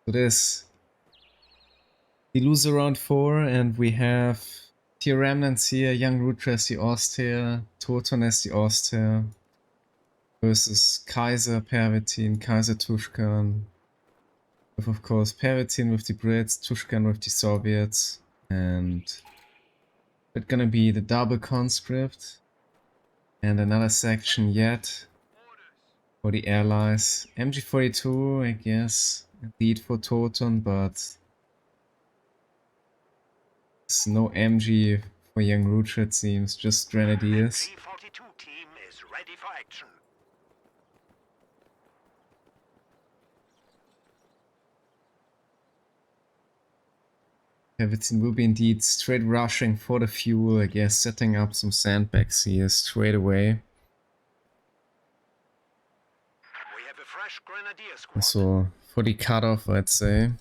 So this, we lose around 4 and we have TR Remnants here, YRutra as the Austria, Thoton as the Austria, versus Kaiser, Pervitin, Kaiser, Tushkan, with of course Pervitin with the Brits, Tushkan with the Soviets, and it's gonna be the double conscript, and another section yet for the allies. MG42, I guess, indeed for Thoton, but there's no MG for YRutra, it seems, just Grenadiers. Team is ready for action. Pervitin will be indeed straight rushing for the fuel, I guess, setting up some sandbags here straight away. We have a fresh grenadier squad. So, for the cutoff, I'd say.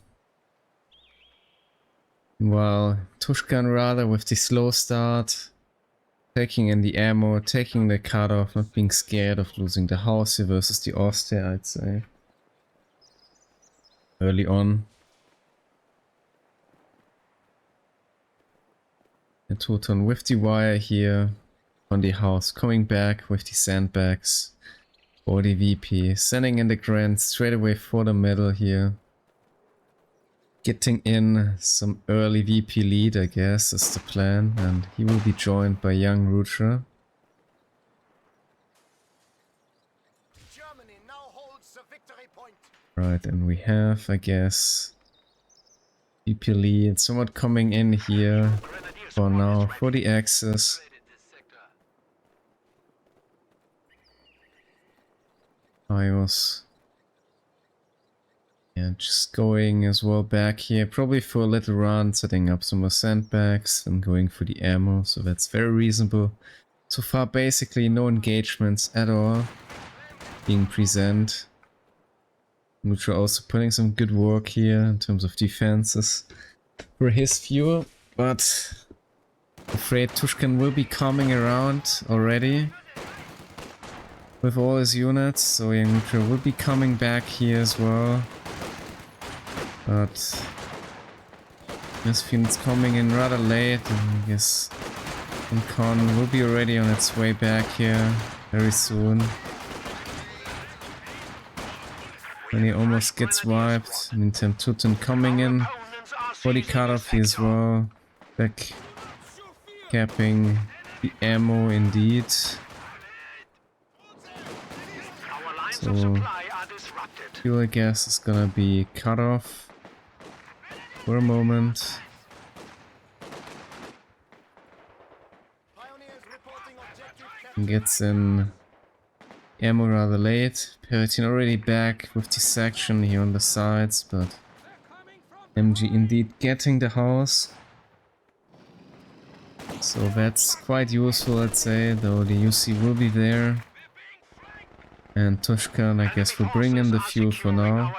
While Tushkan rather with the slow start, taking in the ammo, taking the cutoff, not being scared of losing the house here versus the Austria, I'd say. Early on. And Thoton with the wire here on the house, coming back with the sandbags for the VP, sending in the Grand straight away for the middle here. Getting in some early VP lead, I guess, is the plan, and he will be joined by YRutra. Germany now holds the victory point. Right, and we have, I guess, VP lead somewhat coming in here for now for the Axis. IOS. Yeah, just going as well back here, probably for a little run, setting up some more sandbags and going for the ammo, so that's very reasonable. So far basically no engagements at all being present. YRutra also putting some good work here in terms of defenses for his view, but afraid Tushkan will be coming around already with all his units, so YRutra will be coming back here as well. But this unit's coming in rather late, and I guess Con will be already on its way back here very soon. When he almost gets wiped. Meantime, Thoton coming in for the cutoff here as well. Back capping the ammo indeed. So fuel, I guess, is gonna be cut off for a moment. And gets in ammo rather late. Pervitin already back with the section here on the sides, but MG indeed getting the house. So that's quite useful, I'd say, though the UC will be there. And Tushkan, I guess, will bring in the fuel for now.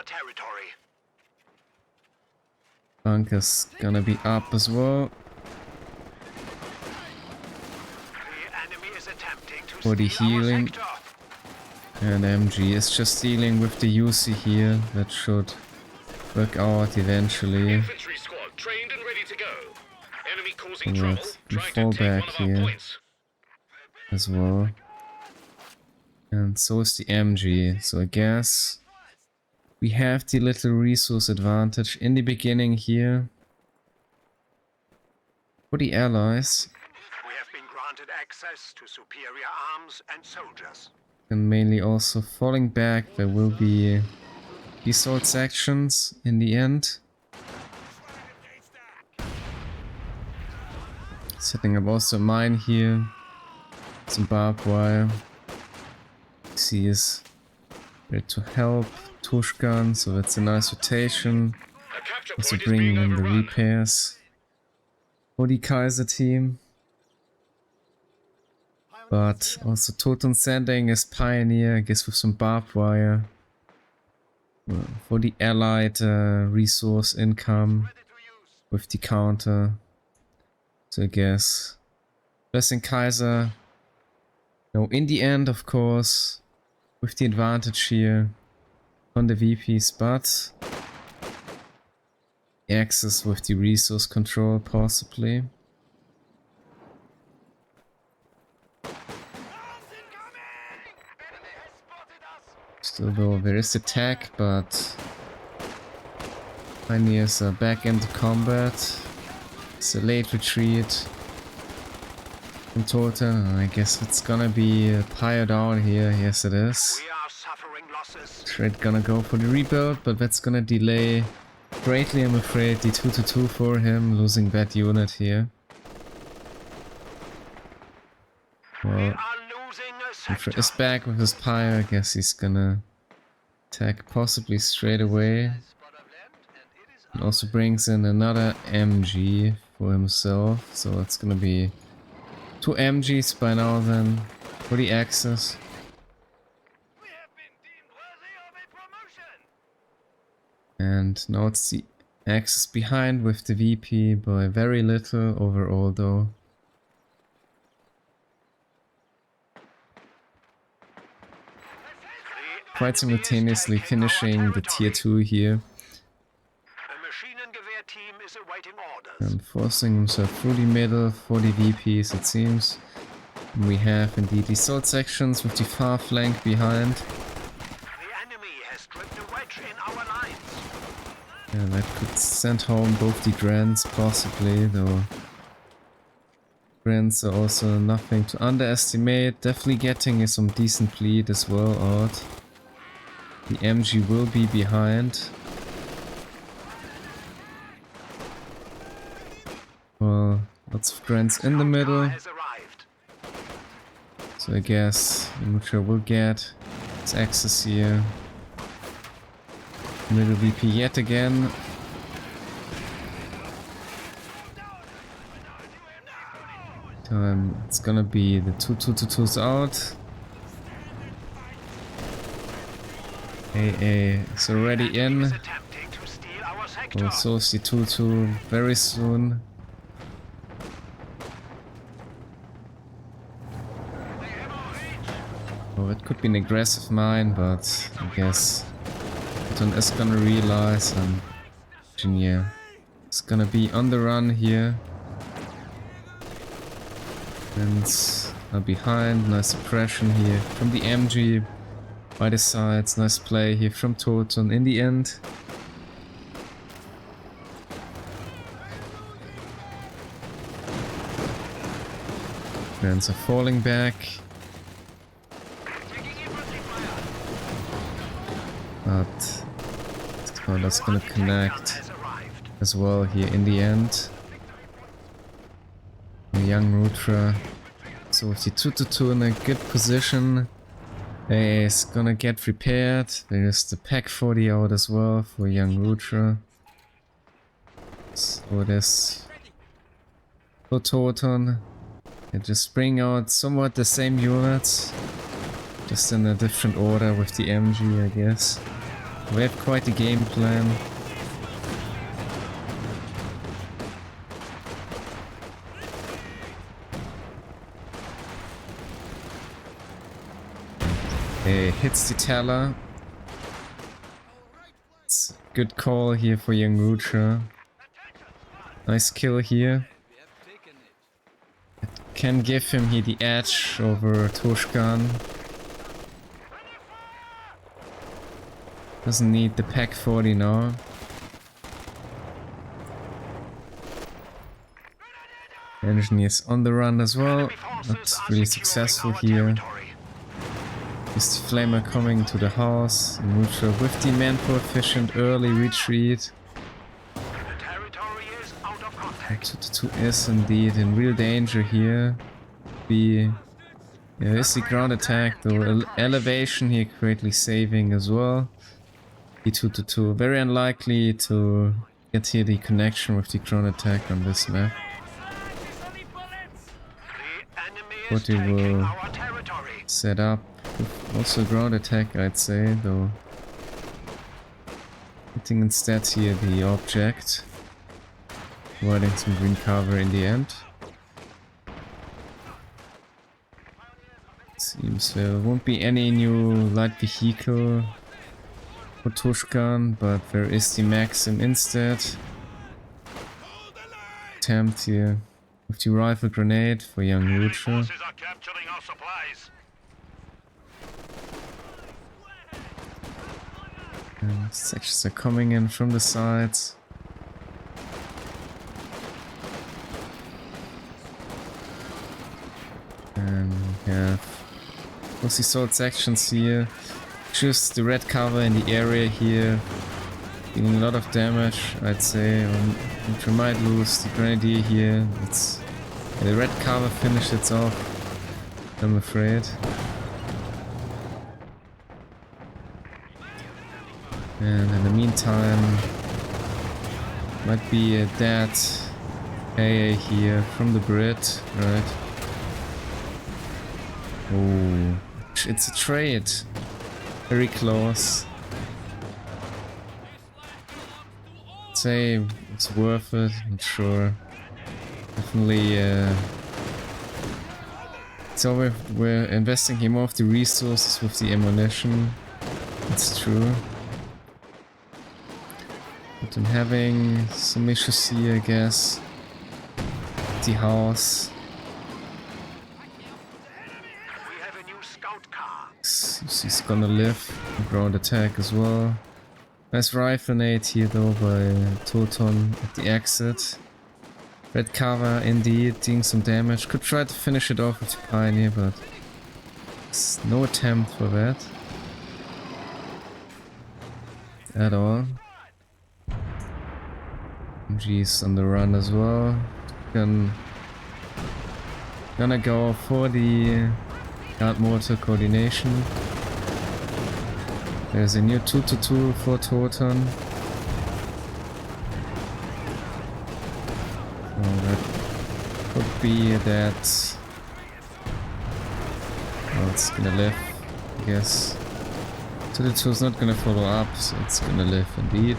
Bunker's gonna be up as well. For the healing. And MG is just dealing with the UC here. That should work out eventually. Alright, we fall back here as well. And so is the MG. So I guess we have the little resource advantage in the beginning here. For the allies. We have been granted access to superior arms and soldiers. And mainly also falling back, there will be assault sections in the end. Setting up also a mine here. Some barbed wire. He is ready to help Tushkan, so that's a nice rotation. Also bringing in the repairs for the Kaiser team. But also Thoton sending as pioneer, I guess, with some barbed wire for the allied resource income with the counter. So I guess Blessing Kaiser, no, in the end, of course, with the advantage here on the VPs, but access with the resource control, possibly. Still though, there is attack, but pioneers are back into combat. It's a late retreat from Thoton. I guess it's gonna be pired out here. Yes, it is. We are suffering losses. Straight gonna go for the rebuild, but that's gonna delay greatly, I'm afraid, the 2-2 for him, losing that unit here. We Well, are losing a Ultra sector. is back with his pyre. I guess he's gonna attack possibly straight away. And also brings in another MG for himself. So it's gonna be 2 MGs by now then for the Axis. We have been deemed worthy of a promotion. And now it's the Axis behind with the VP by very little overall though. Quite simultaneously finishing the tier 2 here A Maschinengewehr team is awaiting orders. and forcing himself through the middle for the VPs, it seems. And we have indeed the assault sections with the far flank behind. The enemy has driven a wedge in our lines. Yeah, that could send home both the Grants possibly, though. Grants are also nothing to underestimate. Definitely getting some decent lead as well out. The MG will be behind. Well, lots of Grants in the middle. Has arrived. So I guess YRutra will get its access here. Middle VP yet again. It's gonna be the 2-2-2-2s out. AA is already in. Is attempting to steal our sector. We'll source the 2-2 very soon. Oh, it could be an aggressive mine, but I guess Thoton is gonna realize and Engineer is gonna be on the run here. And behind, nice suppression here from the MG by the sides, nice play here from Thoton in the end. Grants are falling back. But that's gonna connect as well here in the end. YRutra, so with the 2-2 in a good position, is gonna get repaired. There's the Pack 40 out as well for YRutra. So it is for Thoton. They just bring out somewhat the same units, just in a different order with the MG, I guess. We have quite a game plan. Hits the teller. It's a good call here for YRutra. Nice kill here. It can give him here the edge over Tushkan. Doesn't need the Pack 40 now. Engineers on the run as well. Not really successful here. Is the Flamer coming to the house? YRutra with the manpower efficient early retreat. The territory is out of contact. 2-2 is indeed in real danger here. Is the ground attack though. Elevation here greatly saving as well. The 2-2 very unlikely to get here the connection with the ground attack on this map. The enemy is What he taking will our territory. set up. Also ground attack, I'd say, though. Hitting instead here the object. Providing some green cover in the end. Seems there won't be any new light vehicle for Tushkan, but there is the Maxim instead. attempt here with the rifle grenade for YRutra. Forces are capturing our supplies. And sections are coming in from the sides. And we have mostly sword sections here. Just the red cover in the area here. Dealing a lot of damage, I'd say. We might lose the grenadier here. The red cover finished it off, I'm afraid. And in the meantime, might be a dead AA here from the Brit, right? Oh, it's a trade. Very close. I'd say it's worth it, not sure. Definitely, so we're investing here more of the resources with the ammunition. It's true. But I'm having some issues here, I guess. The house. We have a new scout car. He's gonna live. Ground attack as well. Nice rifle nade here though by Thoton at the exit. Red cover indeed, doing some damage. Could try to finish it off with the Pioneer, but there's no attempt for that. At all. MG's on the run as well. Gonna go for the guard mortar coordination. There's a new 2-2 for Thoton. Oh, that could be that. Oh, it's gonna live, I guess. 2-2 is not gonna follow up, so it's gonna live indeed.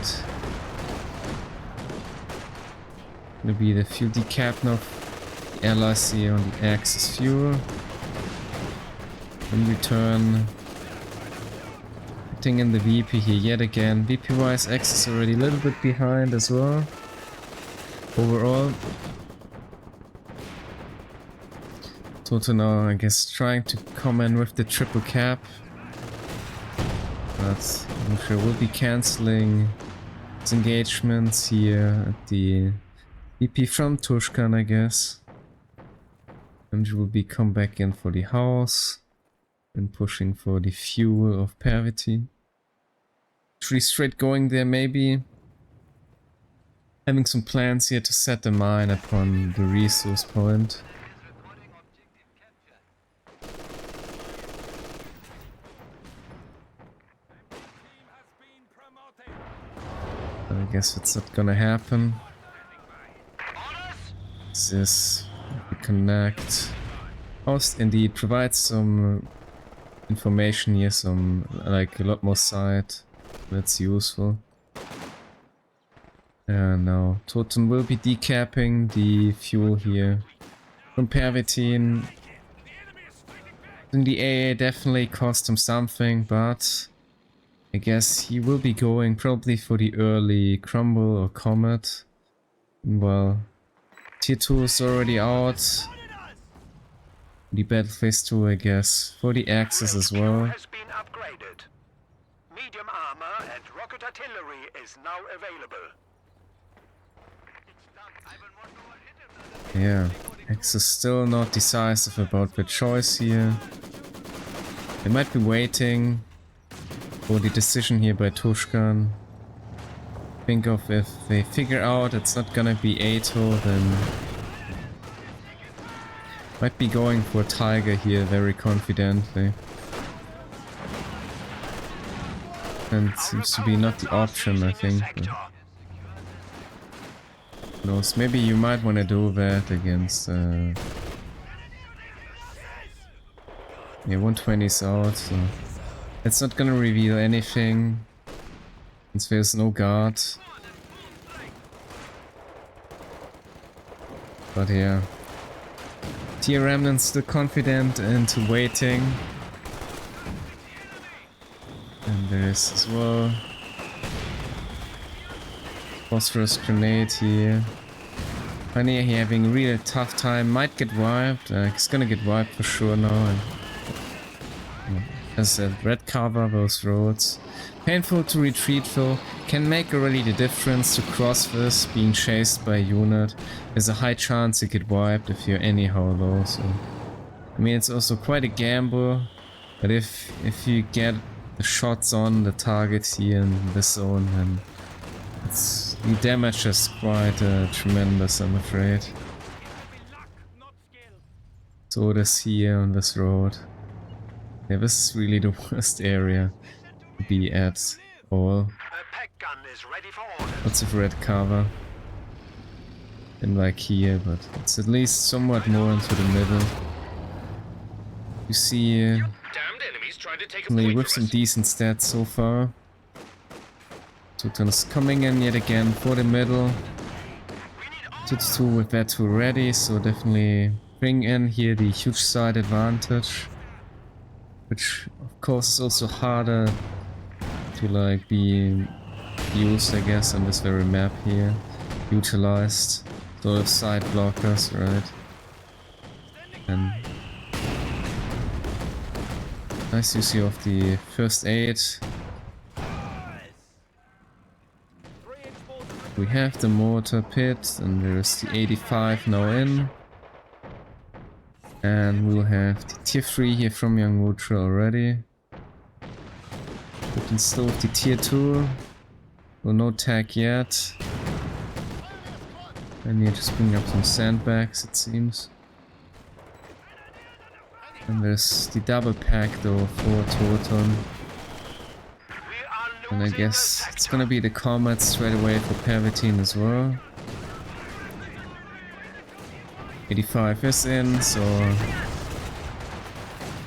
Gonna be the fuel decap now. The allies here on the Axis fuel. In return, putting in the VP here yet again. VP wise, Axis already a little bit behind as well. Overall, Thoton now, I guess, trying to come in with the triple cap. But I'm sure we'll be cancelling his engagements here at the VP from Tushkan, I guess. And will be come back in for the house and pushing for the fuel of Pervitin. 3 straight going there maybe. Having some plans here to set the mine upon the resource point. I guess it's not gonna happen. This connect. Host indeed provides some information here, some like a lot more sight. That's useful. Now Thoton will be decapping the fuel here from Pervitin. The AA definitely cost him something, but I guess he will be going probably for the early Crumble or Comet. Well, Tier 2 is already out. The Battle Phase 2, I guess, for the Axis as well. Has been upgraded. Medium armor and rocket artillery is now available. Yeah, Axis still not decisive about the choice here. They might be waiting for the decision here by Tushkan. Think of if they figure out it's not gonna be Ato, then might be going for Tiger here very confidently. And seems to be not the option, I think. But who knows, maybe you might want to do that against yeah, 120's out, so it's not gonna reveal anything since there's no guard. But yeah, TR Remnants still confident and waiting. And there's as well phosphorus grenade here. Pioneer here having a really tough time, might get wiped, he's gonna get wiped for sure now. And, as I said, red cover those roads. Painful to retreat though, can make already the difference to cross this, being chased by a unit. There's a high chance you get wiped if you're anyhow low, so... I mean, it's also quite a gamble, but if you get the shots on the targets here in this zone, then the damage is quite tremendous, I'm afraid. So it is here on this road. Yeah, this is really the worst area to be at all. Lots of red cover. And like here, but it's at least somewhat more into the middle. You see, with some decent stats so far. Thoton is coming in yet again for the middle. Tushkan with that too ready, so definitely bring in here the huge side advantage. Which of course is also harder to like be used, I guess, on this very map here. Utilized. Sort of side blockers, right? And nice use here of the first aid. We have the mortar pit, and there's the 85 now in. And we'll have the tier 3 here from YRutra already. But still with the tier 2. Well, no tag yet. I need to just bring up some sandbags, it seems. And there's the double pack though for Thoton. And I guess it's gonna be the combat straight away for Pervitin as well. 85 is in, so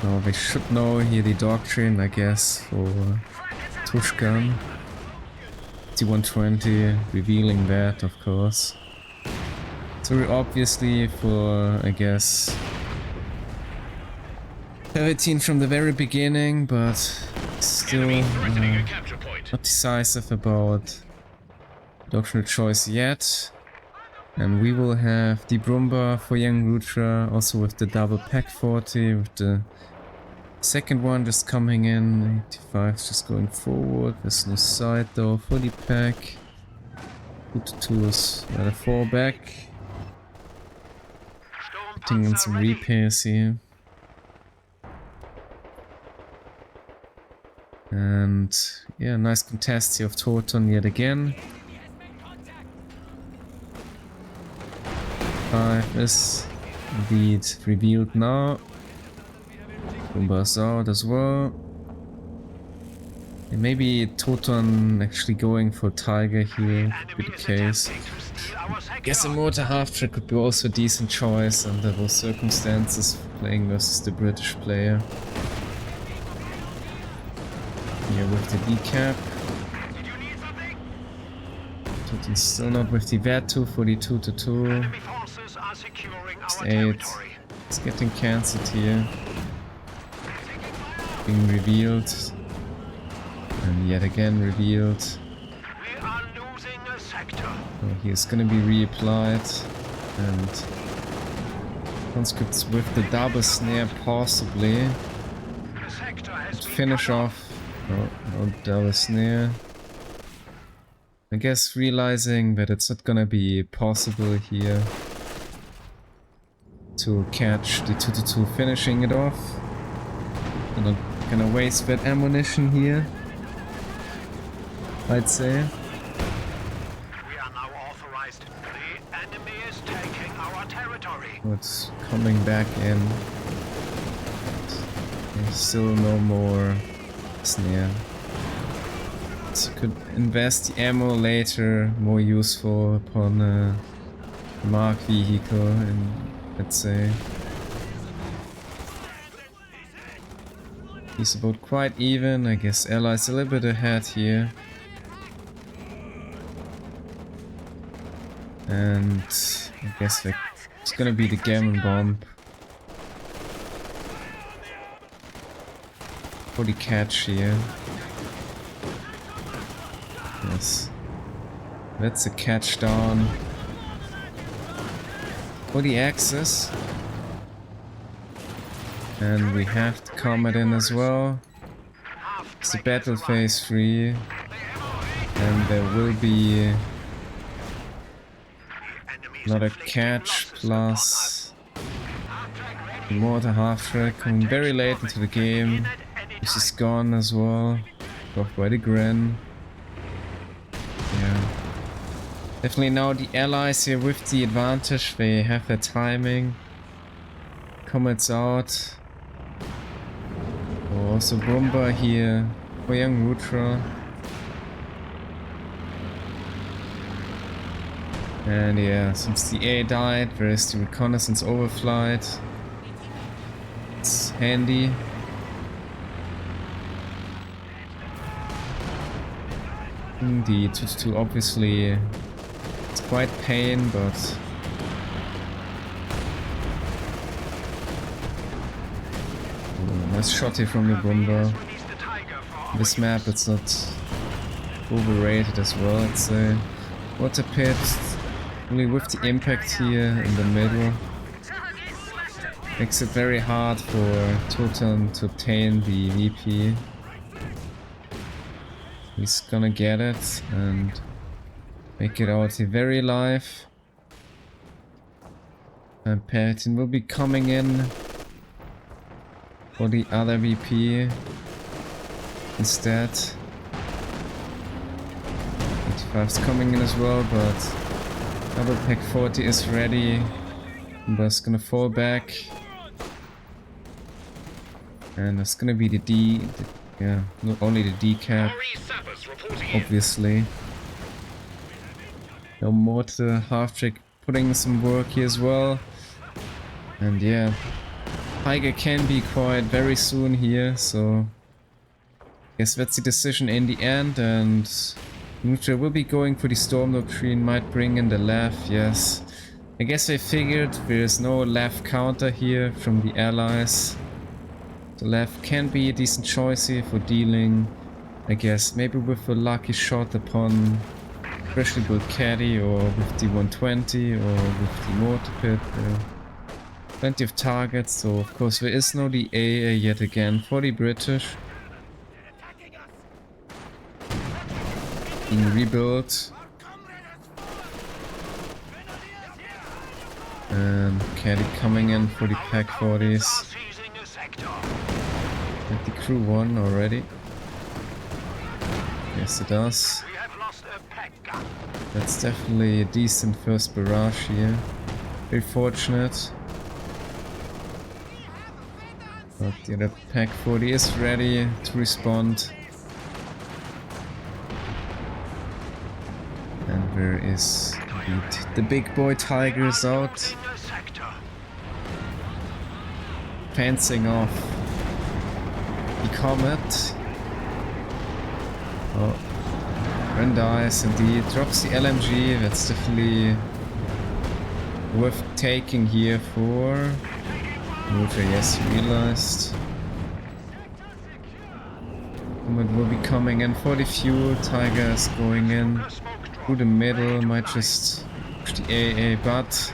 now they should know here the doctrine, I guess, for Tushkan. T120 revealing that, of course. So obviously for, I guess, Pervitin from the very beginning, but still not decisive about doctrinal choice yet. And we will have the Brumba for YRutra, also with the double pack 40, with the second one just coming in. 85 is just going forward. There's no side though for the pack. 2 is at a fallback. Putting in some repairs here. And yeah, nice contest here of Thoton yet again. 5 is indeed revealed now. Brumba's out as well. And maybe Thoton actually going for Tiger here could be the case. I guess a mortar half track could be also a decent choice under those circumstances, playing versus the British player. Here with the decap. Thoton's still not with the VAT2 for the 2-2. Just 8. It's getting cancelled here. Being revealed. And yet again revealed. Oh, he's gonna be reapplied. And conscripts with the double snare possibly. To finish off. No double snare. I guess realizing that it's not gonna be possible here to catch the 2-2 finishing it off. I'm not gonna waste that ammunition here, I'd say. We are now authorized. The enemy is taking our territory. It's coming back in. There's still no more snare. So could invest the ammo later, more useful upon a mark vehicle, and let's say. He's about quite even, I guess Allies a little bit ahead here. And I guess it's gonna be the Gammon Bomb for the catch here. Yes. That's a catch down. for the axis. And we have the comet in as well. It's the battle phase 3. And there will be another catch plus more the half track coming very late into the game. This is gone as well. Blocked by the Gren. Yeah. Definitely now the allies here with the advantage. They have their timing. Comets out. Oh, also Bomber here for YRutra. And yeah, since the A died, there is the reconnaissance overflight. It's handy. The 2-2 obviously it's quite pain, but nice shot here from the Bomber. This map it's not overrated as well, I'd say. Water pit, only with the impact here in the middle. Makes it very hard for Thoton to obtain the VP. He's gonna get it and make it out here very alive. And Pervitin will be coming in for the other VP instead. 85's coming in as well, but double pack 40 is ready. But gonna fall back. And it's gonna be the D. Yeah, not only the decap, obviously. No more to the half track putting some work here as well. And yeah, Tiger can be quiet very soon here, so guess that's the decision in the end. And YRutra will be going for the Storm Doctrine, might bring in the left, yes. I guess I figured there's no left counter here from the allies. The left can be a decent choice here for dealing, I guess, maybe with a lucky shot upon freshly built caddy or with the 120 or with the mortar pit. Plenty of targets, so of course there is no the A yet again for the British. Being rebuilt. And caddy coming in for the pack 40s. Did the crew won already? Yes, it does. That's definitely a decent first barrage here. Very fortunate. But the other pack 40 is ready to respond. And there is indeed the big boy Tigers out. Fencing off the Comet. Oh, Ren dies indeed. Drops the LMG. That's definitely worth taking here for YRutra. Yes, realized. Comet will be coming in for the fuel. Tiger is going in through the middle. Might just push the AA, but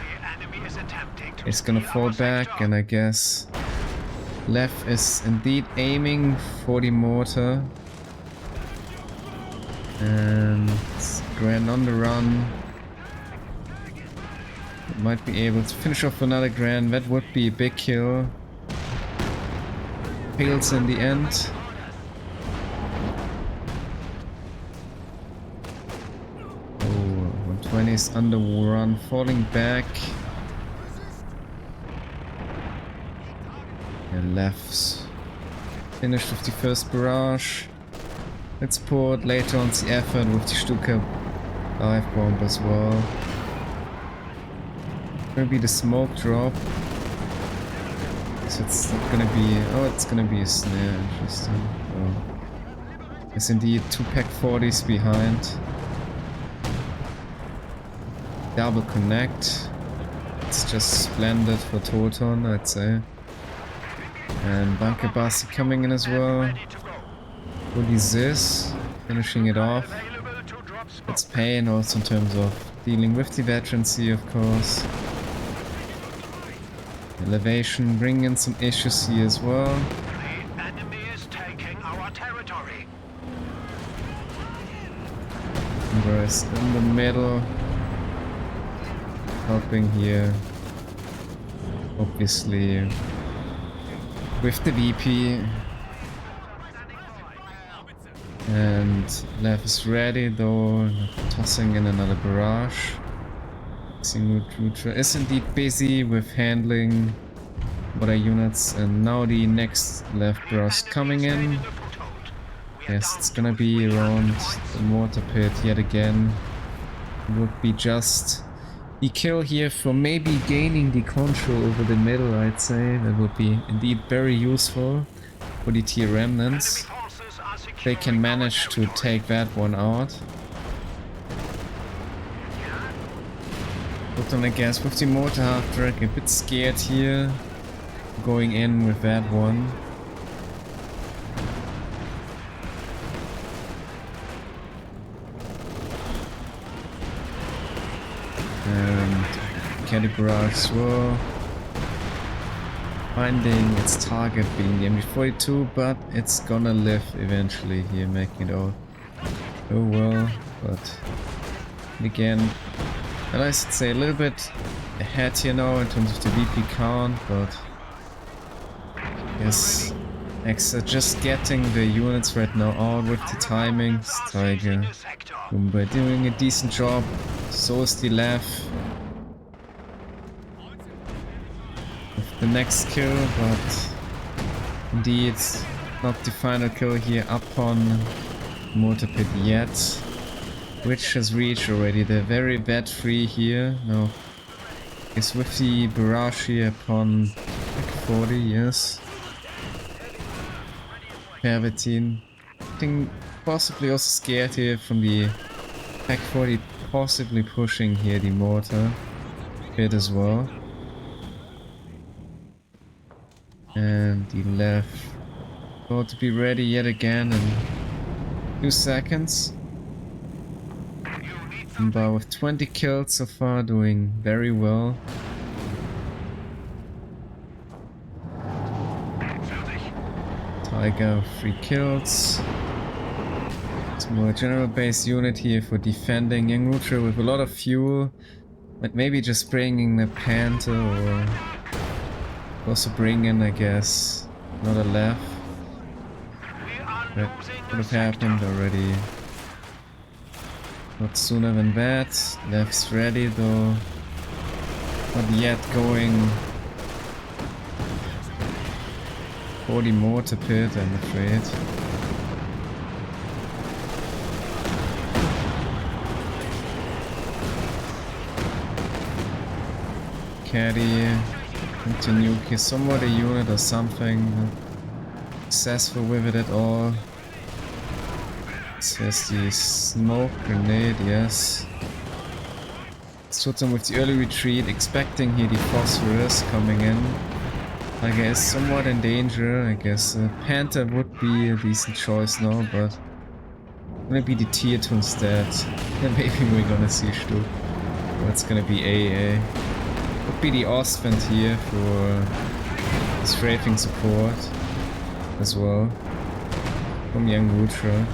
it's gonna fall back, and I guess left is indeed aiming for the mortar. And Grand on the run. Might be able to finish off another Grand. That would be a big kill. Fails in the end. Oh, 120 is under run, falling back. Lefts finished with the first barrage. Let's put later on the effort with the Stuka dive bomb as well. Maybe the smoke drop. So it's not gonna be. Oh, it's gonna be a snare. Interesting. Oh. It's indeed 2 pack 40s behind. Double connect. It's just splendid for Thoton, I'd say. And Bunker Basi coming in as well. Woody Ziz finishing it off. It's pain also in terms of dealing with the veterancy, of course. Elevation bringing in some issues here as well. The enemy is taking our territory. Whereas in the middle, helping here, obviously, with the VP. And left is ready though, tossing in another barrage. YRutra is indeed busy with handling water units, and now the next left barrage coming in. Yes, it's gonna be around the mortar pit yet again. It would be just the kill here for maybe gaining the control over the middle, I'd say. That would be indeed very useful for the TR Remnants. They can manage to take that one out. Thoton, I guess, with the mortar half track, a bit scared here, going in with that one. And Caddy Barrage as well. Finding its target being the MG42, but it's gonna live eventually here, making it out. Oh well, but again, and I should say a little bit ahead here now in terms of the VP count, but yes, X are just getting the units right now out with the timings. Tiger Mumbai doing a decent job, so is the left. The next kill, but indeed not the final kill here upon mortar pit yet, which has reached already the very bad free here. No, is with the barrage here upon 40, yes. Pervitin, I think possibly also scared here from the Pack 40 possibly pushing here the mortar pit as well. And the left about to be ready yet again in 2 seconds. But with 20 kills so far, doing very well. Tiger 3 kills. It's more general base unit here for defending YRutra with a lot of fuel. But maybe just bringing a Panther or also bring in, I guess, another left. That would have happened already. Not sooner than that. Left's ready though. Not yet going for the mortar pit, I'm afraid. Caddy. Continue here, somewhat a unit or something. Not successful with it at all. This has the smoke grenade, yes. Thoton with the early retreat, expecting here the phosphorus coming in. I guess somewhat in danger. I guess Panther would be a decent choice now, but maybe the tier 2 instead. Then maybe we're gonna see Stuck. Or it's gonna be AA. Would be the Ostvent here for strafing support as well from YRutra.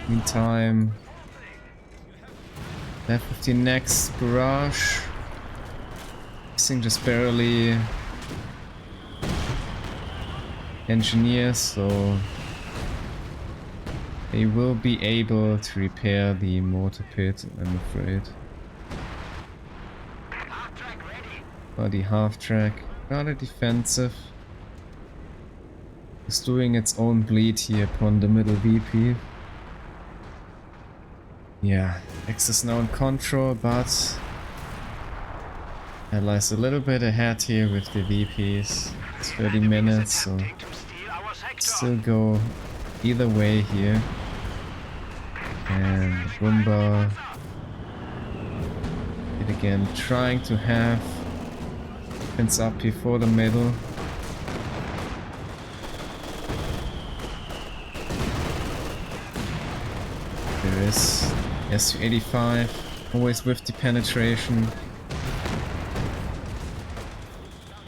Meantime, left with the next barrage. Missing just barely engineers, so they will be able to repair the mortar pit, I'm afraid. Or the half track, rather defensive. It's doing its own bleed here upon the middle VP. Yeah, X is now in control, but Allies a little bit ahead here with the VPs. It's 30 minutes, so still go either way here. And Roomba it again, trying to have pins up before the middle. There is SU-85, always with the penetration.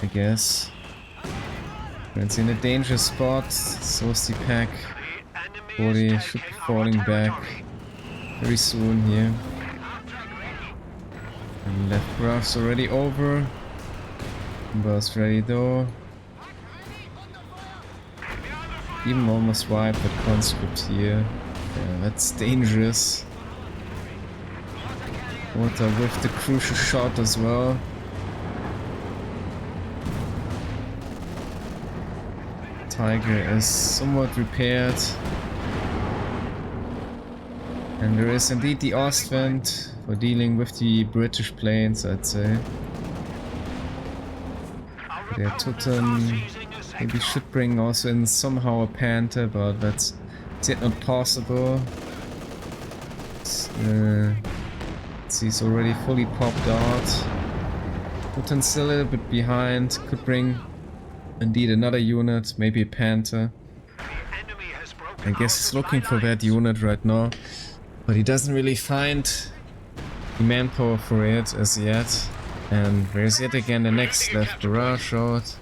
I guess. It's in a dangerous spot, so is the pack. The enemy 40 is should be taking our falling back territory. very soon here. And left barrage's already over. Bombers ready though. Even almost wiped that conscript here. Yeah, that's dangerous. Water with the crucial shot as well. Tiger is somewhat repaired. And there is indeed the Ostwind for dealing with the British planes, I'd say. Der Thoton maybe should bring also in somehow a Panther, but that's yet not possible. He's already fully popped out. Thoton's still a little bit behind. Could bring indeed another unit, maybe a Panther. I guess he's looking for that unit right now, but he doesn't really find the manpower for it as yet. And there's yet again the next left barrage out.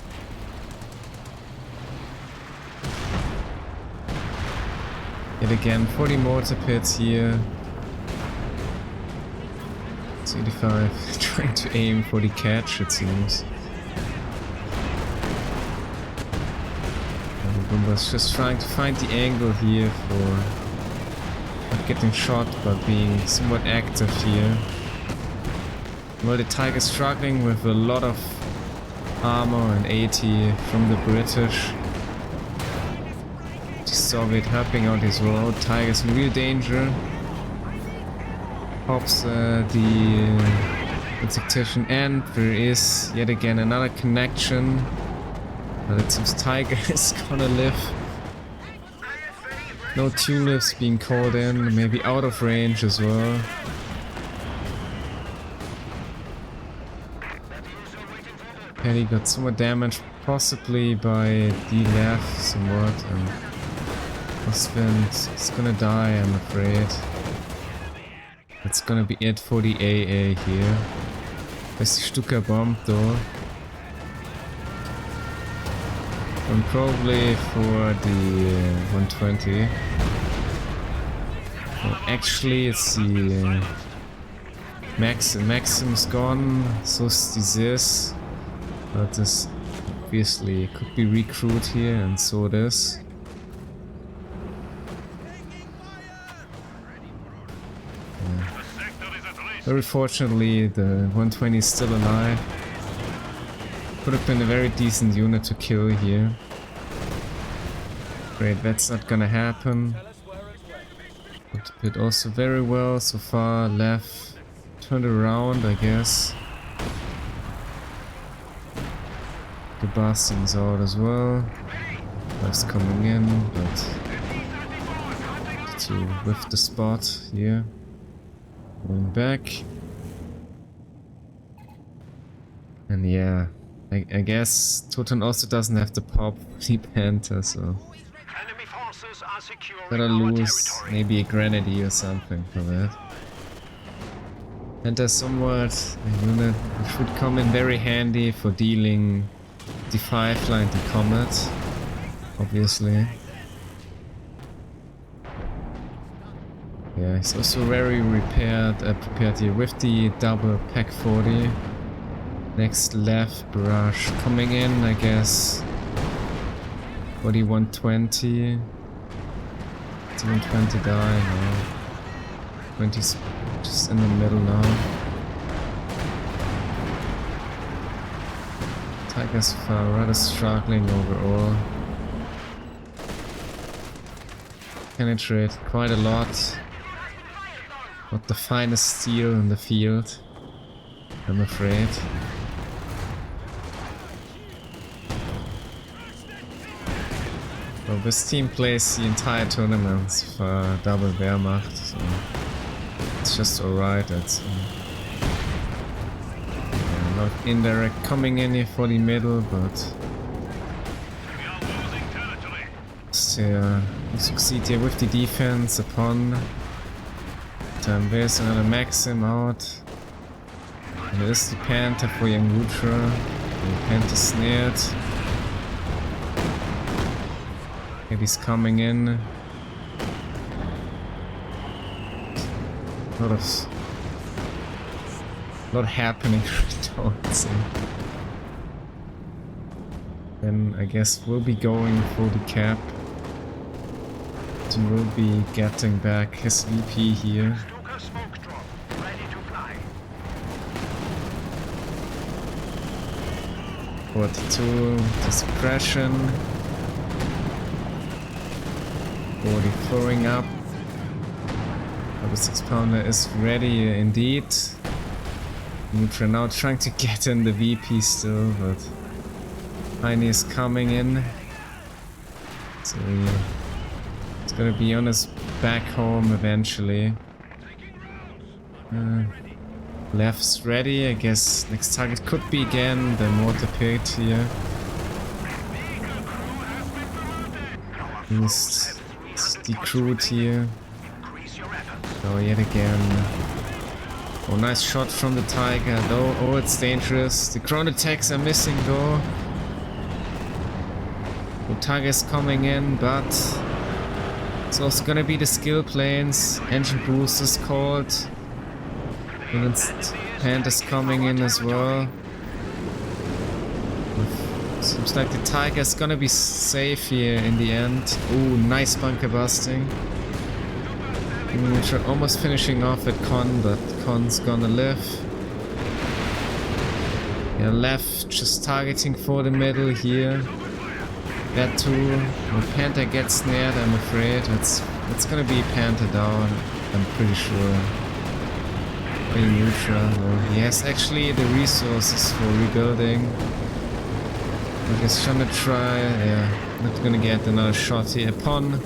Yet again 40 mortar pits here. 85 trying to aim for the catch, it seems. And the bomber's just trying to find the angle here for not getting shot but being somewhat active here. Well, the Tiger's struggling with a lot of armor and 80 from the British. The Soviet helping out his road. Tiger's in real danger. Pops the tactician, and there is yet again another connection. But it seems Tiger is gonna live. No tulips being called in, maybe out of range as well. Paddy got somewhat damaged, possibly by the left somewhat, and Ostwind is gonna die, I'm afraid. That's gonna be it for the AA here. There's the Stuka bomb though. And probably for the 120. Well, actually it's the Maxim's gone, so is the Zis. But this obviously could be recruit here, and so it is. Very fortunately, the 120 is still alive. Could have been a very decent unit to kill here. Great, that's not gonna happen. But it also very well so far. Left, turned around, I guess. The Bastion's out as well. Left's coming in, but to whiff the spot here. Going back. And yeah, I guess Thoton also doesn't have the pop the Panther, so gotta lose maybe a Grenadier or something for that. And there's somewhat a unit which would come in very handy for dealing the 5-line to Comet, obviously. Yeah, he's also very prepared here with the double pack 40. Next left barrage coming in, I guess. 4120. Did 120 die? No. 20's just in the middle now. Tiger's rather struggling overall. Penetrate quite a lot. Not the finest steel in the field, I'm afraid. Well, this team plays the entire tournament for double Wehrmacht, so it's just alright. It's a lot of indirect coming in here for the middle, but still we succeed here with the defense upon. There's another Maxim out. And there's the Panther for YRutra. Panther snared. Okay, he's coming in. A lot happening right now, I'd say. Then I guess we'll be going for the cap. And we'll be getting back his VP here. Stuka smoke drop, ready to fly. 42 to suppression. 40 throwing up. The 6-pounder is ready indeed. YRutra now trying to get in the VP still, but Heine is coming in. So it's gonna be on his back home eventually. Left's ready, I guess next target could be again the mortar pit here. He's decrewed here. Oh, yet again. Oh, nice shot from the Tiger though. Oh, it's dangerous. The ground attacks are missing though. The Tiger is coming in, but it's also gonna be the skill planes. Engine boost is called. And Panther's coming in as well. Seems like the Tiger's gonna be safe here in the end. Oh, nice bunker busting. Almost finishing off at Con, but Con's gonna live. Yeah, left just targeting for the middle here. That too. When Panther gets snared, I'm afraid it's gonna be Panther down. I'm pretty sure. YRutra, well, he has actually the resources for rebuilding. I guess gonna try. Yeah, not gonna get another shot here upon.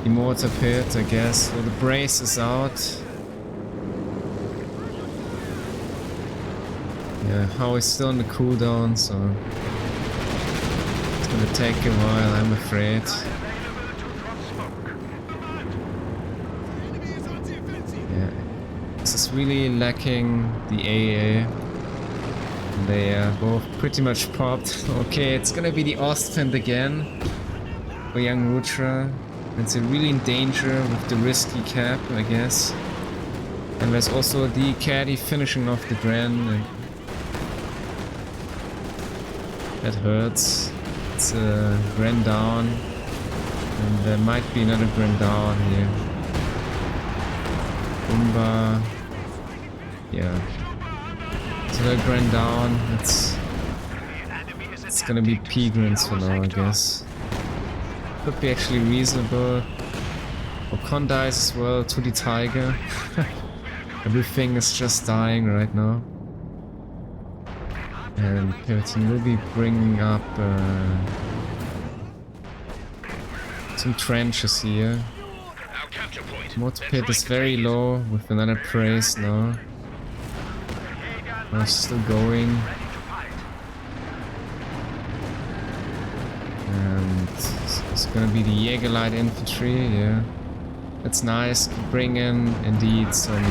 The mortar pit, I guess. So the brace is out. Yeah, Howe is still on the cooldown, so it's gonna take a while, I'm afraid. Yeah, this is really lacking the AA. They are both pretty much popped. Okay, it's gonna be the Ostwind again for YRutra. It's really in danger with the risky cap, I guess. And there's also the caddy finishing off the Gren. And that hurts. It's a Gren down. And there might be another Gren down here. Umba. Yeah. So the Gren down. It's gonna be P-Grens for now, I guess. Could be actually reasonable. Ocon dies as well to the Tiger. Everything is just dying right now. And Pervitin will be bringing up some trenches here. Mortar pit is very low with another praise now. I'm still going. And it's gonna be the Jaeger light infantry, yeah. That's nice. Bring in indeed some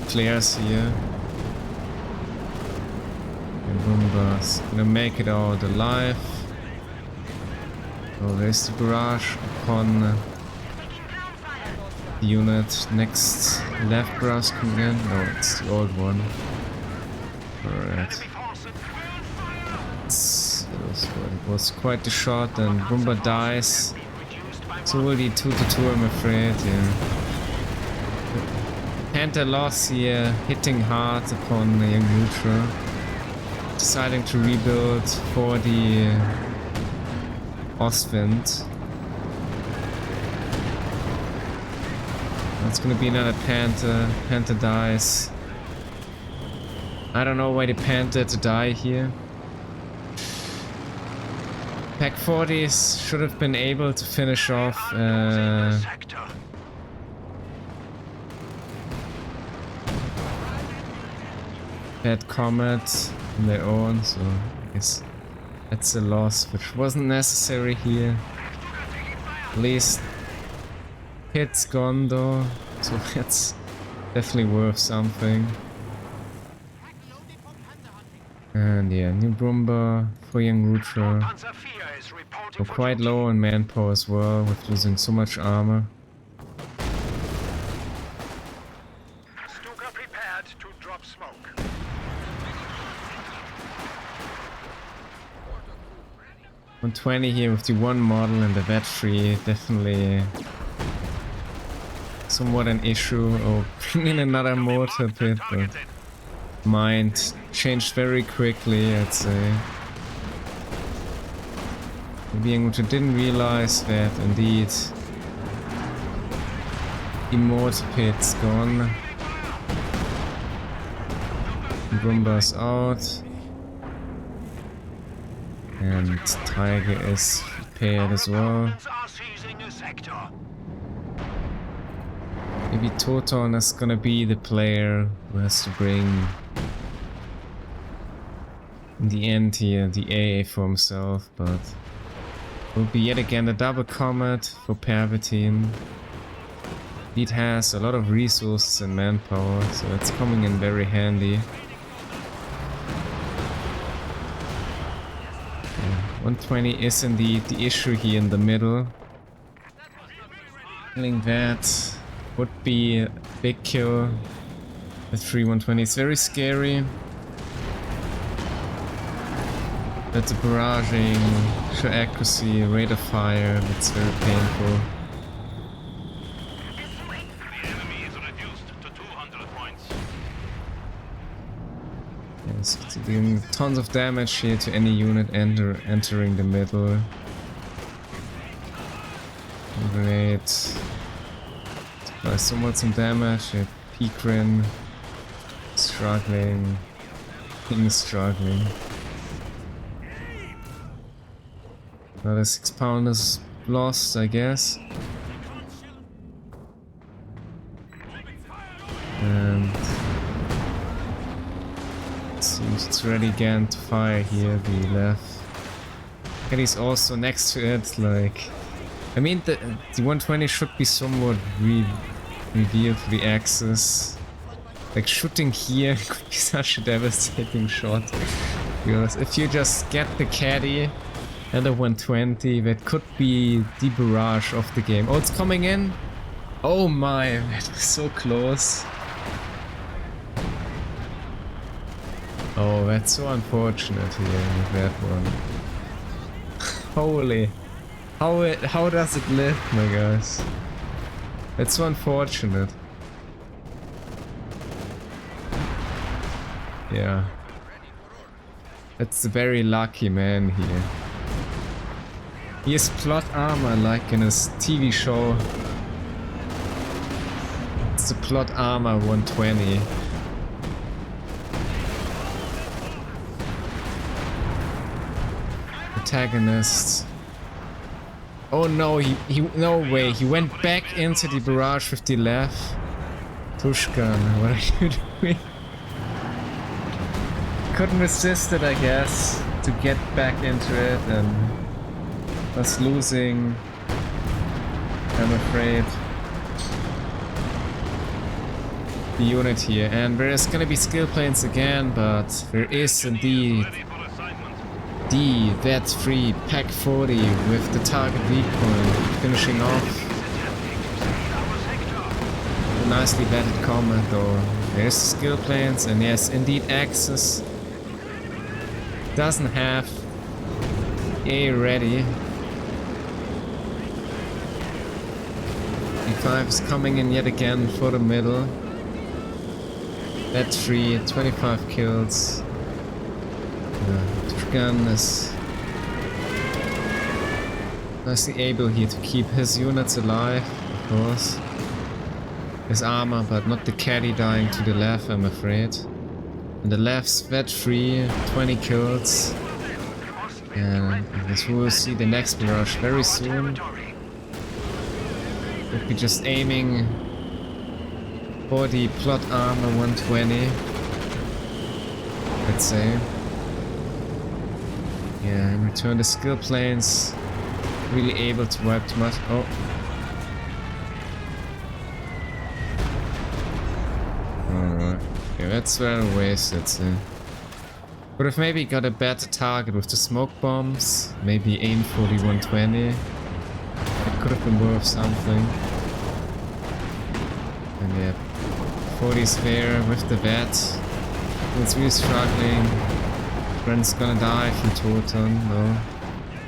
flares here. And Boomba's gonna make it out alive. Oh, there's the barrage upon the unit. Next left barrage coming in. No, it's the old one. Alright. It was quite the shot, and Boomba dies. So will the 2-2, I'm afraid, yeah. Panther loss here, hitting hard upon YRutra. Deciding to rebuild for the Ostwind. That's gonna be another Panther. Panther dies. I don't know why the Panther to die here. Pack 40s should have been able to finish off Bad Comet on their own, so I guess that's a loss, which wasn't necessary here. At least hit's gone though, so that's definitely worth something. And yeah, new Brumba for YRutra. Panzer IV is reporting We're for quite duty. low on manpower as well, with losing so much armor. Stuka prepared to drop smoke. 120 here with the one model and the vet free, definitely somewhat an issue. Oh, bring in another mortar pit, but mind changed very quickly, I'd say. Maybe YRutra didn't realize that indeed the mortar pit's gone. Brumba's out. And Tiger is repaired as well. Opponents are seizing a sector. Maybe Thoton is gonna be the player who has to bring in the end here the AA for himself, but will be yet again a double comet for Pervitin. It has a lot of resources and manpower, so it's coming in very handy. 120 is indeed the issue here in the middle. Killing that would be a big kill. The 3-120 is very scary. That's a barraging, sheer accuracy, rate of fire, that's very painful. The enemy is reduced to 200 points. Yes, it's doing tons of damage here to any unit entering the middle. Great. By somewhat some damage. Yeah, Peakrin struggling. King is struggling. Another 6 pounders lost, I guess. And it seems it's ready again to fire here, the left. And he's also next to it, like... I mean, the 120 should be somewhat revealed for the axis. Like, shooting here could be such a devastating shot. Because if you just get the caddy and the 120, that could be the barrage of the game. Oh, it's coming in! Oh my, that was so close. Oh, that's so unfortunate here with that one. Holy. How does it live, my guys? It's so unfortunate. Yeah. That's a very lucky man here. He has plot armor like in his TV show. It's the plot armor 120. Protagonist. Oh no, no way, he went back into the barrage with the left. Tushkan, what are you doing? Couldn't resist it, I guess, to get back into it, and was losing, I'm afraid, the unit here. And there's gonna be skill planes again, but there is indeed the that's free pack 40 with the target weak point finishing off. A nicely vetted combat though. There's skill planes, and yes, indeed Axis doesn't have A ready. E5 is coming in yet again for the middle. That's free, 25 kills. Tushkan is nicely able here to keep his units alive, of course. His armor, but not the caddy dying to the left, I'm afraid. And the left's vet free, 20 kills. And I guess we will see the next barrage very soon. We'll be just aiming for the plot armor 120, let's say. Yeah, in return the skill planes really able to wipe too much. Oh. Alright. Yeah, that's well wasted, so. Would have maybe got a better target with the smoke bombs. Maybe aim 4120. It could have been worth something. And yeah, 40's there with the vet. It's really struggling. Gren's gonna die from Thoton, no.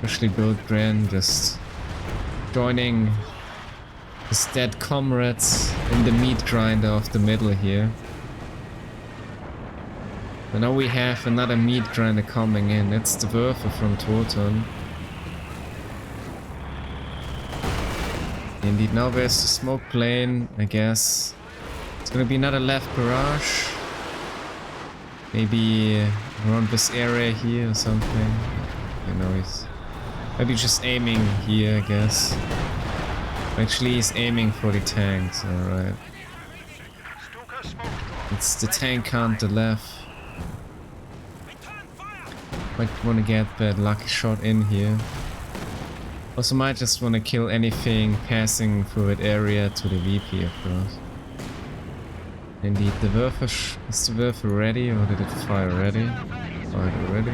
Freshly built Gren just joining his dead comrades in the meat grinder of the middle here. And now we have another meat grinder coming in. It's the Werfer from Thoton. Indeed, now there's the smoke plane, I guess. It's gonna be another left barrage. Maybe around this area here or something. You know, he's maybe just aiming here, I guess. Actually, he's aiming for the tanks, alright. It's the tank on the left. Might want to get that lucky shot in here. Also might just want to kill anything passing through that area to the VP, of course. Indeed, the Werfer is the Werfer ready, or did it fire already? Fired already.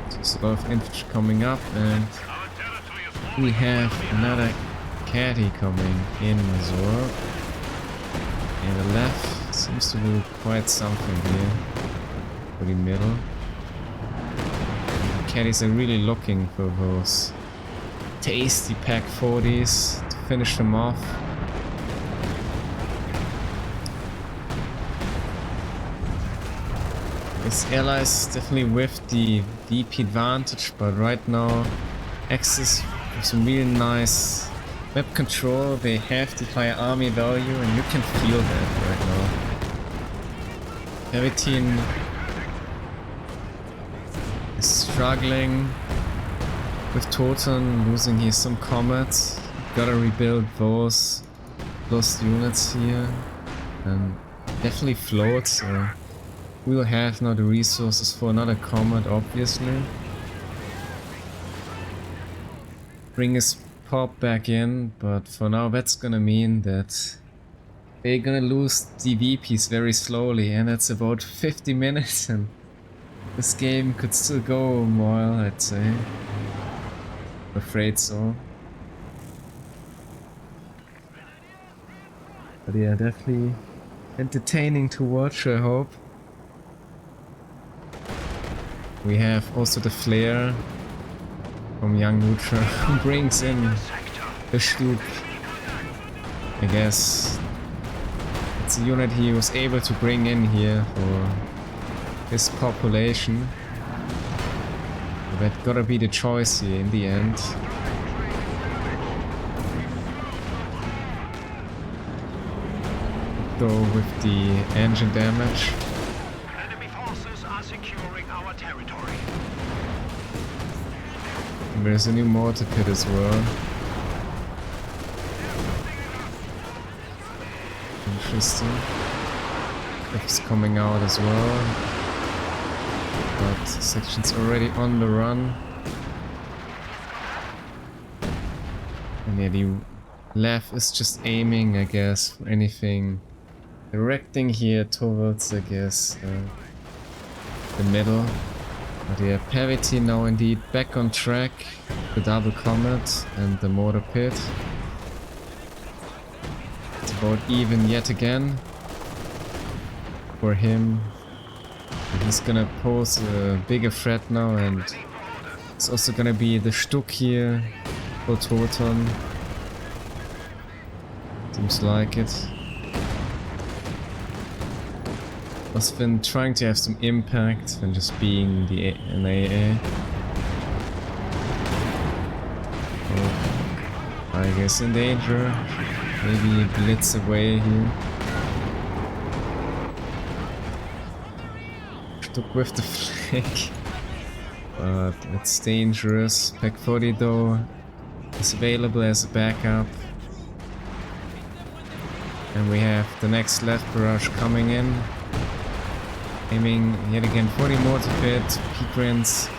So there's a lot of infantry coming up, and we have another caddy coming in as well. And the left seems to do quite something here. For the middle. The caddies are really looking for those tasty pack 40s to finish them off. His allies definitely with the VP advantage, but right now Axis with some really nice map control. They have the higher army value, and you can feel that right now. Pervitin is struggling with Thoton, losing here some comets. Gotta rebuild those lost units here, and definitely float, so we'll have now the resources for another comet, obviously. Bring his pop back in, but for now that's gonna mean that they're gonna lose the VPs very slowly, and it's about 50 minutes, and this game could still go a while, I'd say. I'm afraid so. But yeah, definitely entertaining to watch, I hope. We have also the flare from YRutra who brings in the Stub. I guess it's a unit he was able to bring in here for his population. But that gotta be the choice here in the end. Go with the engine damage. Enemy forces are securing our territory. And there's a new mortar pit as well. Interesting. It's coming out as well. But section's already on the run. And yeah, the left is just aiming, I guess, for anything. Directing here towards, I guess, the middle. But yeah, Pervitin now indeed back on track. The double comet and the mortar pit. It's about even yet again for him. He's gonna pose a bigger threat now, and it's also gonna be the Stuck here for Thoton. Seems like it. I've been trying to have some impact than just being an AA. Oh, I guess in danger. Maybe blitz away here. Stuck with the flank. But it's dangerous. Pack 40 though is available as a backup. And we have the next left barrage coming in. Aiming yet again for the mortar pit. P-Grins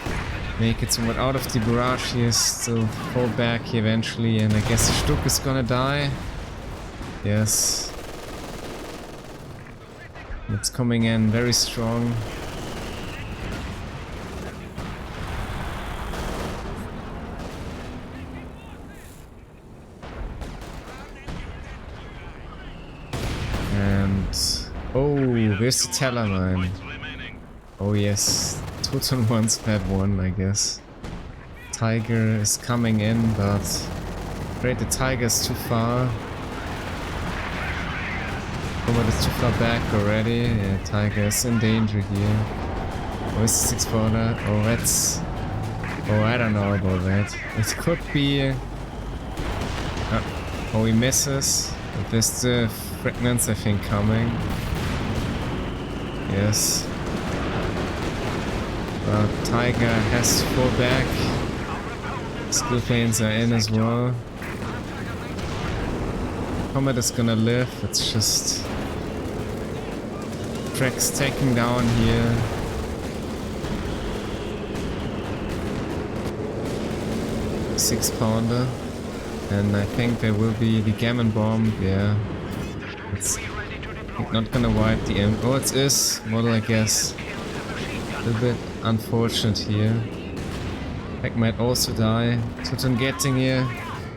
make it somewhat out of the barrage here. Still fall back eventually, and I guess Stuck is gonna die. Yes. It's coming in very strong. Oh, where's the Tellermine? Oh yes, Thoton once had one, I guess. Tiger is coming in, but afraid the Tiger's too far. Combat is too far back already. Yeah, Tiger is in danger here. Where's the 6 pounder? Oh, that's... Oh, I don't know about that. It could be... Oh, he misses. But there's the fragments, I think, coming. Yes. But Tiger has to fall back. Skill planes are in as well. Comet is gonna live, it's just... Tracks taking down here. Six pounder. And I think there will be the Gammon Bomb, yeah. It's not gonna wipe the end. Oh, it is model, I guess. A little bit unfortunate here. Pack might also die. Tushkan getting here.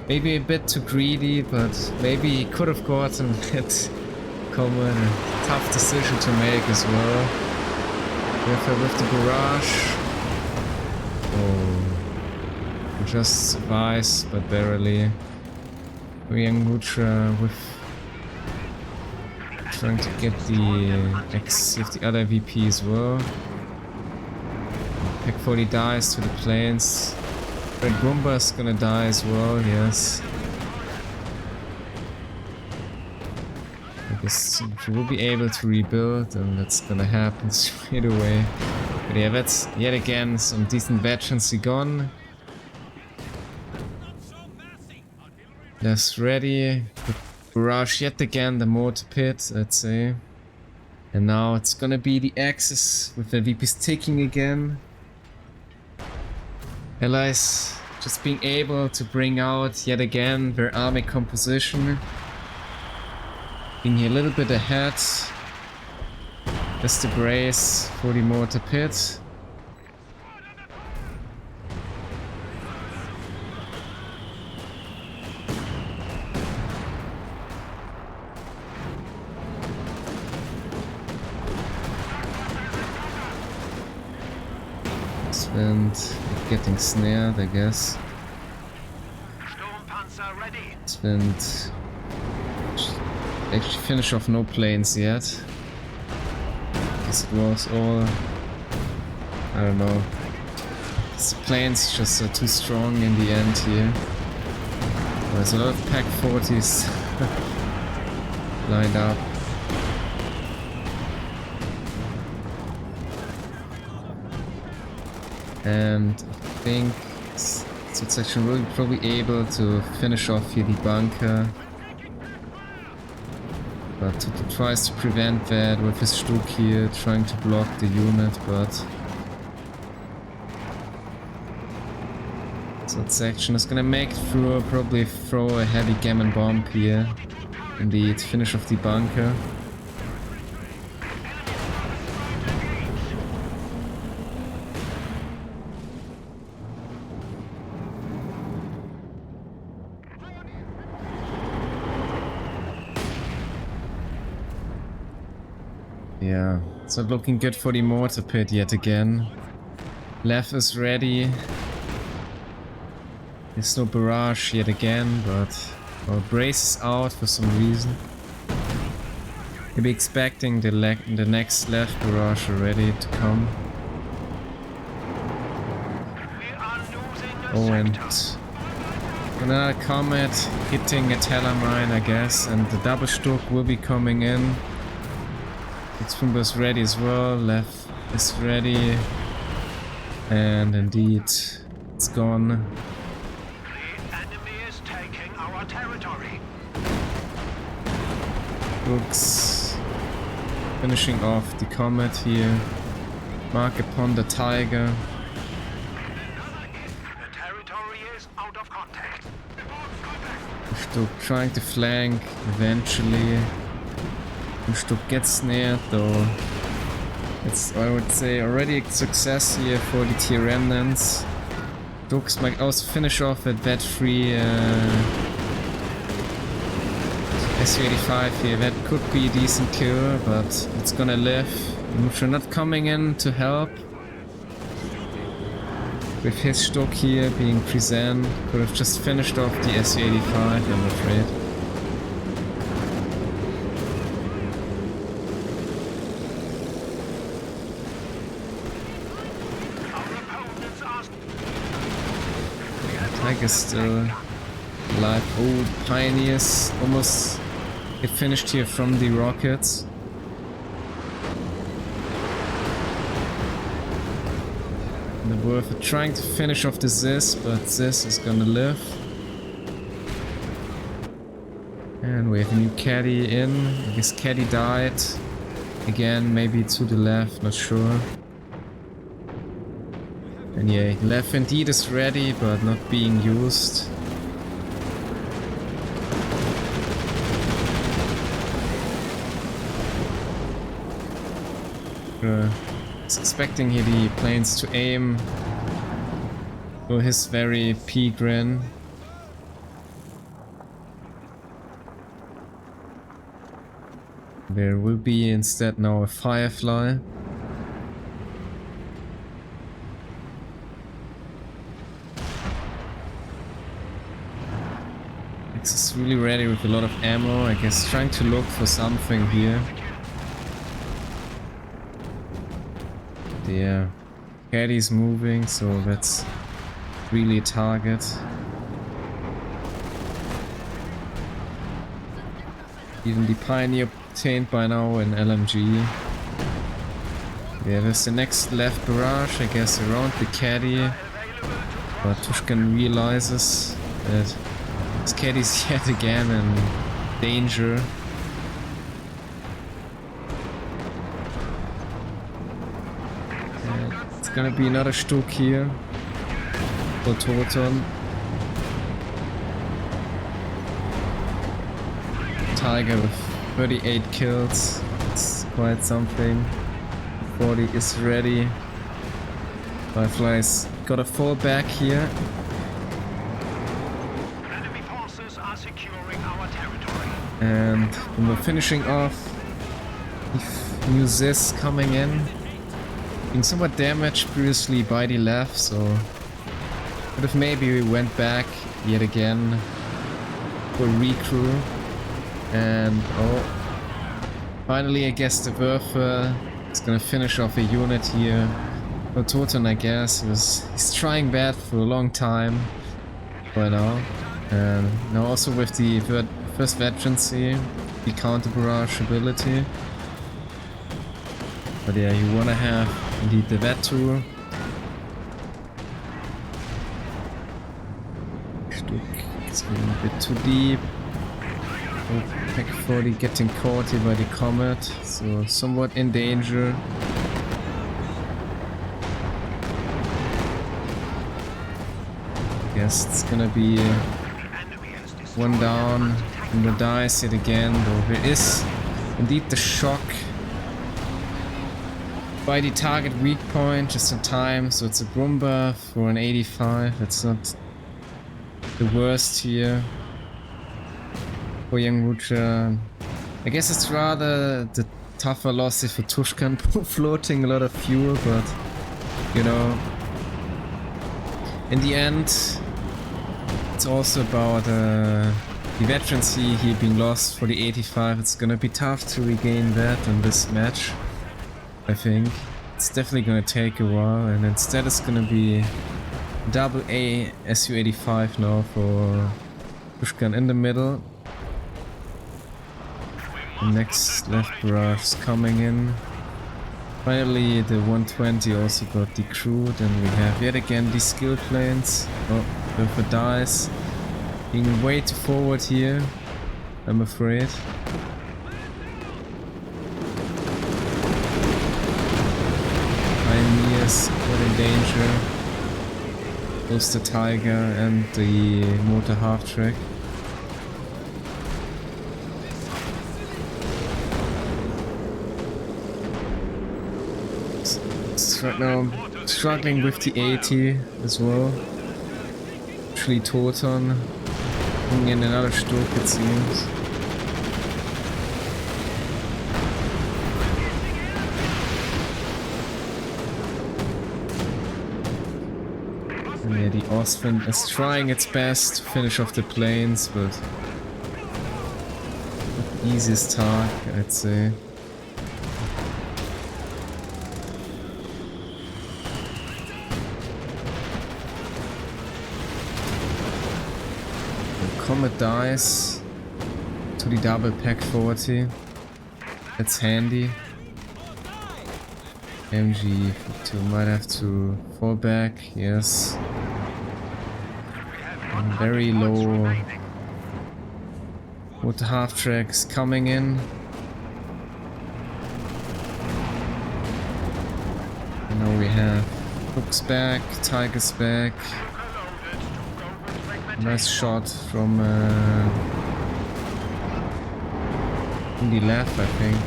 Maybe a bit too greedy, but maybe he could have gotten it. Common. Tough decision to make as well. With the barrage. Oh. Just survives, but barely. YRutra with trying to get the X of the other VP as well. Pack 40 dies to the planes. Red Goomba's gonna die as well, yes. I guess we will be able to rebuild, and that's gonna happen straight away. But yeah, that's yet again some decent veterans gone. Less ready. The barrage yet again, the mortar pit, let's say. And now it's gonna be the Axis with the VPs ticking again. Allies just being able to bring out yet again their army composition. Being here a little bit ahead. Just to brace for the mortar pit. And getting snared, I guess. And actually finish off no planes yet. Guess it was all, I don't know. The planes just are too strong in the end here. There's a lot of Pack 40s lined up. And I think Section will be probably able to finish off here the bunker. But Tutu tries to prevent that with his Stuk here, trying to block the unit, but... So Section is gonna make it through, probably throw a heavy Gammon Bomb here. Indeed, finish off the bunker. Yeah, it's not looking good for the mortar pit yet again. Lev is ready. There's no barrage yet again, but our brace is out for some reason. Maybe expecting the next left barrage already to come. Oh, and another comet hitting a Tellermine, I guess, and the double Stuk will be coming in. Xpumba's ready as well, Left is ready, and indeed, it's gone. The enemy is taking our territory. Brooks finishing off the comet here. Mark upon the Tiger. The territory is out of contact. Stuk trying to flank eventually. Stuk gets snared though. It's, I would say, already a success here for the TR Remnants. Stuk might also finish off at that free Su-85 here, that could be a decent kill, but it's gonna live. YRutra not coming in to help. With his stock here being present, could have just finished off the Su-85, I'm afraid. Tiger's still alive. Oh, Pioneers almost get finished here from the rockets. And the Werfer trying to finish off the Zis, but Zis is gonna live. And we have a new caddy in. I guess caddy died. Again, maybe to the left, not sure. And yeah, left indeed is ready, but not being used. Was expecting here the planes to aim for his very P-grin. There will be instead now a Firefly. X is really ready with a lot of ammo, I guess trying to look for something here. Yeah, caddy's moving, so that's really a target. Even the Pioneer obtained by now in LMG. Yeah, there's the next left barrage, I guess, around the caddy. But Tushkan realizes that his caddy's yet again in danger. It's gonna be another Stuck here for Thoton. Tiger with 38 kills, it's quite something. 40 is ready. Firefly's got a fall back here. Enemy forces are securing our territory. And when we're finishing off, new Zis coming in. Being somewhat damaged previously by the left, so but if maybe we went back yet again for recrew. And oh, finally I guess the Werfer is gonna finish off a unit here. For Thoton, I guess he's trying bad for a long time by now. And now also with the first veterancy, the counter barrage ability. But yeah, you wanna have indeed the vet tool. It's going a bit too deep. Oh, Pack 40 getting caught here by the Comet, so somewhat in danger. Guess it's gonna be one down and the dice yet again, though there is indeed the shock by the target weak point just in time, so it's a Brumba for an 85. It's not the worst here for YRutra. I guess it's rather the tougher loss for Tushkan floating a lot of fuel, but you know, in the end it's also about the veterancy here being lost for the 85. It's gonna be tough to regain that in this match. I think it's definitely gonna take a while, and instead it's gonna be double A Su-85 now for Tushkan in the middle. The next left barrage is coming in. Finally the 120 also got decrewed, and we have yet again these skill planes. Oh, Werfer dies. Being way too forward here, I'm afraid. Pioneers got in danger. Both the Tiger and the motor half-track. Right now struggling with the 80 as well. Actually Thoton bringing in another Stuck, it seems. Yeah, the Ostwind is trying its best to finish off the planes, but not the easiest task, I'd say. The Comet dies to the double pack 40. That's handy. MG52 might have to fall back, yes. And very low with the half tracks coming in. And now we have Hook's back, Tiger's back. Nice shot from the left, I think.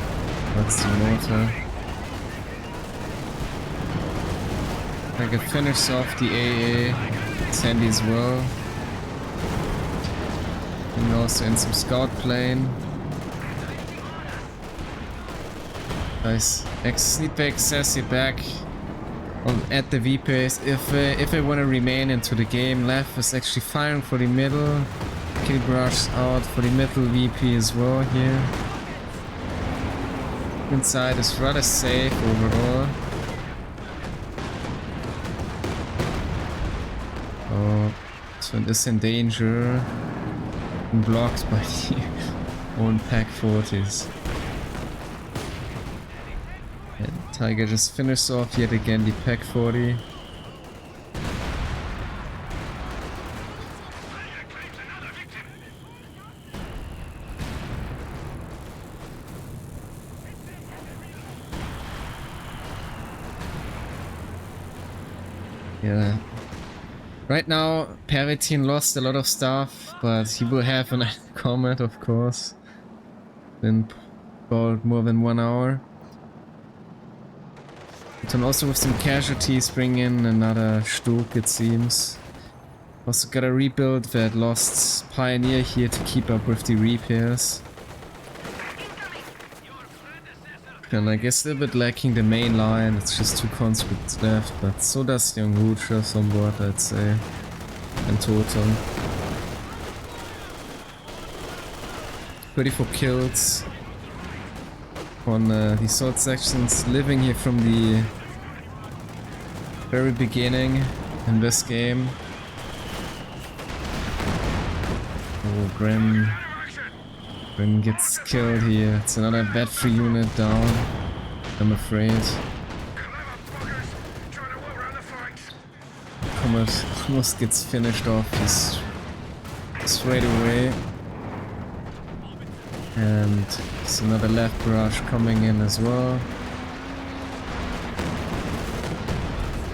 That's the mortar. I could finish off the AA. It's handy as well. And also in some scout plane. Nice. Need to access it back at the V pace. If I want to remain into the game, left is actually firing for the middle. Kill brush out for the middle VP as well here. Inside is rather safe overall. Oh, so it is in danger. Blocked by the own pack 40s. And Tiger just finished off yet again the pack 40. Yeah. Right now, Pervitin lost a lot of stuff, but he will have an comment, of course, in about more than 1 hour. Thoton also with some casualties bring in another Stuk, it seems. Also gotta rebuild that lost Pioneer here to keep up with the repairs. And I guess a little bit lacking the main line, it's just 2 conscripts left, but so does YRutra somewhat, I'd say, and Thoton. 34 kills on the sword sections, living here from the very beginning in this game. Oh, Grim gets killed here. It's another battery unit down, I'm afraid. Comet almost gets finished off just straight away. And there's another left barrage coming in as well.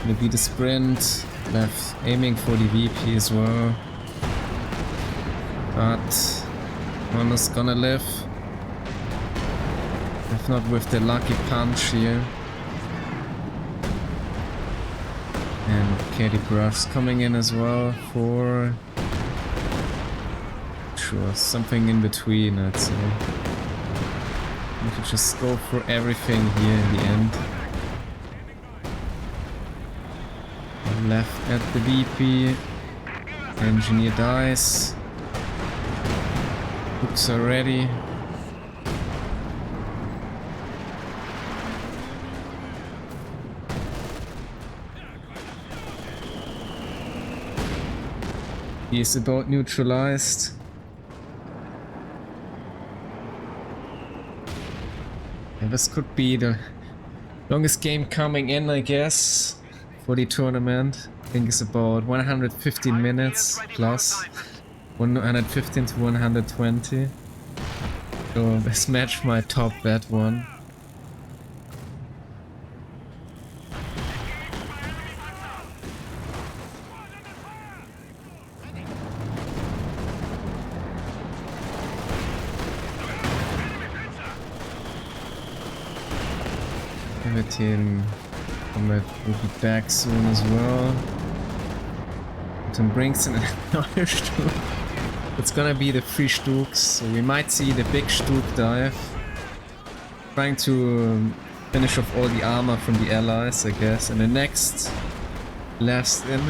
Gonna be the sprint. Left aiming for the VP as well. But one is gonna live. If not with the lucky punch here. And Katie Brush's coming in as well for... Sure, something in between, I'd say. We could just go for everything here in the end. Left at the VP. Engineer dies. Hooks are ready. He is about neutralized. And this could be the longest game coming in, I guess, for the tournament. I think it's about 115 minutes plus. 115 to 120. So this match might top that one. Pervitin will be back soon as well. Thoton brings in another Stuk. It's gonna be the 3 Stuks, so we might see the big Stuk dive. Trying to finish off all the armor from the allies, I guess. And the next last in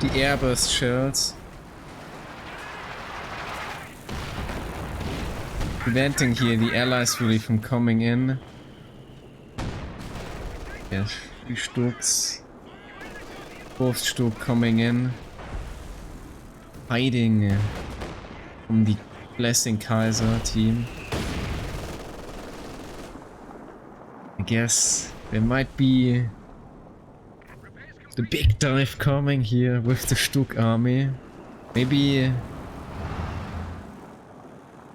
with the airburst shells. Preventing here the allies really from coming in. Yes, 3 Stuks. 4th Stuk coming in. Hiding from the Blessing Kaiser team. I guess there might be the big dive coming here with the Stuk army. Maybe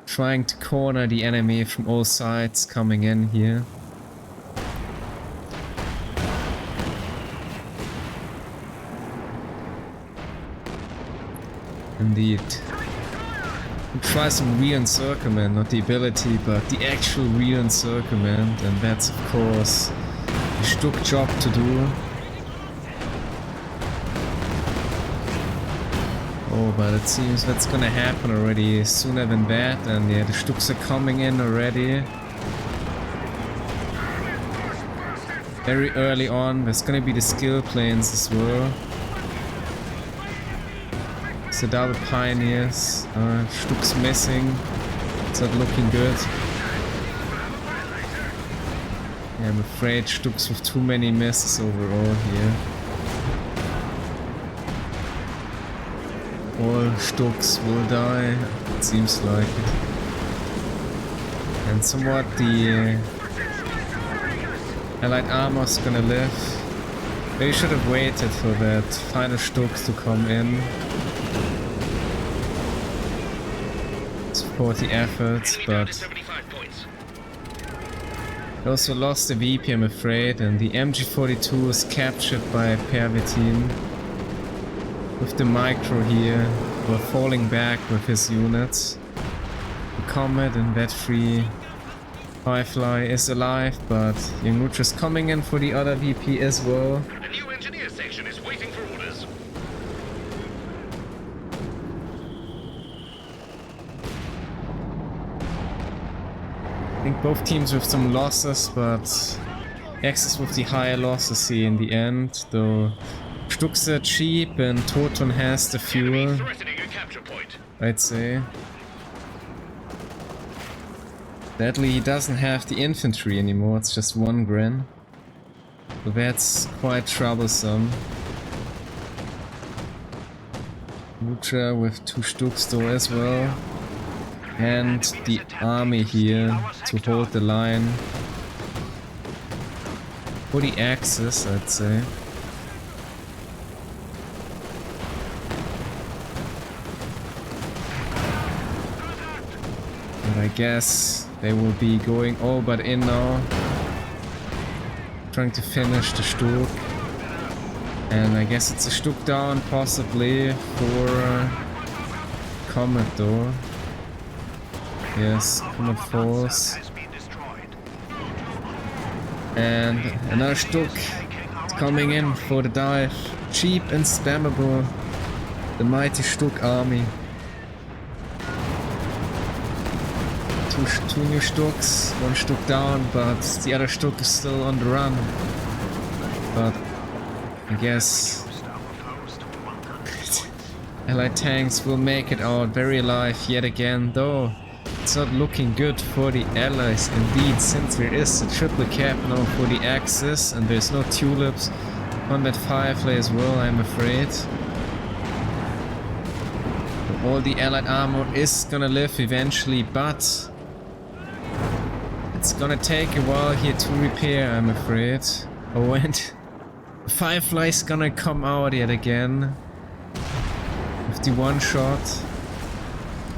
trying to corner the enemy from all sides coming in here. Indeed. We'll try some re-encirclement, not the ability, but the actual re-encirclement, and that's of course a Stuk job to do. Oh, but it seems that's gonna happen already sooner than that, and yeah, the Stuks are coming in already. Very early on, there's gonna be the skill planes as well. So double pioneers, Stuks missing, it's not looking good. Yeah, I'm afraid Stuks with too many misses overall here. All Stuks will die, it seems like it. And somewhat the Allied armor's gonna live. They should have waited for that final Stuks to come in. Support the efforts, but they also lost the VP, I'm afraid, and the MG42 is captured by Pervitin. With the micro here, we're falling back with his units. The Comet and that free Firefly is alive, but YRutra's coming in for the other VP as well. A new engineer section is waiting for orders. I think both teams with some losses, but Axis with the higher losses here in the end, though Stuks are cheap and Thoton has the fuel, I'd say. Sadly, he doesn't have the infantry anymore, it's just 1 Gren. So that's quite troublesome. YRutra with 2 Stuks though as well. And the army here to hold the line. For the Axis, I'd say. But I guess they will be going all but in now. Trying to finish the Stuk. And I guess it's a Stuk down possibly for Comet though. Yes, Comet falls. And another Stuk is coming in for the dive. Cheap and spammable. The mighty Stuk army. Two new Stuks, 1 Stuk down, but the other Stuk is still on the run. But I guess Allied tanks will make it out very alive yet again, though it's not looking good for the Allies indeed, since there is a triple cap now for the Axis and there's no tulips on that Firefly as well, I'm afraid. All the Allied armor is gonna live eventually, but it's gonna take a while here to repair, I'm afraid. Oh, and Firefly's gonna come out yet again with the 1 shot.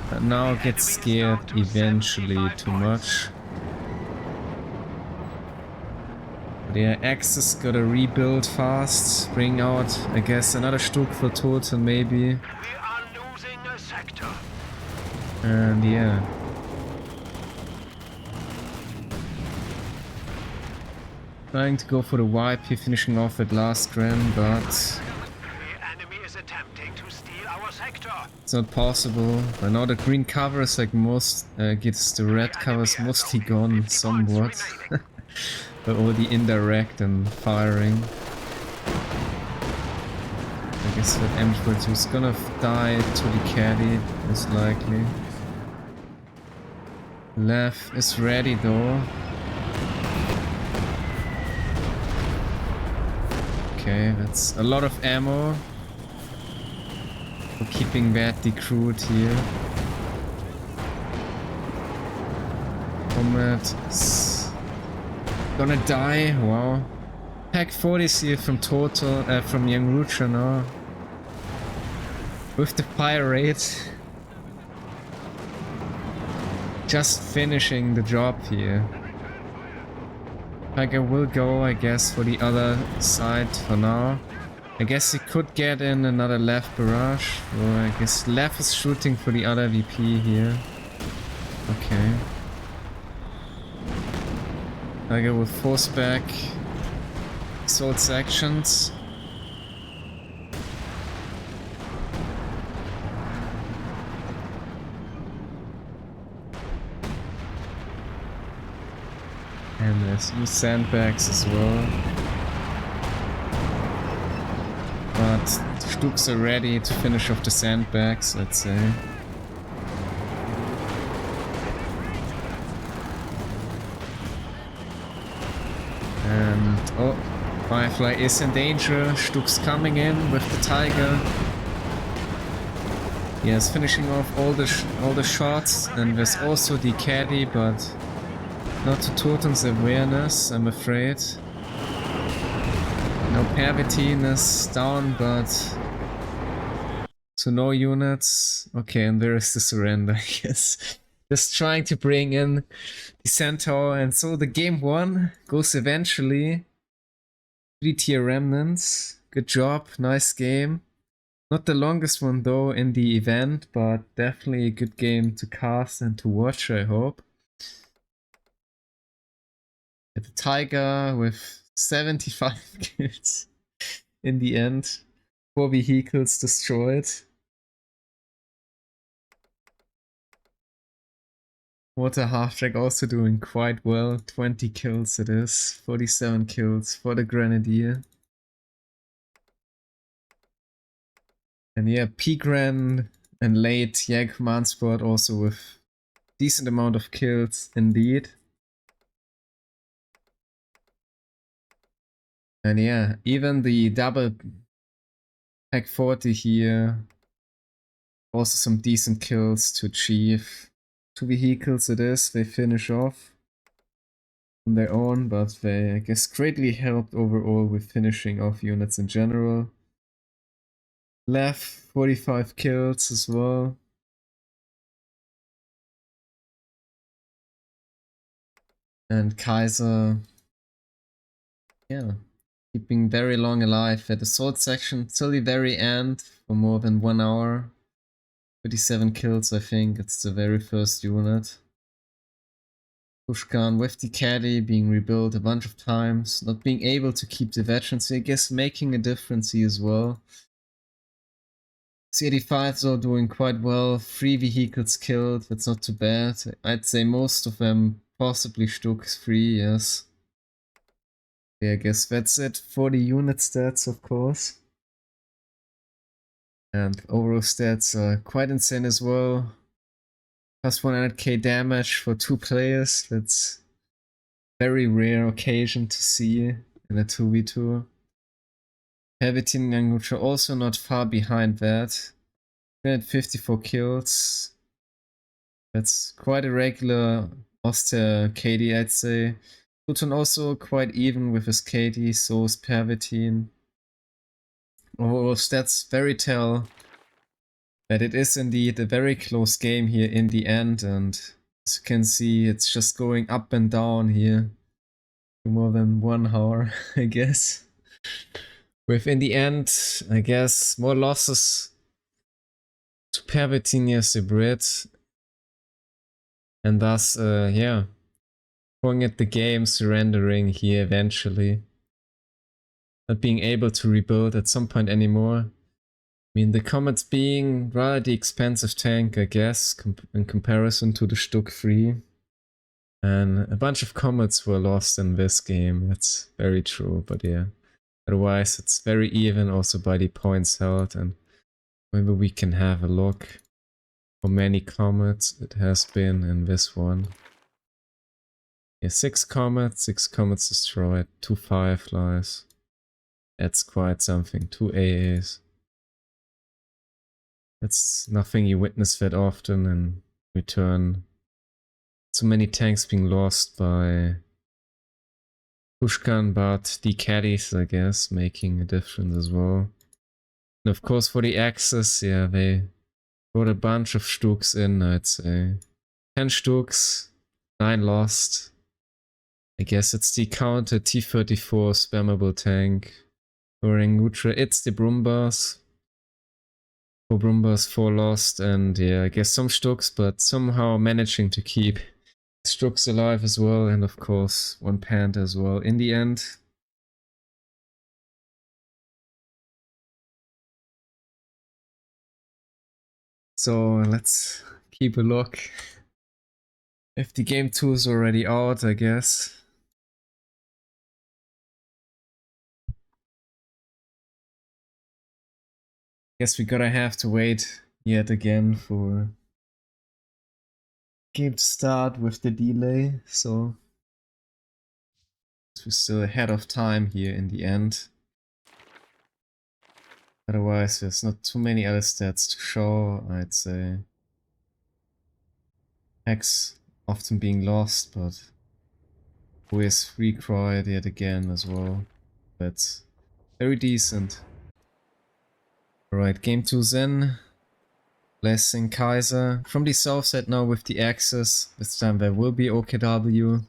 But now gets scared eventually too much. The Axis gotta rebuild fast, bring out, I guess, another Stuk for Thoton maybe. We are losing a sector. And yeah. Trying to go for the wipe here, finishing off at last Gren, but The enemy is attempting to steal our sector. it's not possible. By now the green cover is like gets the red covers mostly gone somewhat. By all the indirect and firing. I guess that M42 is gonna die to the caddy, most likely. Lev is ready though. Okay, that's a lot of ammo for keeping that decrewed here. Comrade is gonna die, wow. Pack 40s here from Thoton, from YRutra now. With the pirate. Just finishing the job here. Tiger will go, I guess, for the other side for now. I guess he could get in another left barrage. Or I guess Lev is shooting for the other VP here. Okay. Tiger will force back assault sections. And there's new sandbags as well. But the Stuks are ready to finish off the sandbags, let's say. And oh, Firefly is in danger. Stuks coming in with the Tiger. Yes, finishing off all the shots. And there's also the caddy, but not to Thoton's awareness, I'm afraid. Now Pervitin is down, but so no units. Okay, and there is the surrender, I guess. Just trying to bring in the Centaur, and so the game 1 goes eventually to the TR Remnants. Good job, nice game. Not the longest one though in the event, but definitely a good game to cast and to watch, I hope. The Tiger with 75 kills in the end. 4 vehicles destroyed. Water Half-Track also doing quite well. 20 kills it is. 47 kills for the Grenadier. And yeah, P-Gran and late Jäger Command Sport also with decent amount of kills indeed. And yeah, even the double pack 40 here, also some decent kills to achieve. 2 vehicles it is, they finish off on their own, but they, I guess, greatly helped overall with finishing off units in general. Lev, 45 kills as well. And Kaiser, yeah, keeping very long alive at the sword section till the very end for more than 1 hour. 37 kills, I think, it's the very first unit. Tushkan with the caddy being rebuilt a bunch of times, not being able to keep the veterans, I guess making a difference here as well. C85 though doing quite well, 3 vehicles killed, that's not too bad. I'd say most of them possibly Stuk 3, yes. Yeah, I guess that's it for the unit stats, of course. And overall stats are quite insane as well. Plus 100k damage for 2 players, that's very rare occasion to see in a 2v2. Pervitin and YRutra also not far behind that. 354 kills. That's quite a regular austere KD, I'd say. Thoton also quite even with his KD, so is Pervitin. Overall stats very tell that it is indeed a very close game here in the end, and as you can see, it's just going up and down here for more than 1 hour, I guess. With in the end, I guess, more losses to Pervitin as a Brit, and thus, yeah, going at the game, surrendering here eventually. Not being able to rebuild at some point anymore. I mean, the Comet's being rather the expensive tank, I guess, in comparison to the Stuk 3. And a bunch of Comets were lost in this game, that's very true, but yeah. Otherwise, it's very even also by the points held, and maybe we can have a look how many comets it has been in this one. Yeah, 6 comets destroyed, 2 fireflies. That's quite something, 2 AAs. That's nothing you witness that often in return. So many tanks being lost by Tushkan, but the caddies, I guess, making a difference as well. And of course for the Axis, yeah, they brought a bunch of Stuks in, I'd say. 10 Stuks, 9 lost. I guess it's the counter T-34 spammable tank. For YRutra, it's the Brumbas. 4 Brumbas, 4 lost, and yeah, I guess some Stuks, but somehow managing to keep Stuks alive as well, and of course 1 Panther as well in the end. So let's keep a look. If the game 2 is already out, I guess. Guess we gotta have to wait yet again for game to start with the delay, so we're still ahead of time here in the end. Otherwise, there's not too many other stats to show, I'd say. Hex often being lost, but always recried yet again as well. That's very decent. Alright, game 2's in. Blessing Kaiser. From the south side now with the Axis. This time there will be OKW.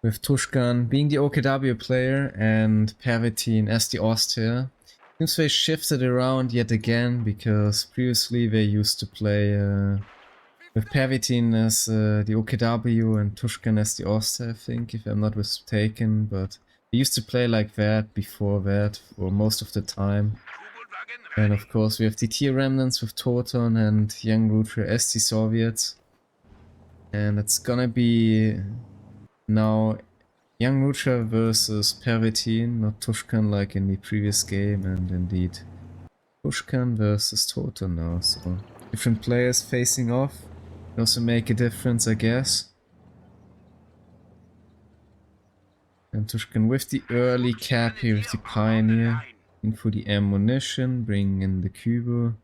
With Tushkan being the OKW player and Pervitin as the Austria. Seems they shifted around yet again, because previously they used to play with Pervitin as the OKW and Tushkan as the Austria, I think, if I'm not mistaken, but they used to play like that before that for most of the time. And of course we have the TR Remnants with Thoton and YRutra as the Soviets. And it's gonna be now YRutra versus Pervitin, not Tushkan like in the previous game, and indeed Tushkan versus Thoton now, so different players facing off. Can also make a difference, I guess. And Tushkan with the early cap here with the Pioneer. In for the ammunition, bringing in the Kubo.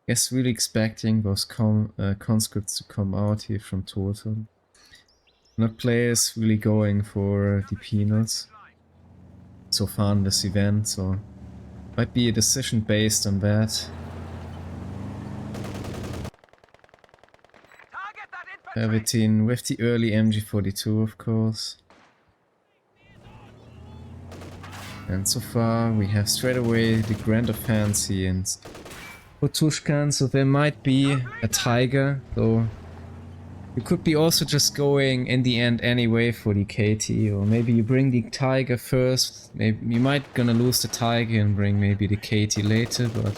Guess really expecting those conscripts to come out here from Thoton. Not players really going for the peanuts so far in this event, so might be a decision based on that. Pervitin with the early MG42, of course. And so far we have straight away the Grand Offense here in Tushkan, so there might be a Tiger, though you could be also just going in the end anyway for the KT, or maybe you bring the Tiger first. Maybe you might gonna lose the Tiger and bring maybe the KT later, but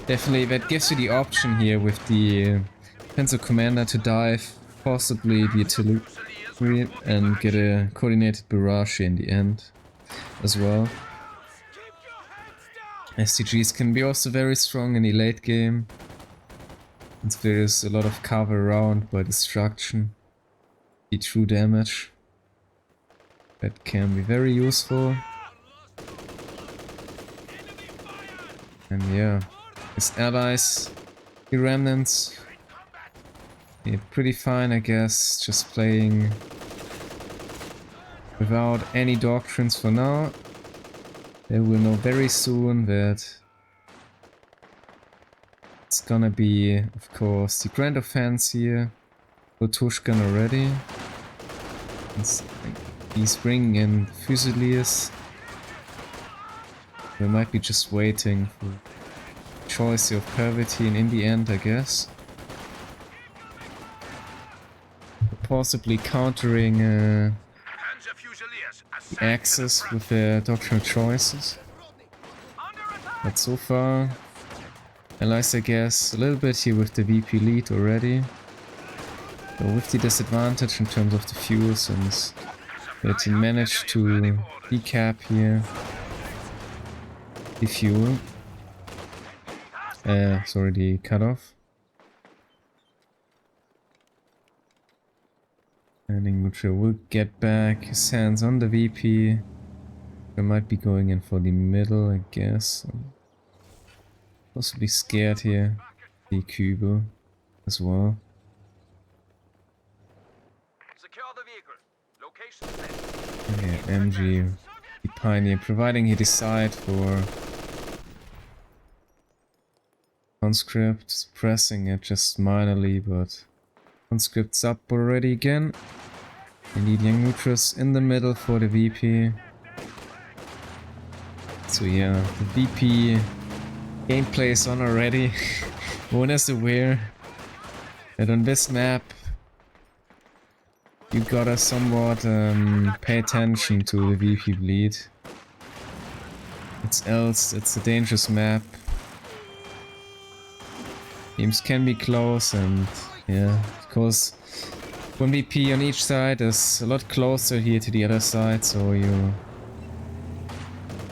definitely that gives you the option here with the Pencil Commander to dive, possibly the artillery, and get a coordinated barrage in the end as well. STGs can be also very strong in the late game, since there is a lot of cover around by destruction, the true damage. That can be very useful. And yeah, his allies, the Remnants, yeah, pretty fine, I guess, just playing without any doctrines for now. They will know very soon that it's gonna be, of course, the Grand Offense here for Tushkan already. He's bringing in Fusiliers. We might be just waiting for the choice of Pervitin in the end, I guess. Possibly countering the Axis with their doctrinal choices. But so far, allies, I guess, a little bit here with the VP lead already. So with the disadvantage in terms of the fuel, since they managed to decap here. the fuel. Sorry, the cutoff. And YRutra will get back his hands on the VP. I might be going in for the middle, I guess. I'm possibly scared here. The Kübel as well. Secure the vehicle. Location set. Yeah, MG, the Pioneer, providing he decide for conscript, suppressing it just minorly, but conscript's up already again. We need YRutra's in the middle for the VP. So yeah, the VP gameplay is on already. One is aware that on this map you gotta somewhat pay attention to the VP bleed. It's a dangerous map. Games can be close, and yeah, because one VP on each side is a lot closer here to the other side, so you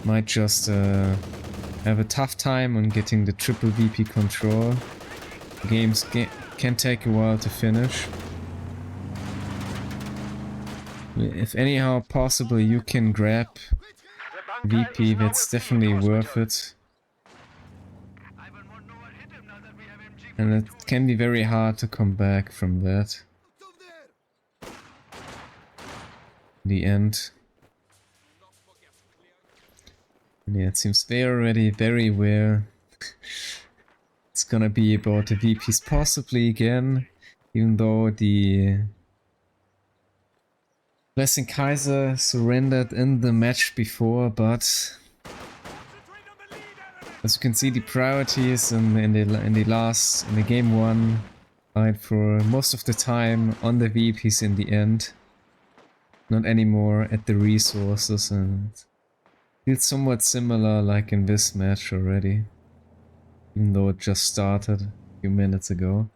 might just have a tough time on getting the triple VP control. Games can take a while to finish. If anyhow possible you can grab VP, that's definitely worth it. And it can be very hard to come back from that. In the end. And yeah, it seems they're already very aware. It's gonna be about the VPs possibly again, even though the Blessing Kaiser surrendered in the match before, but as you can see, the priorities in the game 1 fight for most of the time on the VPs in the end, not anymore at the resources, and it feels somewhat similar like in this match already, even though it just started a few minutes ago.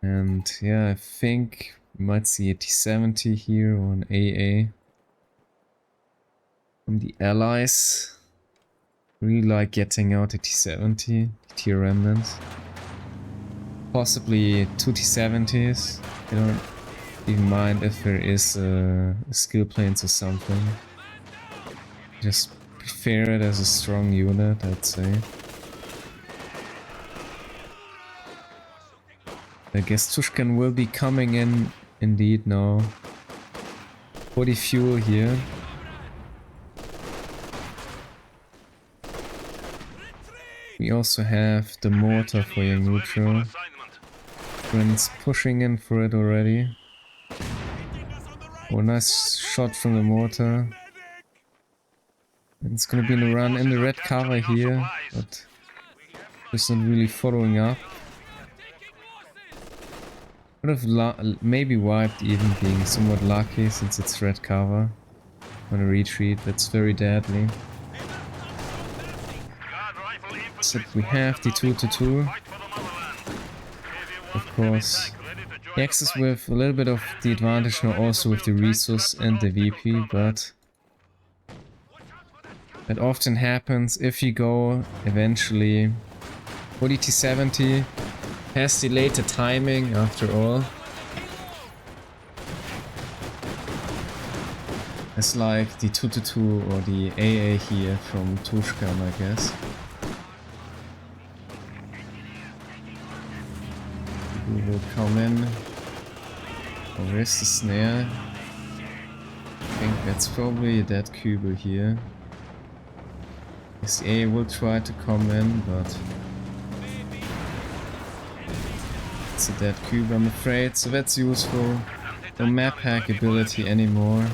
And yeah, I think we might see a T70 here or an AA from the allies. Really like getting out a T70, TR Remnants. Possibly 2 T70s. I don't even mind if there is skill planes or something. Just prefer it as a strong unit, I'd say. I guess Tushkan will be coming in indeed now for the fuel here. We also have the mortar for YRutra. Friends pushing in for it already. Oh, nice shot from the mortar. And it's gonna be in a run in the red cover here, but just not really following up. Would have maybe wiped, even being somewhat lucky since it's red cover. On a retreat, that's very deadly. So we have the 2-2. Of course, he axes with a little bit of the advantage now also with the resource and the VP, but that often happens if you go eventually for the T70. Has the later timing after all. It's like the 2-2 or the AA here from Tushkan, I guess. We will come in. Oh, where's the snare? I think that's probably that Kübel here. This AA will try to come in, but it's a dead cube, I'm afraid, so that's useful. No map hack ability anymore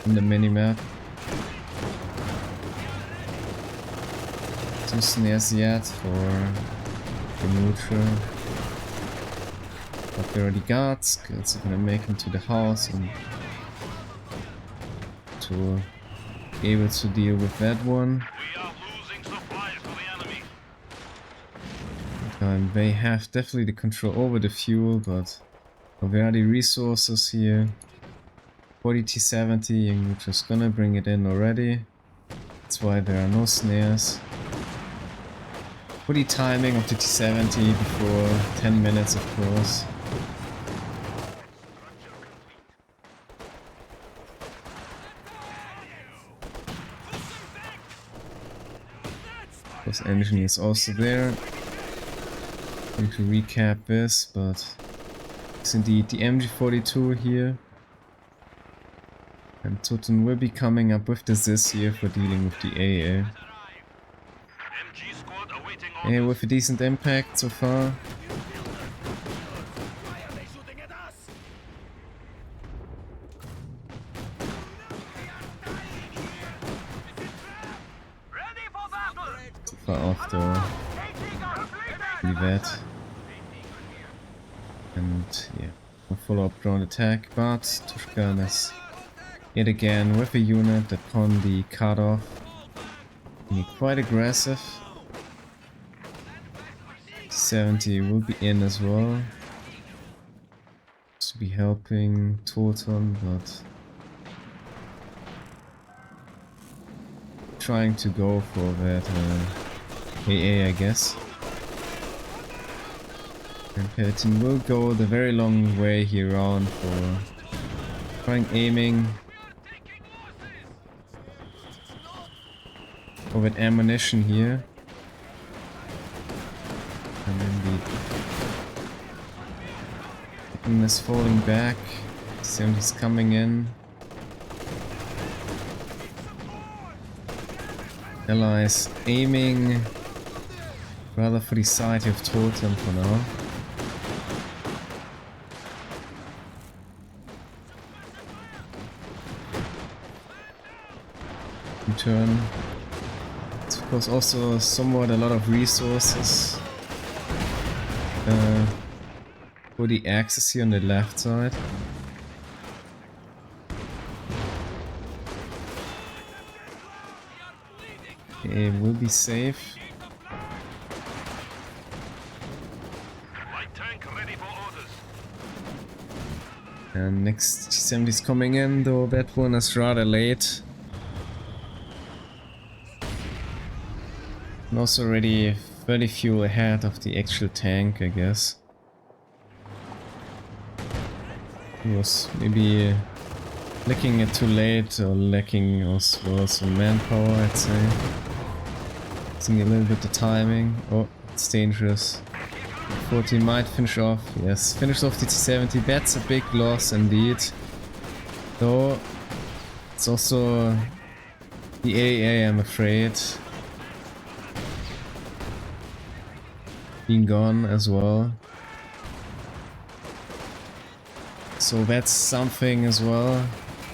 in the minimap. 2 snares yet for YRutra. But there are the guards, guards are gonna make him to the house and to be able to deal with that one. They have definitely the control over the fuel, but where are the resources here? 40 T70, YRutra's gonna bring it in already. That's why there are no snares. For the timing of the T70 before 10 minutes, of course. This engine is also there. Going to recap this, but it's indeed the MG42 here. And Thoton will be coming up with the ZIS here for dealing with the AA. Yeah, with a decent impact so far. So far off the vet. And yeah, a follow-up drone attack, but Tushkan is yet again with a unit upon the cutoff. Being quite aggressive. 70 will be in as well. To be helping Thoton, but trying to go for that AA, I guess. And Pervitin will go the very long way here around for trying aiming for that ammunition here. And then the Titan is falling back. 70's coming in. Allies aiming rather for the side of Thoton for now. Turn. It's of course also somewhat a lot of resources for the axis here on the left side. Okay, we'll be safe. And next T70 is coming in, though that one is rather late. And also already fairly few ahead of the actual tank, I guess. He was maybe lacking it too late, or lacking as well some manpower, I'd say. Missing a little bit the timing. Oh, it's dangerous. 40 might finish off. Yes, finish off the T70. That's a big loss indeed. Though it's also the AA, I'm afraid, being gone as well. So that's something as well.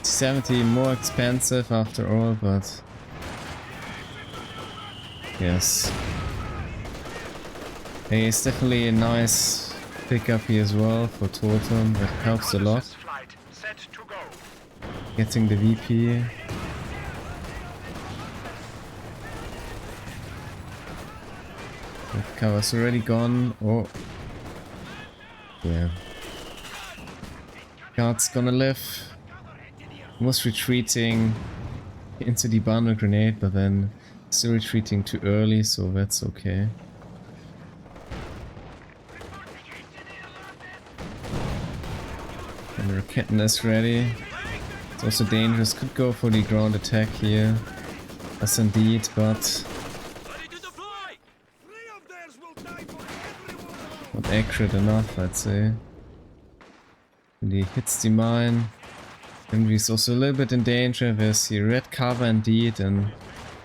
T70 more expensive after all, but yes. Hey, it's definitely a nice pickup here as well for Thoton. That helps a lot. Getting the VP. That cover's already gone. Oh. Yeah. Guard's gonna live. Was retreating into the bundle grenade, but then still retreating too early, so that's okay. And the Raketen is ready. It's also dangerous, could go for the ground attack here. Yes indeed, but not accurate enough, I'd say. And he hits the mine. And he's also a little bit in danger. There's the red cover indeed, and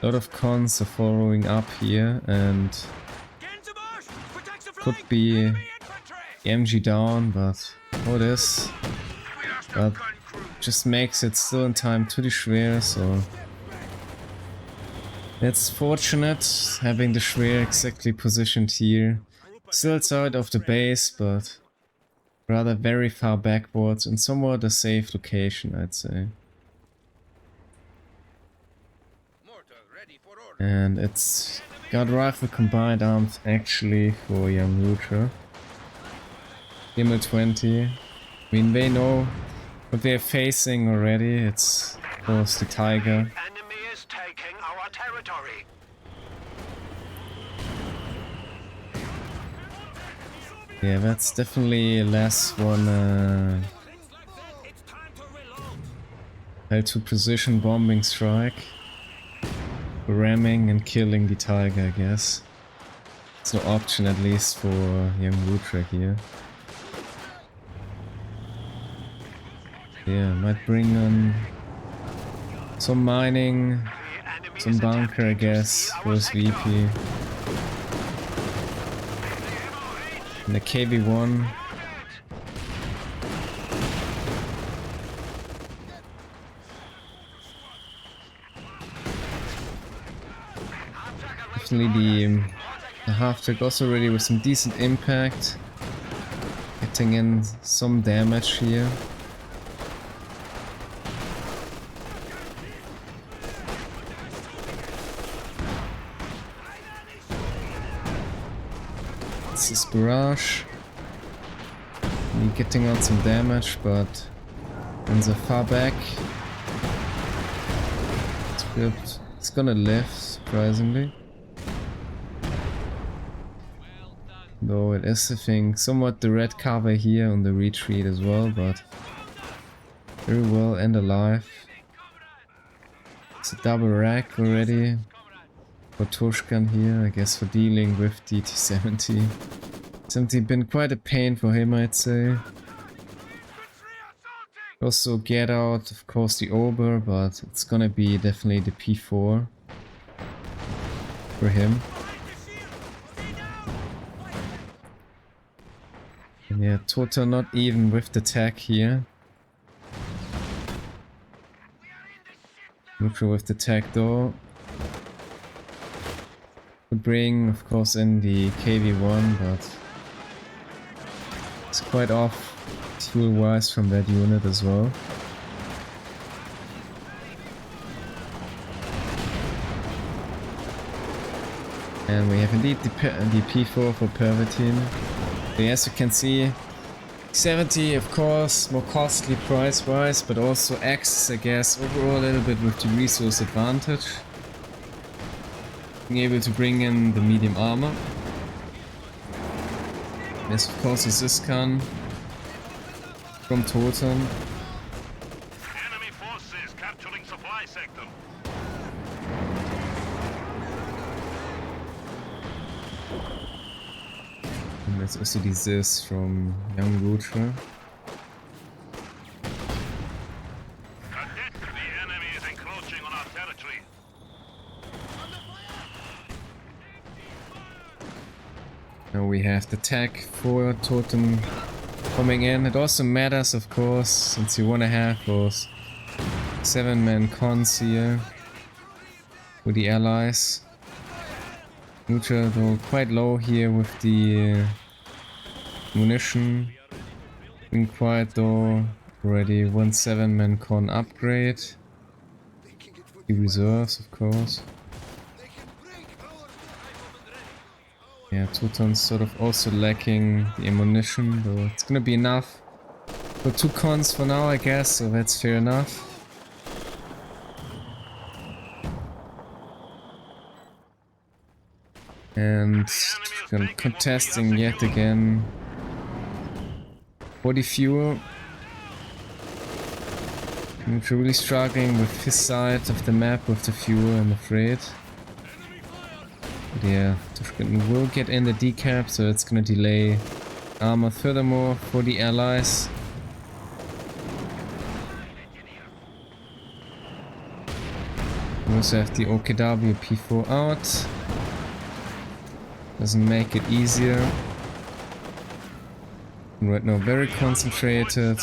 a lot of cons are following up here, and could be MG down, but oh, this. But just makes it still in time to the Schwer, so that's fortunate having the Schwer exactly positioned here. Still outside of the base, but rather very far backwards and somewhat a safe location, I'd say. And it's got rifle combined arms actually for YRutra. Himmel 20. I mean, they know what they're facing already, it's of course the Tiger. Enemy is taking our territory. Yeah, that's definitely less one L2 precision bombing strike. Ramming and killing the Tiger, I guess. It's no option, at least for YRutra here. Yeah, might bring on some mining, some bunker, I guess, first VP. And the KV-1. Definitely the half-track also already with some decent impact. Getting in some damage here. This is Barrage. Getting out some damage, but in the far back. It's good. It's gonna live, surprisingly. Though it is, I think, somewhat the red cover here on the retreat as well, but very well and alive. It's a double rack already for Tushkan here, I guess, for dealing with the T-70. 70 been quite a pain for him, I'd say. Also get out, of course, the Ober, but it's gonna be definitely the P4 for him. And yeah, Thoton not even with the tech here. Neutral with the tech though. Could bring, of course, in the KV-1, but it's quite off fuel-wise from that unit as well. And we have indeed the P4 for Pervitin. So as you can see, 70 of course more costly price-wise, but also X, I guess, overall a little bit with the resource advantage. Being able to bring in the medium armor. There's of course a Tushkan from Thoton. Enemy forces capturing supply sector. And there's also the Zis from YRutra. The enemy is encroaching on our territory. Now we have the tech for Thoton coming in. It also matters, of course, since you want to have those 7-man cons here for the allies. Neutral though quite low here with the munition. Been quiet though, already 1 7-man con upgrade. The reserves, of course. Yeah, Thoton's sort of also lacking the ammunition, though it's gonna be enough for 2 cons for now, I guess, so that's fair enough. And contesting yet again for the fuel. We're really struggling with his side of the map with the fuel, I'm afraid. But yeah, Tushkan will get in the decap, so it's gonna delay armor furthermore for the allies. We also have the OKW P4 out. Doesn't make it easier. Right now very concentrated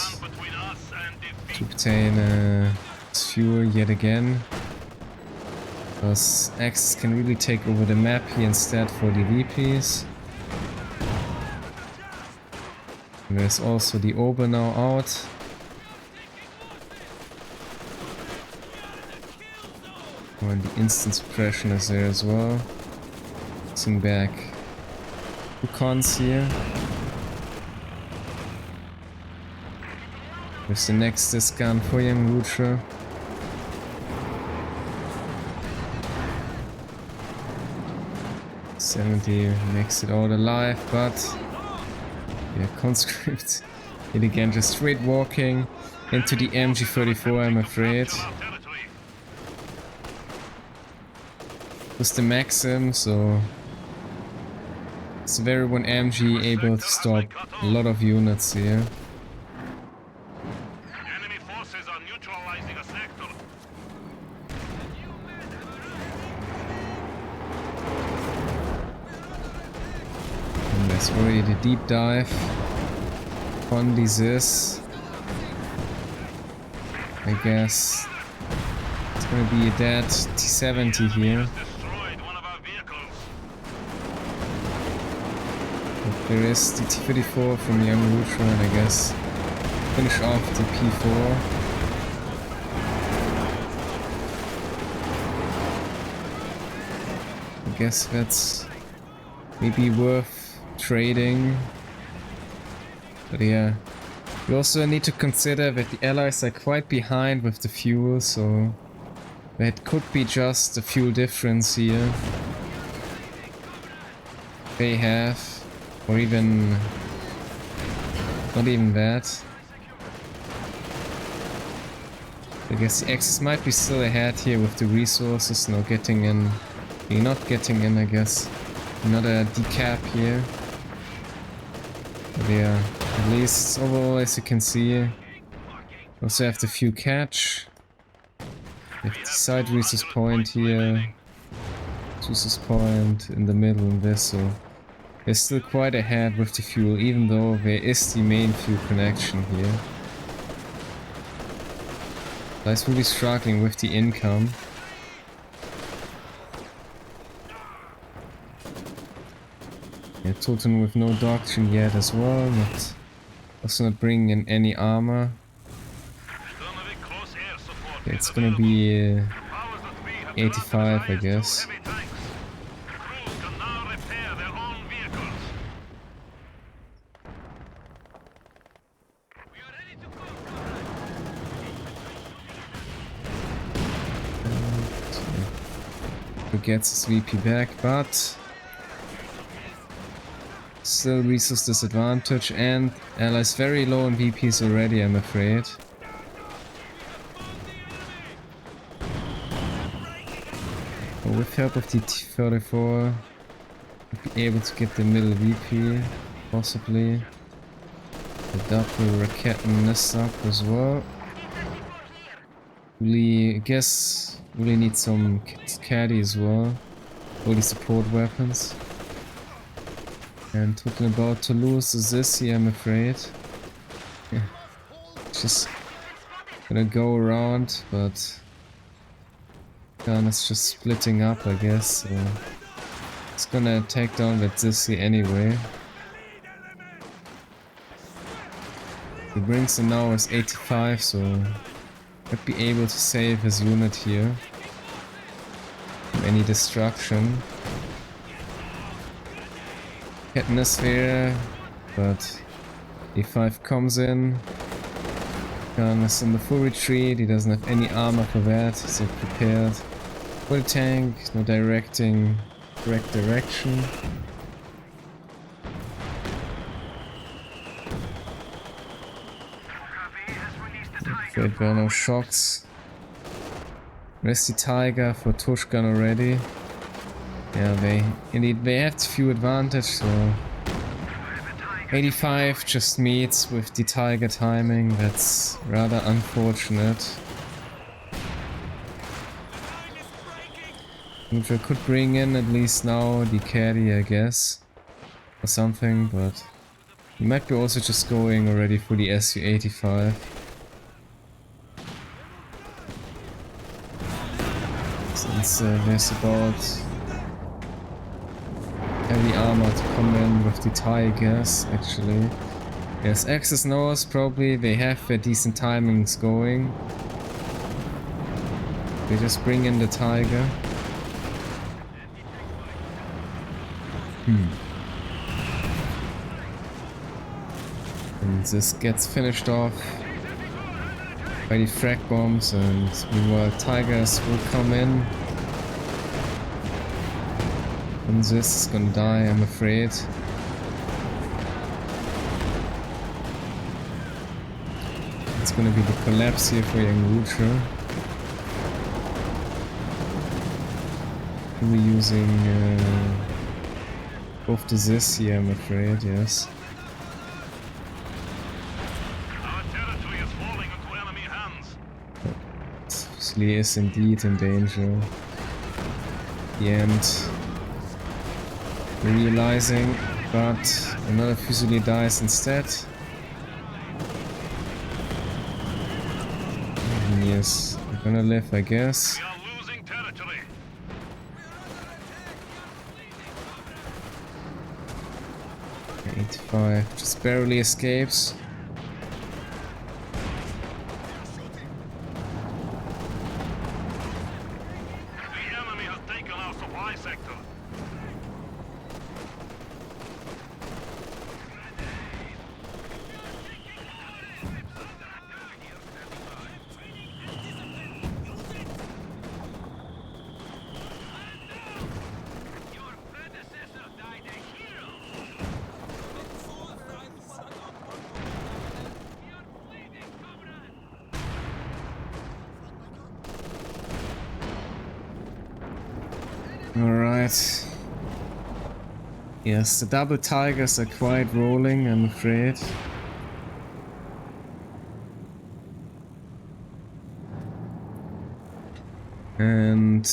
to obtain fuel yet again. Because Axis can really take over the map here instead for the VPs. And there's also the Ober now out. And the instant suppression is there as well. Mixing back 2 cons here. Where's the next discount for YRutra? $70 makes it all alive, but yeah, conscript it again, just straight walking into the MG34, I'm afraid. Was the Maxim, so it's a very one MG able to stop a lot of units here. Enemy forces are neutralizing a sector. And there's already the deep dive on this. I guess it's gonna be a dead T-70 here. But there is the T-34 from YRutra, and I guess finish off the P4. I guess that's maybe worth trading. But yeah, we also need to consider that the allies are quite behind with the fuel, so that could be just a fuel difference here. They have, or even not even that. I guess the Axis might be still ahead here with the resources, not getting in. You're not getting in, I guess. Another decap here. But yeah, at least overall, as you can see, also have the fuel catch. We have the side resource point here. Resource point in the middle and this, so they're still quite ahead with the fuel, even though there is the main fuel connection here. I was really struggling with the income. Yeah, Thoton with no doctrine yet as well, also not bringing in any armor. Yeah, it's gonna be 85, I guess. Gets his VP back, but still resource disadvantage, and allies very low on VPs already, I'm afraid. But with help of the T-34, we'll be able to get the middle VP, possibly. The double Raketen up as well. I guess really need some caddy as well. All the support weapons. And talking about to lose is this here, I'm afraid. Yeah. Just gonna go around, but Gun is just splitting up, I guess. So it's gonna take down that Zissy anyway. He brings him now as 85, so might be able to save his unit here from any destruction. Katniss there, but E5 comes in. Khan is in the full retreat, he doesn't have any armor for that, so prepared. Full tank, no correct direction. Great burner shocks. Where's the Tiger for Tushkan already? Yeah, they have the few advantage, so 85 just meets with the Tiger timing. That's rather unfortunate. Which I could bring in at least now the caddy, I guess, or something, but he might be also just going already for the Su-85. Since there's about heavy armor to come in with the Tigers, actually. Yes, Axis knows probably they have their decent timings going. They just bring in the Tiger. And this gets finished off by the frag bombs, and meanwhile tigers will come in. And this is gonna die, I'm afraid. It's gonna be the collapse here for YRutra. We're using both the Zis here, I'm afraid, yes. Our territory is falling into enemy hands. Fusilier is indeed in danger. The end. Realizing, but another Fusilier dies instead. Yes, we're gonna live, I guess. We are losing territory. 85 just barely escapes. The enemy has taken our supply sector. Alright. Yes, the double tigers are quite rolling, I'm afraid. And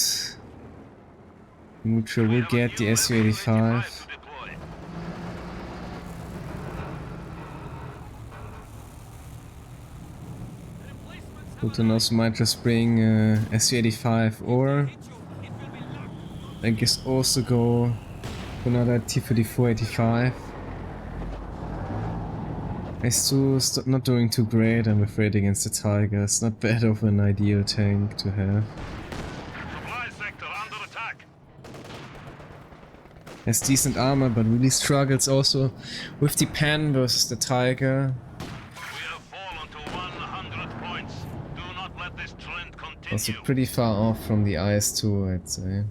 YRutra will get the Su-85. Thoton also might just bring Su-85, or I guess also go for another T-34-85. S2 not doing too great, I'm afraid, against the Tigers. Not bad of an ideal tank to have. Supply sector under attack. Has decent armor, but really struggles also with the Pen versus the Tiger. We have fallen to 100 points. Do not let this trend continue. Also pretty far off from the IS-2, I'd say.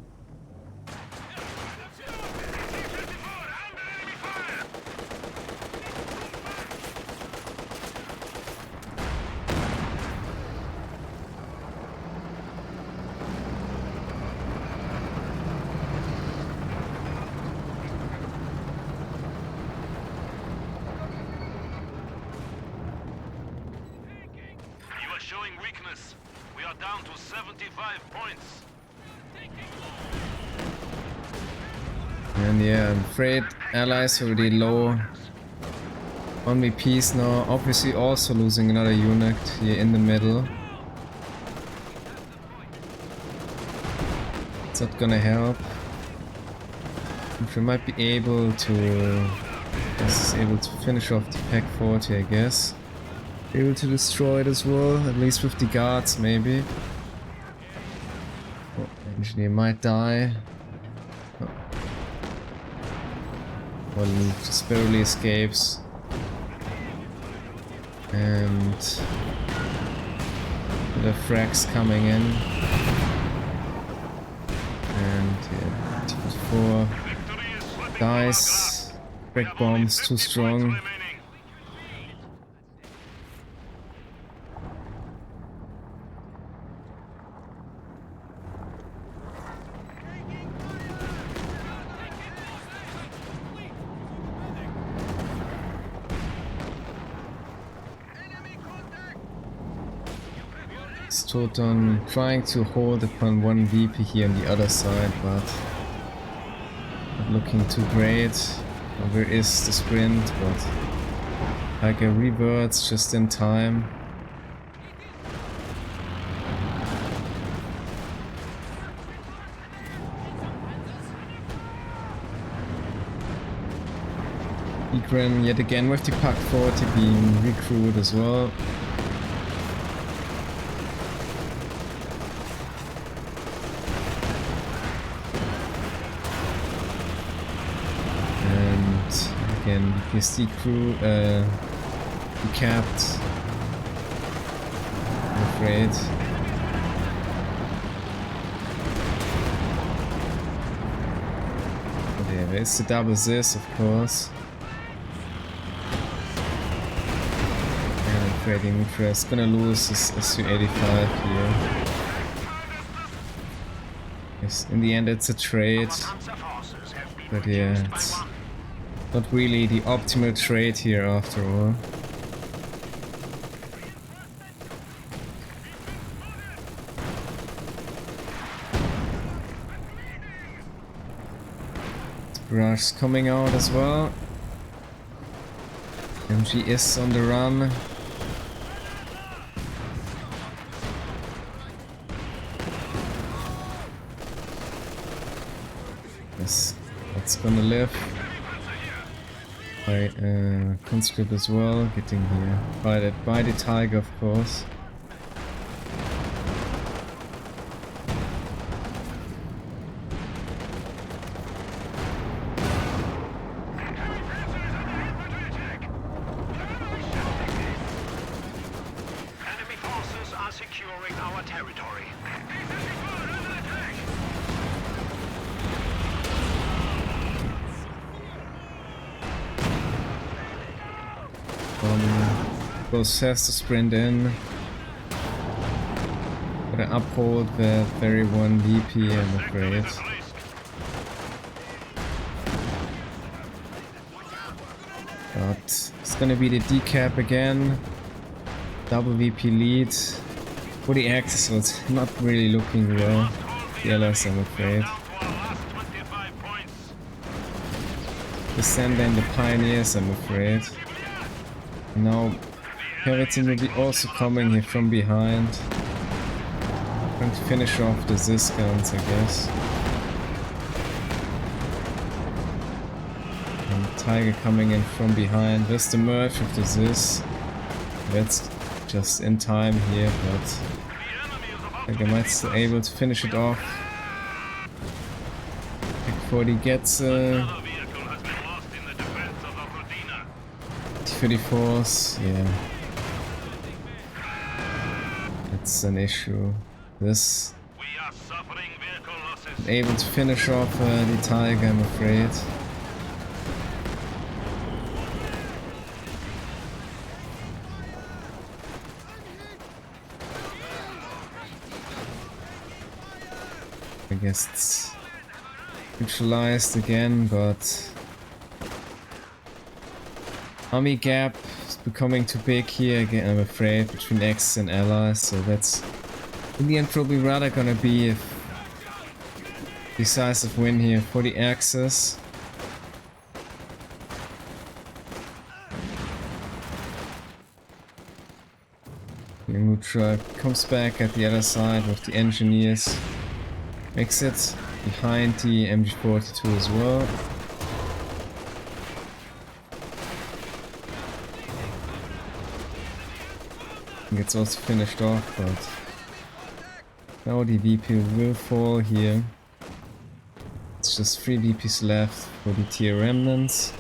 Showing weakness. We are down to 75 points. And yeah, I'm afraid allies already low on VPs now. Obviously also losing another unit here in the middle. It's not gonna help. We might be able to finish off the Pack 40, I guess. Able to destroy it as well, at least with the guards, maybe. Oh, engineer might die. Oh. One just barely escapes. And the frags coming in. And yeah, T-4 dies. Break bombs too strong. Thoton trying to hold upon one VP here on the other side, but not looking too great. Well, there is the sprint, but like a reverts just in time. Egren yet again with the Pack 40 being recruited as well. Again, PST crew decapped. I'm afraid. But yeah, there's the double this, of course. And I'm afraid YRutra is gonna lose his SU-85 here. Yes, in the end it's a trade. But yeah, it's not really the optimal trade here after all. Barrage's coming out as well. MG is on the run. Yes, that's gonna live. By conscript as well, getting here by the tiger, of course. Enemy forces are securing our territory. Goes fast to sprint in. Gotta uphold the very 1 VP, I'm afraid. But it's gonna be the decap again. Double VP lead. For the Axis, so it's not really looking well. The Allies, I'm afraid. The Sender and the Pioneers, I'm afraid. Now, Pervitin will be also coming here from behind. Trying to finish off the Zis guns, I guess. And the Tiger coming in from behind. There's the merge of the Zis. That's just in time here, but I think I might still able to finish it off before he gets T-34s. Yeah, it's an issue. This I'm able to finish off the Tiger, I'm afraid. I guess it's neutralized again, but army gap is becoming too big here again, I'm afraid, between Axis and Allies, so that's in the end probably rather gonna be a decisive win here for the Axis. YRutra comes back at the other side with the engineers. Makes it behind the MG42 as well. I think it's also finished off, but now the VP will fall here. It's just 3 VPs left for the TR Remnants.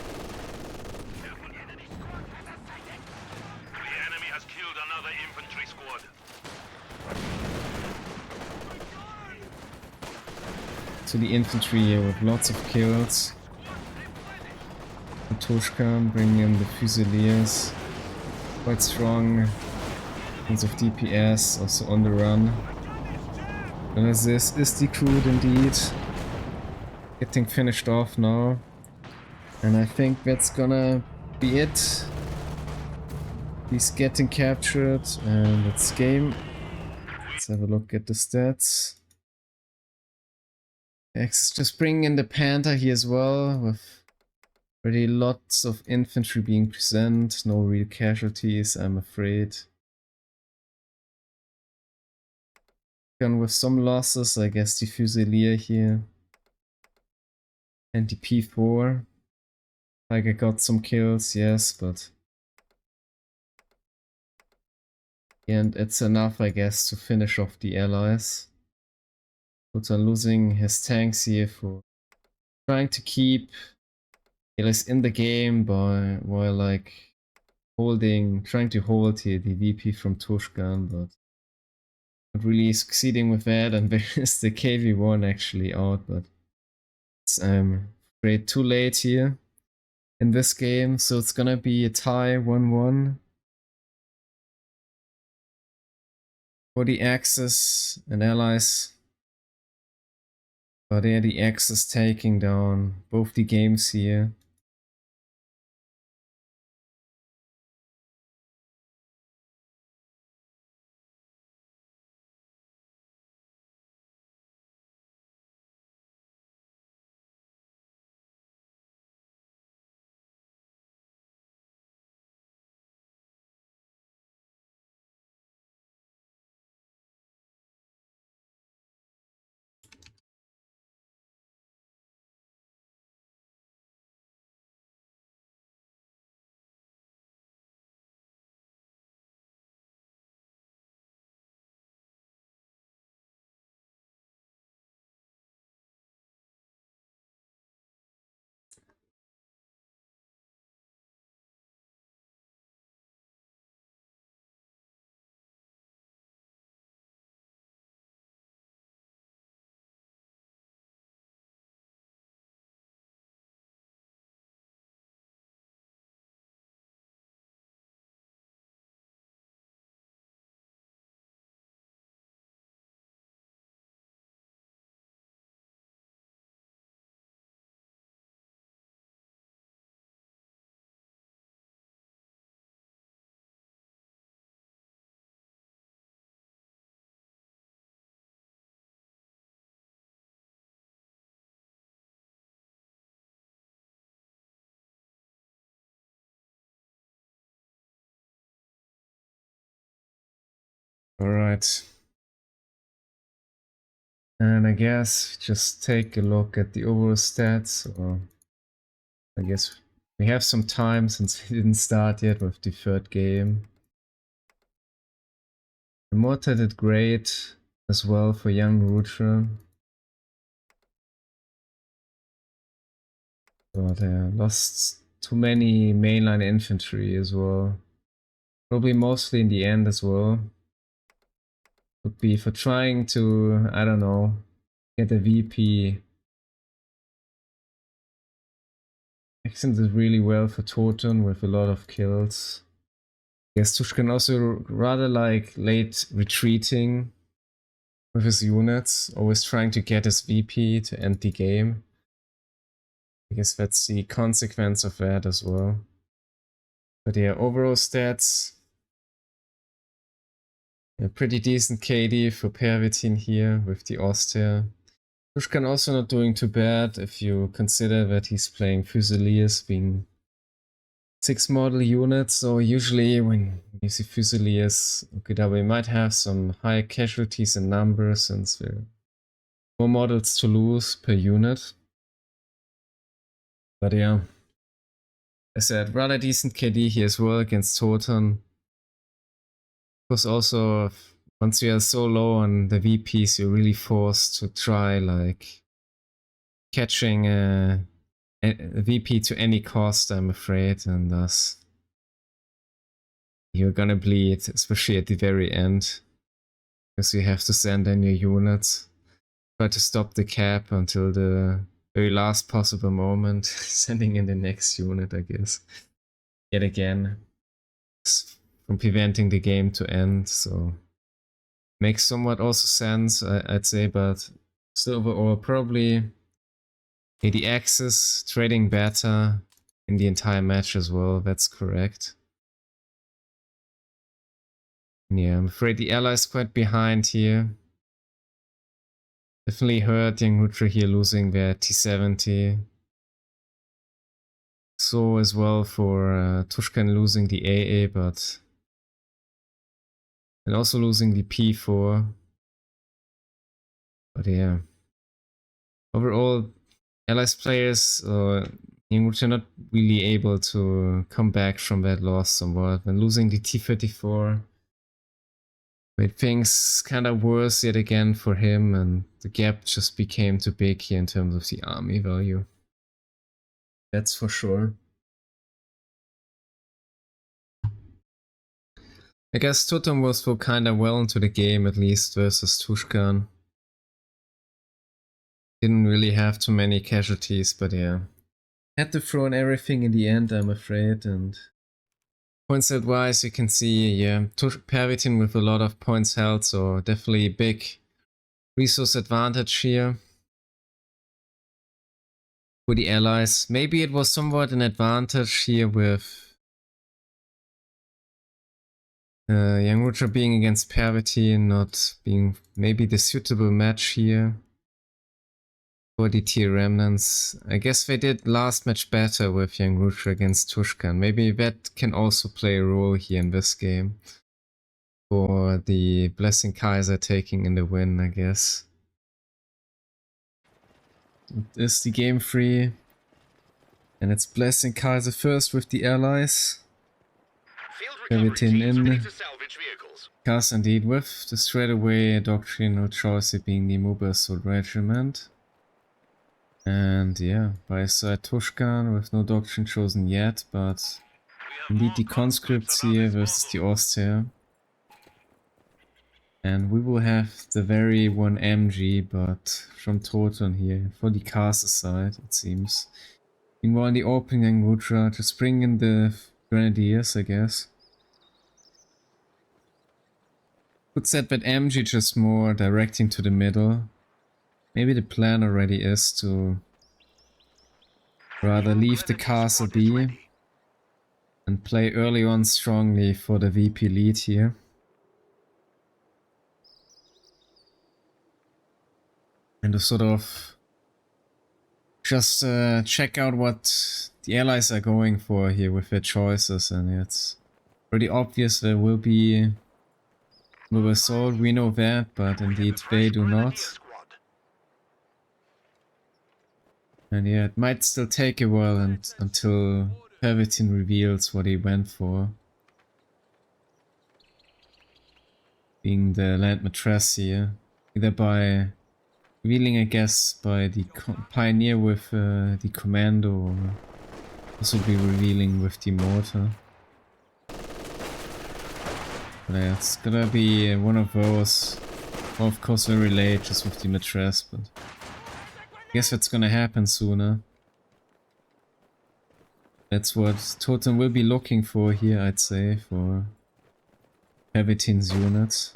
So the infantry here with lots of kills. The Tushkan bringing in the Fusiliers. Quite strong in terms of DPS, also on the run. And as this is the crew indeed. Getting finished off now. And I think that's gonna be it. He's getting captured and it's game. Let's have a look at the stats. Axis just bringing in the Panther here as well, with already lots of infantry being present, no real casualties, I'm afraid. Gun with some losses, I guess the Fusilier here. And the P4. Like I got some kills, yes, but... and it's enough, I guess, to finish off the Allies. Thoton losing his tanks here for trying to keep Allies in the game by while like trying to hold here the VP from Tushkan, but not really succeeding with that, and there is the KV1 actually out, but it's afraid too late here in this game, so it's gonna be a tie 1-1 for the Axis and Allies. But yeah, the Axis taking down both the games here. Alright. And I guess just take a look at the overall stats, or I guess we have some time since we didn't start yet with the third game. The Mortar did great as well for YRutra. But lost too many mainline infantry as well. Probably mostly in the end as well. Would be for trying to, I don't know, get a VP. Accent did really well for Thoton with a lot of kills. I guess Tushkan also rather like late retreating with his units, always trying to get his VP to end the game. I guess that's the consequence of that as well. But yeah, overall stats. A pretty decent KD for Pervitin here with the Austria. Tushkan also not doing too bad if you consider that he's playing Fusiliers, being 6 model units. So usually when you see Fusiliers, okay, we might have some high casualties in numbers since there are more models to lose per unit. But yeah, I said rather decent KD here as well against Thoton. Because also once you are so low on the VPs, you're really forced to try like catching a VP to any cost, I'm afraid, and thus you're gonna bleed, especially at the very end, because you have to send in your units, try to stop the cap until the very last possible moment, sending in the next unit, I guess, yet again, from preventing the game to end. So makes somewhat also sense, I'd say, but still overall probably the Axis trading better in the entire match as well. That's correct. Yeah, I'm afraid the Allies quite behind here. Definitely hurt YRutra here losing their T70. So as well for Tushkan losing the AA, but and also losing the P4. But yeah, overall, Allies players, YRutra not really able to come back from that loss somewhat. When losing the T34, made things kind of worse yet again for him, and the gap just became too big here in terms of the army value. That's for sure. I guess Thoton was throw kinda well into the game, at least versus Tushkan. Didn't really have too many casualties, but yeah. Had to throw in everything in the end, I'm afraid, and points held wise, you can see, yeah, Pervitin with a lot of points held, so definitely big resource advantage here for the allies. Maybe it was somewhat an advantage here with YRutra being against Pervitin, not being maybe the suitable match here for the TR Remnants. I guess they did last match better with YRutra against Tushkan. Maybe that can also play a role here in this game for the Blessing Kaiser taking in the win, I guess. It is the game 3, and it's Blessing Kaiser first with the allies. Pervitin in. Cast indeed with the straightaway doctrine, no choice, it being the Mobile Assault Regiment. And yeah, by side Tushkan with no doctrine chosen yet, but indeed the conscripts here versus the Austria. And we will have the very one MG, but from Thoton here for the caster side, it seems. Meanwhile, in the opening YRutra, just bring in the Grenadiers, I guess. Could set that MG just more directing to the middle. Maybe the plan already is to rather leave the castle be and play early on strongly for the VP lead here. And to sort of just check out what the allies are going for here with their choices, and it's pretty obvious there will be Mobile Assault, we know that, but indeed they do not. And yeah, it might still take a while until Pervitin reveals what he went for. Being the Land Matress here. Either by revealing, I guess, by the Pioneer with the Commando, or also be revealing with the Mortar. But yeah, it's gonna be one of those. Well, of course very late, just with the Matress, but I guess that's gonna happen sooner. That's what Thoton will be looking for here, I'd say, for Pervitin's units.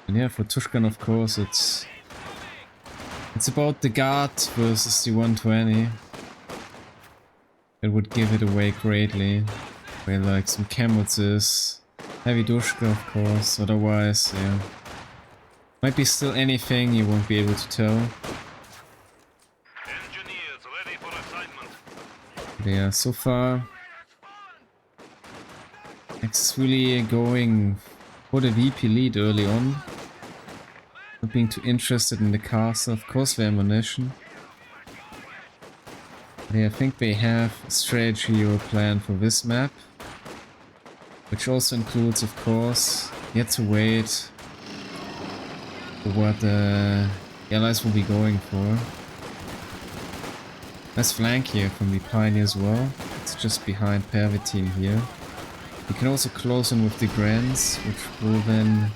And yeah, for Tushkan, of course, it's about the guard versus the 120. It would give it away greatly. Where like some camels is heavy Dushka, of course. Otherwise, yeah, might be still anything you won't be able to tell. But yeah, so far X is really going for the VP lead early on. Not being too interested in the castle, of course the ammunition. But yeah, I think they have a strategy or plan for this map. Which also includes, of course, yet to wait for what the allies will be going for. Nice flank here from the Pioneer as well. It's just behind Pervitin here. You can also close in with the Grants, which will then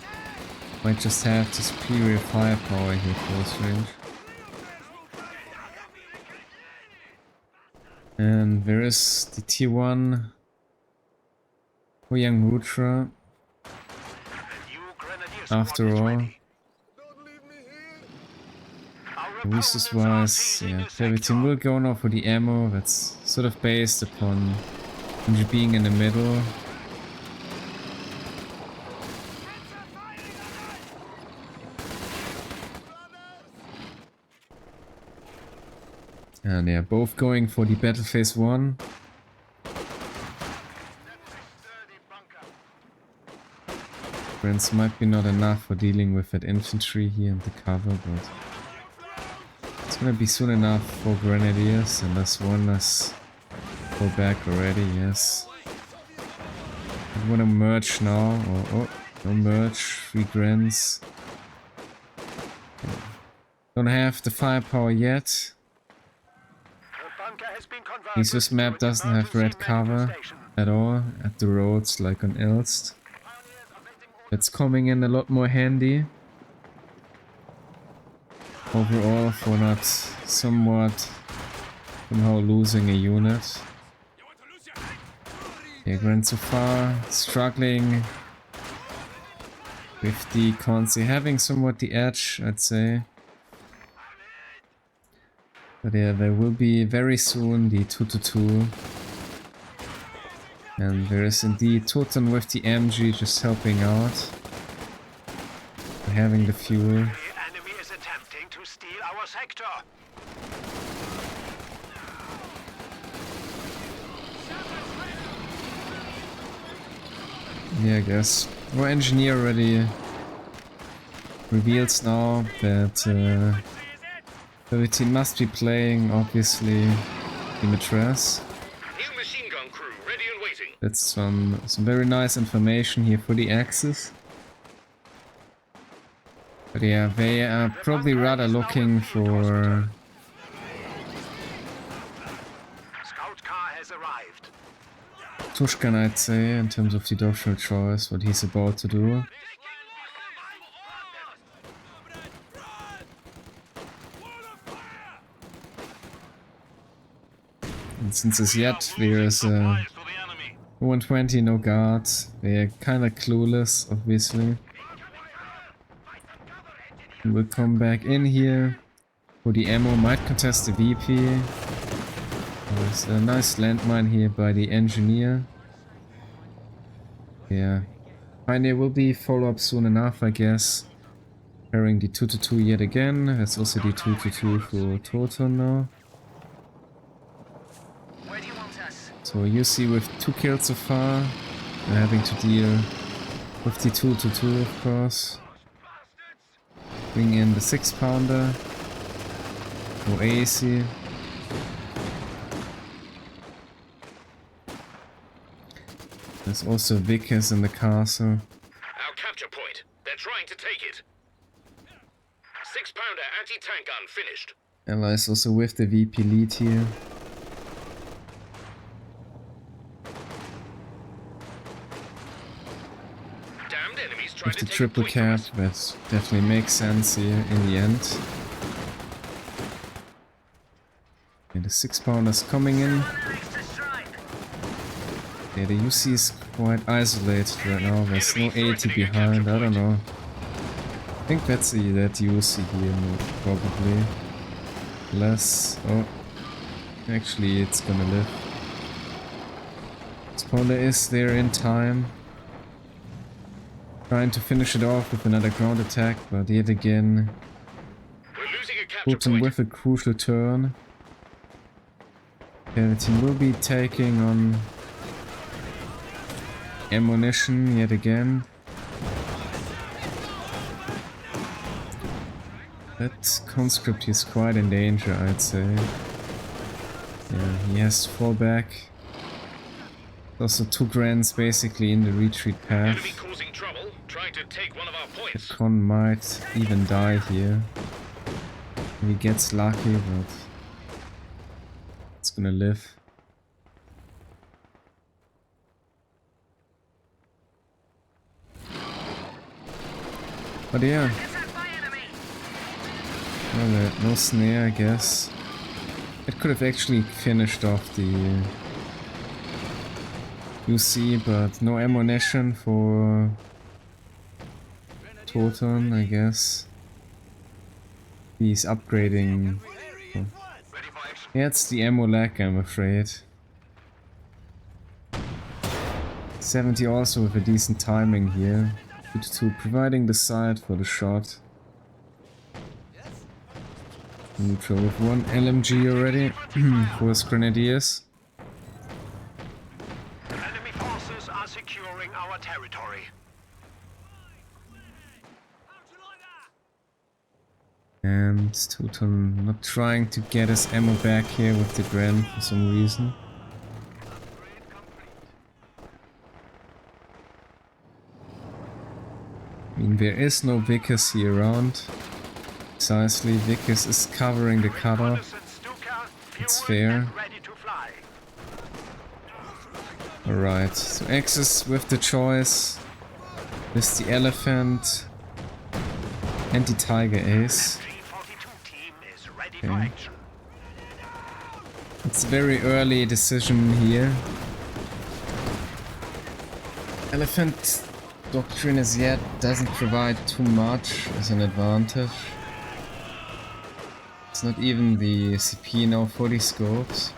might just have the superior firepower here close range. And there is the tier 1 for YRutra. After all, resource wise, yeah, Pervitin will go now for the ammo. That's sort of based upon Ninja being in the middle. And yeah, both going for the battle phase 1. Grants might be not enough for dealing with that infantry here and the cover, but it's gonna be soon enough for Grenadiers, and that's one less go back already, yes. I wanna merge now, or oh, no merge, 3 Grants. Don't have the firepower yet. This map doesn't have red cover at all at the roads like on Elst. That's coming in a lot more handy. Overall, for not somehow losing a unit. Yeah, Grand so far struggling with the Consi, having somewhat the edge, I'd say. But yeah, there will be very soon the 2-2. And there is indeed Thoton with the MG just helping out. Having the fuel. The enemy is attempting to steal our sector. Yeah, I guess. Our engineer already reveals now that Pervitin must be playing, obviously, the Mattress. New machine gun crew ready and waiting. That's some very nice information here for the Axis. But yeah, they are probably rather looking for... Scout car has arrived. Tushkan, I'd say, in terms of the doctrinal choice, what he's about to do. And since as yet there is 120, no guards, they're kinda clueless, obviously. We'll come back in here for the ammo, might contest the VP. There's a nice landmine here by the engineer. Yeah. Fine, there will be follow-up soon enough, I guess. Carrying the 2-2 yet again. There's also the 2-2 for Thoton now. So you see with 2 kills so far, we're having to deal with the 2-2 of course. Bring in the 6-pounder for AC. There's also Vickers in the castle. Our capture point. They're trying to take it. 6-pounder anti-tank gun finished. Allies also with the VP lead here. Damned enemies trying With to the take triple a point from cap, us. that definitely makes sense here in the end. And the 6-pounder's coming in. Yeah, the UC is quite isolated right now. There's no 80 behind. I don't know. I think that's that UC here, no, probably. Less. Oh, actually, it's gonna live. Spawner is there in time. Trying to finish it off with another ground attack, but yet again, We're losing a capture Thoton point. with a crucial turn. Yeah, the team will be taking on ammunition yet again. That conscript is quite in danger, I'd say. Yeah, he has to fall back. Also 2 Grants basically in the retreat Enemy path. causing trouble, trying to take one of our points. Con might even die here. He gets lucky, but it's gonna live. But yeah. Well, no snare, I guess. It could have actually finished off the UC, but no ammunition for Thoton, I guess. He's upgrading. Oh. Yeah, it's the ammo lag, I'm afraid. 70 also with a decent timing here. 2-2 providing the side for the shot. Neutral with 1 LMG already for his grenadiers. Enemy forces are securing our territory. And Thoton not trying to get his ammo back here with the Grand for some reason. I mean, there is no Vickers here around. Precisely, Vickers is covering the cutoff. It's fair. Alright, so Axis with the choice. This is the elephant and the tiger ace. G42 team is ready for Okay. action. It's a very early decision here. Elephant doctrine as yet doesn't provide too much as an advantage. It's not even the CP now for the scopes.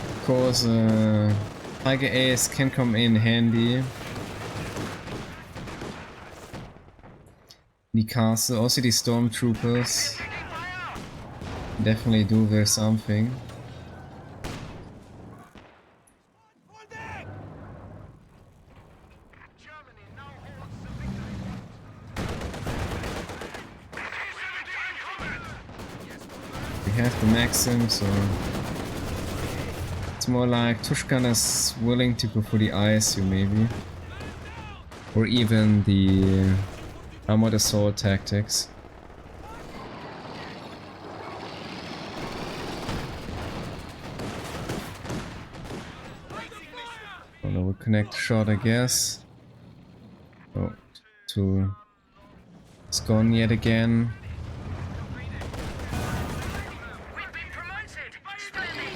Of course, Tiger Ace can come in handy. The castle, also the stormtroopers definitely do their something. Germany now holds the victory. We have the Maxim, so it's more like Tushkan is willing to go for the ISU maybe. Or even the armored assault tactics. Oh, no, we'll connect shot, I guess. Oh, to it's gone yet again. We've been promoted. Splendid.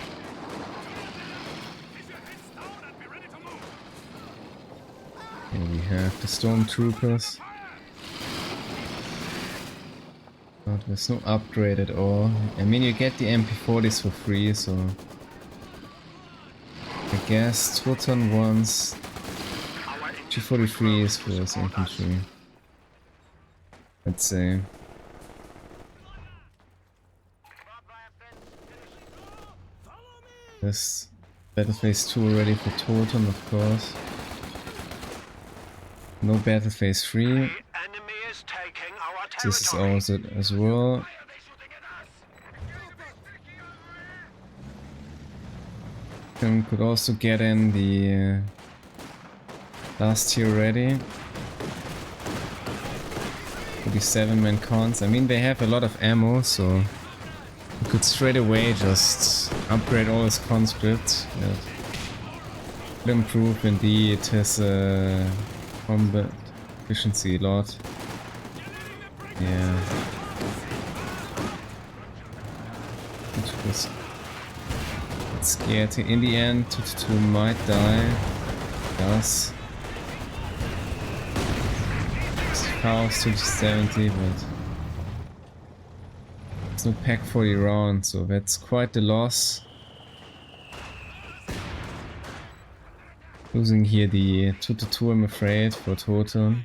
Here we have the stormtroopers. But there's no upgrade at all. I mean, you get the MP40s for free, so I guess Thoton wants G43s for his infantry. Let's say. This battle phase 2 already for Thoton, of course. No battle phase 3. The enemy is taking our This is territory. ours as well. Why are they shooting at us? Then could also get in the last tier ready. For the 7-man cons. I mean, they have a lot of ammo, so you could straight away just upgrade all his conscripts. Yeah. Could improve indeed his combat efficiency a lot. Yeah. Which was scared. In the end, 2 might die. Does. Chaos to 70, but there's no pack 40 round, so that's quite the loss. Losing here the 2-2, I'm afraid, for Thoton.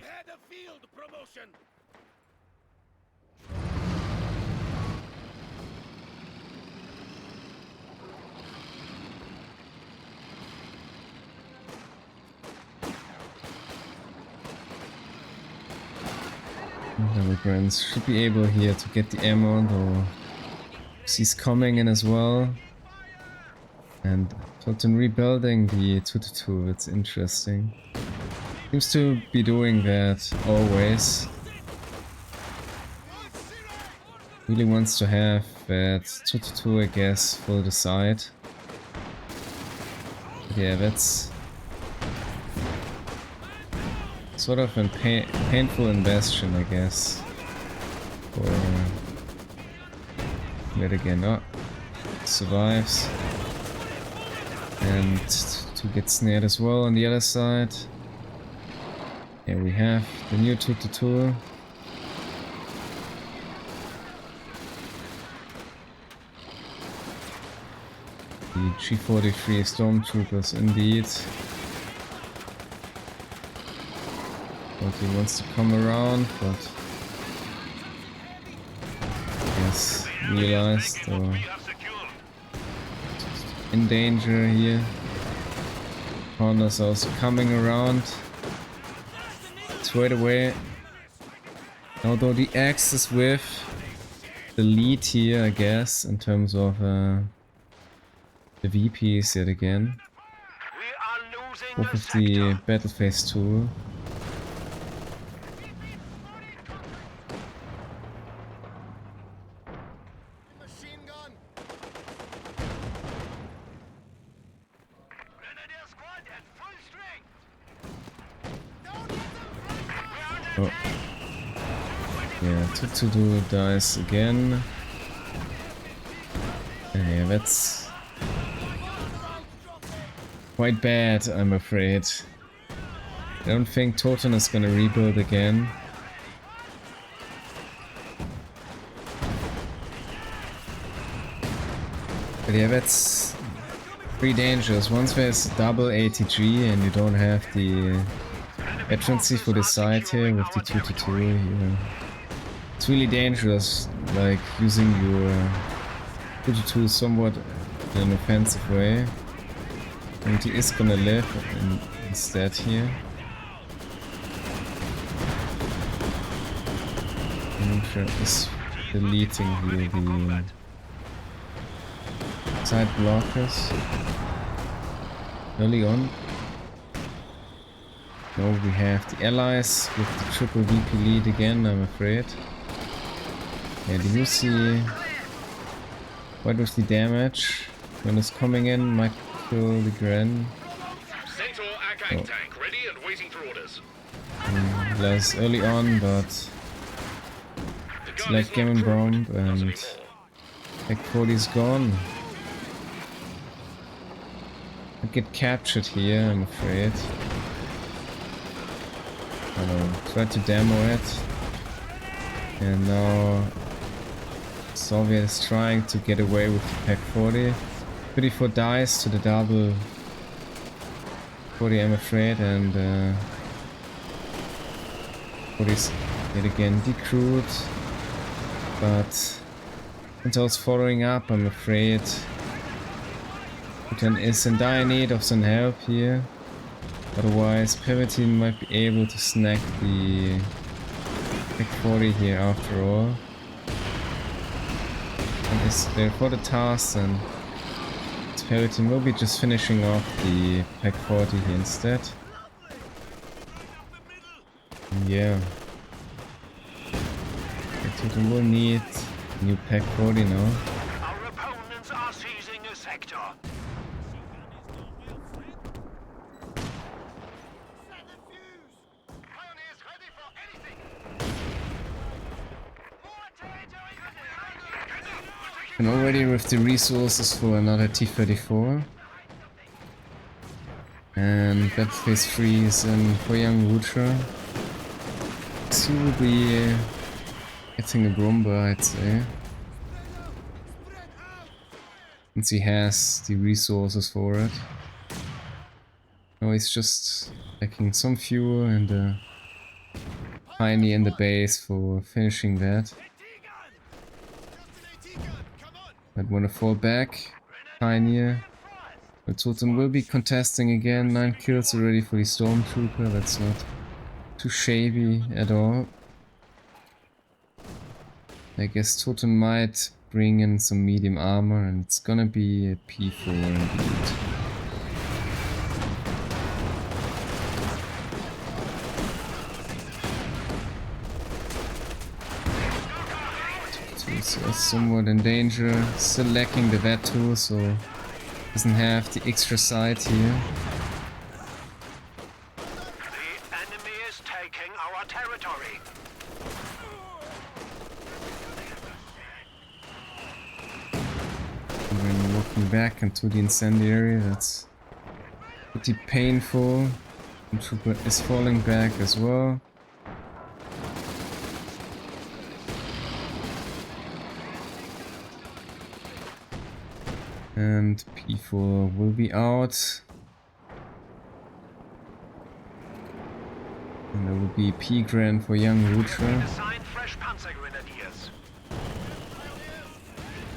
Immigrants should be able here to get the ammo, though he's coming in as well. And Thoton rebuilding the 2-2, it's interesting. Seems to be doing that always. Really wants to have that 2-2, I guess, for the side. But yeah, that's sort of a painful investion, I guess. Or yet again, oh, survives. And to get snared as well on the other side. Here we have the new 2-2. The G43 stormtroopers indeed. But he wants to come around, but yes, realized or in danger here. Honda's also coming around straight away. Although the X is with the lead here, I guess, in terms of the VPs yet again. We are losing Both the of the sector. battle phase 2. Oh. Yeah, Tutu dies again. Yeah, that's quite bad, I'm afraid. I don't think Thoton is gonna rebuild again. But yeah, that's pretty dangerous. Once there's double ATG and you don't have the veterancy for the side here with the 2-2, it's really dangerous, like using your 2-2 somewhat in an offensive way. And he is gonna live instead here. And is deleting here the side blockers early on. Now we have the allies with the triple VP lead again, I'm afraid. Yeah, the UC quite with the damage. When it's coming in, might kill the Gren. Oh. Less early on, but it's like Gammon Bomb and Tech 40 is gone. I get captured here, I'm afraid. Try to demo it. And now Soviet is trying to get away with the Pack 40. 34 dies to the double 40, I'm afraid, and 40's yet again decrewed. But Intel's following up, I'm afraid. Putin is in dire need of some help here. Otherwise, Pervitin might be able to snag the Pack 40 here after all. And is there for the task, and Pervitin will be just finishing off the Pack 40 here instead. And yeah. Thoton will need a new Pack 40 now. Our opponents are seizing a sector. And already with the resources for another T-34. And that phase 3 is in for YRutra. So he will be getting a Brumba, I'd say. Since he has the resources for it. Now he's just lacking some fuel and a tiny in the base for finishing that. Might want to fall back. Tinier. But Thoton will be contesting again. 9 kills already for the Stormtrooper. That's not too shabby at all. I guess Thoton might bring in some medium armor, and it's gonna be a P4 indeed. So somewhat in danger, still lacking the vet tool, so doesn't have the extra sight here. The enemy is taking our territory. And when walking back into the incendiary, that's pretty painful. The trooper is falling back as well. And P4 will be out. And there will be P-Grand for YRutra. Assign fresh Panzer Grenadiers.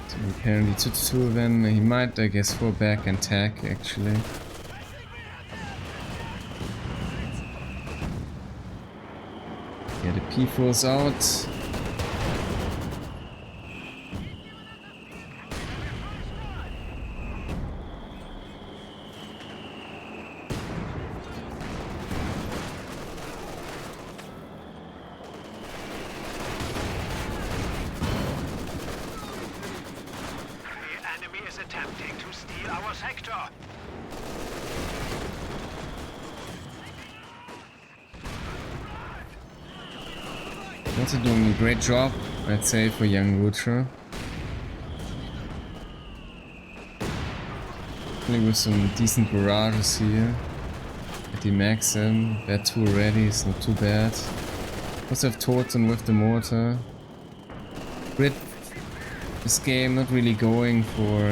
So apparently 2-2 then he might, I guess, fall back and attack actually. Yeah, the P4 is out. Attempting to steal our sector. Also doing a great job, I'd say, for YRutra. With some decent barrages here. At the Maxim, that 2 already is not too bad. Also have Thoton with the mortar. Grid this game not really going for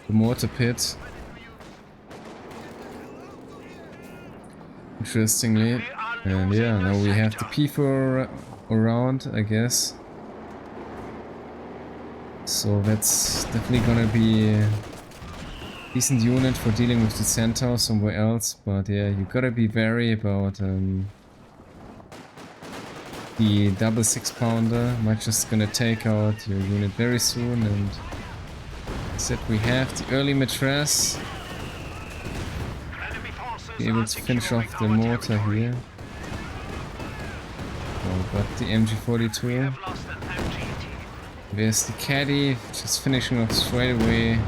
the mortar pit. Interestingly. And yeah, now we have the P4 around, I guess. So that's definitely gonna be a decent unit for dealing with the Centaur somewhere else. But yeah, you gotta be wary about the double 6-pounder. Might just gonna take out your unit very soon. And instead we have the early Mattress. Be able to finish off the mortar here. Oh, but the MG42. There's the caddy, just finishing off straight away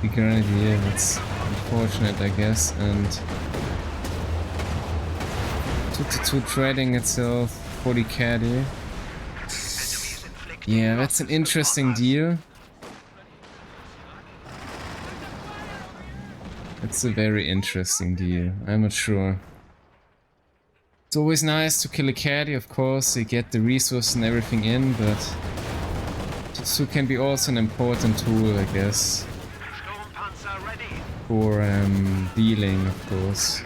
the grenadier. That's unfortunate, I guess. And 2-2 trading itself for the caddy. Yeah, that's an interesting deal. It's a very interesting deal. I'm not sure. It's always nice to kill a caddy, of course. You get the resource and everything in, but so can be also an important tool, I guess, for dealing, of course,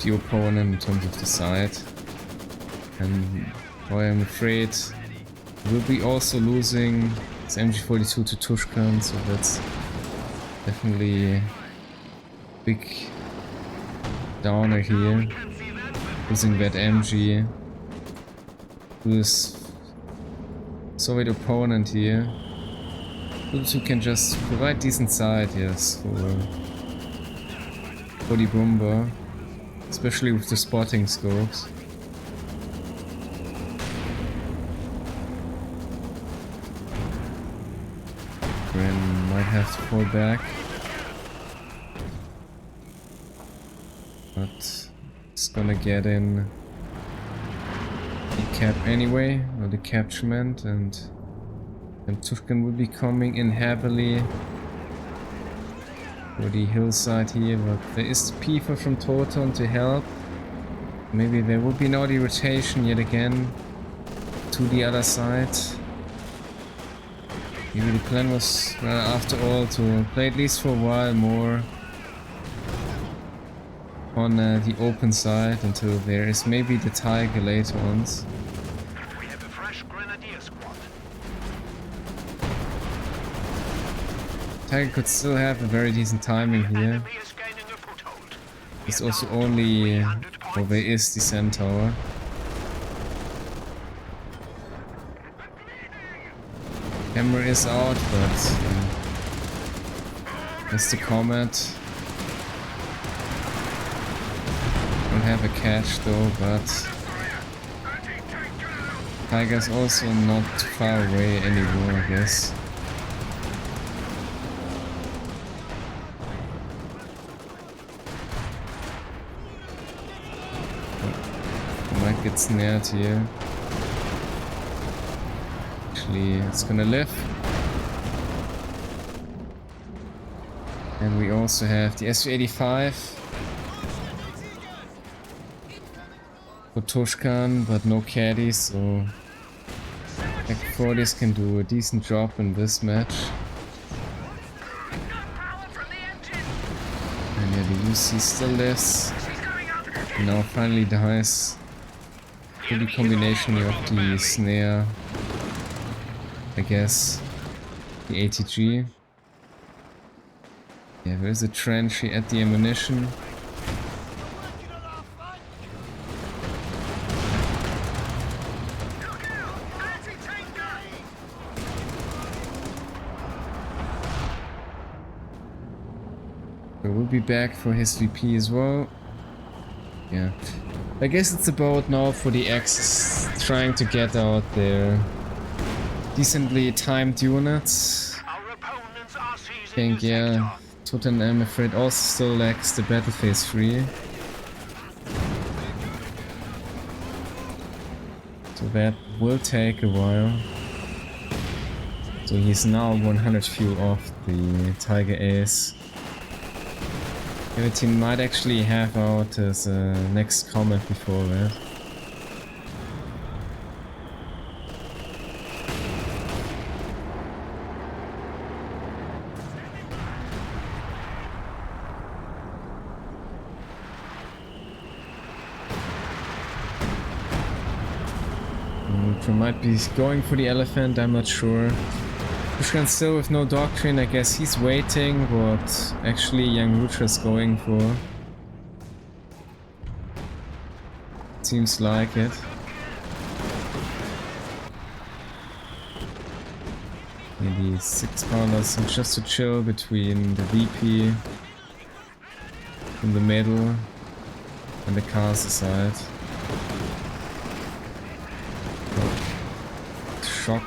the opponent in terms of the side. And I'm afraid we'll be also losing this MG42 to Tushkan, so that's definitely a big downer here. Losing that MG to this Soviet opponent here. Those who can just provide decent side, yes, for the bomber, especially with the spotting scopes. Ren might have to fall back, but it's gonna get in the cap anyway, or the capturement, and Tushkan will be coming in heavily for the hillside here, but there is the P4 from Thoton to help. Maybe there will be now the rotation yet again to the other side. Maybe the plan was, after all, to play at least for a while more on the open side until there is maybe the Tiger later on. We have a fresh grenadier squad. Tiger could still have a very decent timing here. It's also only, well, there is the Centaur. Camera is out, but it's the Comet. Don't have a catch though, but Tiger's also not too far away anymore, I guess. Might get snared here. Actually, it's gonna live. And we also have the Su-85 for Tushkan, but no caddies, so Tech-40s can do a decent job in this match. And yeah, the UC still lives. And now finally dies. For the combination of the snare, I guess, the ATG. Yeah, there's a trench here at the ammunition. So we'll be back for his VP as well. Yeah. I guess it's about now for the Axis trying to get out their decently timed units. I think, yeah, Thoton, I'm afraid, also still lacks the battle phase 3. So that will take a while. So he's now 100 fuel off the Tiger Ace. Pervitin might actually have out his next comment before that. YRutra might be going for the elephant, I'm not sure. Tushkan still with no doctrine, I guess he's waiting what actually YRutra's going for. Seems like it. Maybe 6 pounders just to chill between the VP in the middle and the castle side. Shock.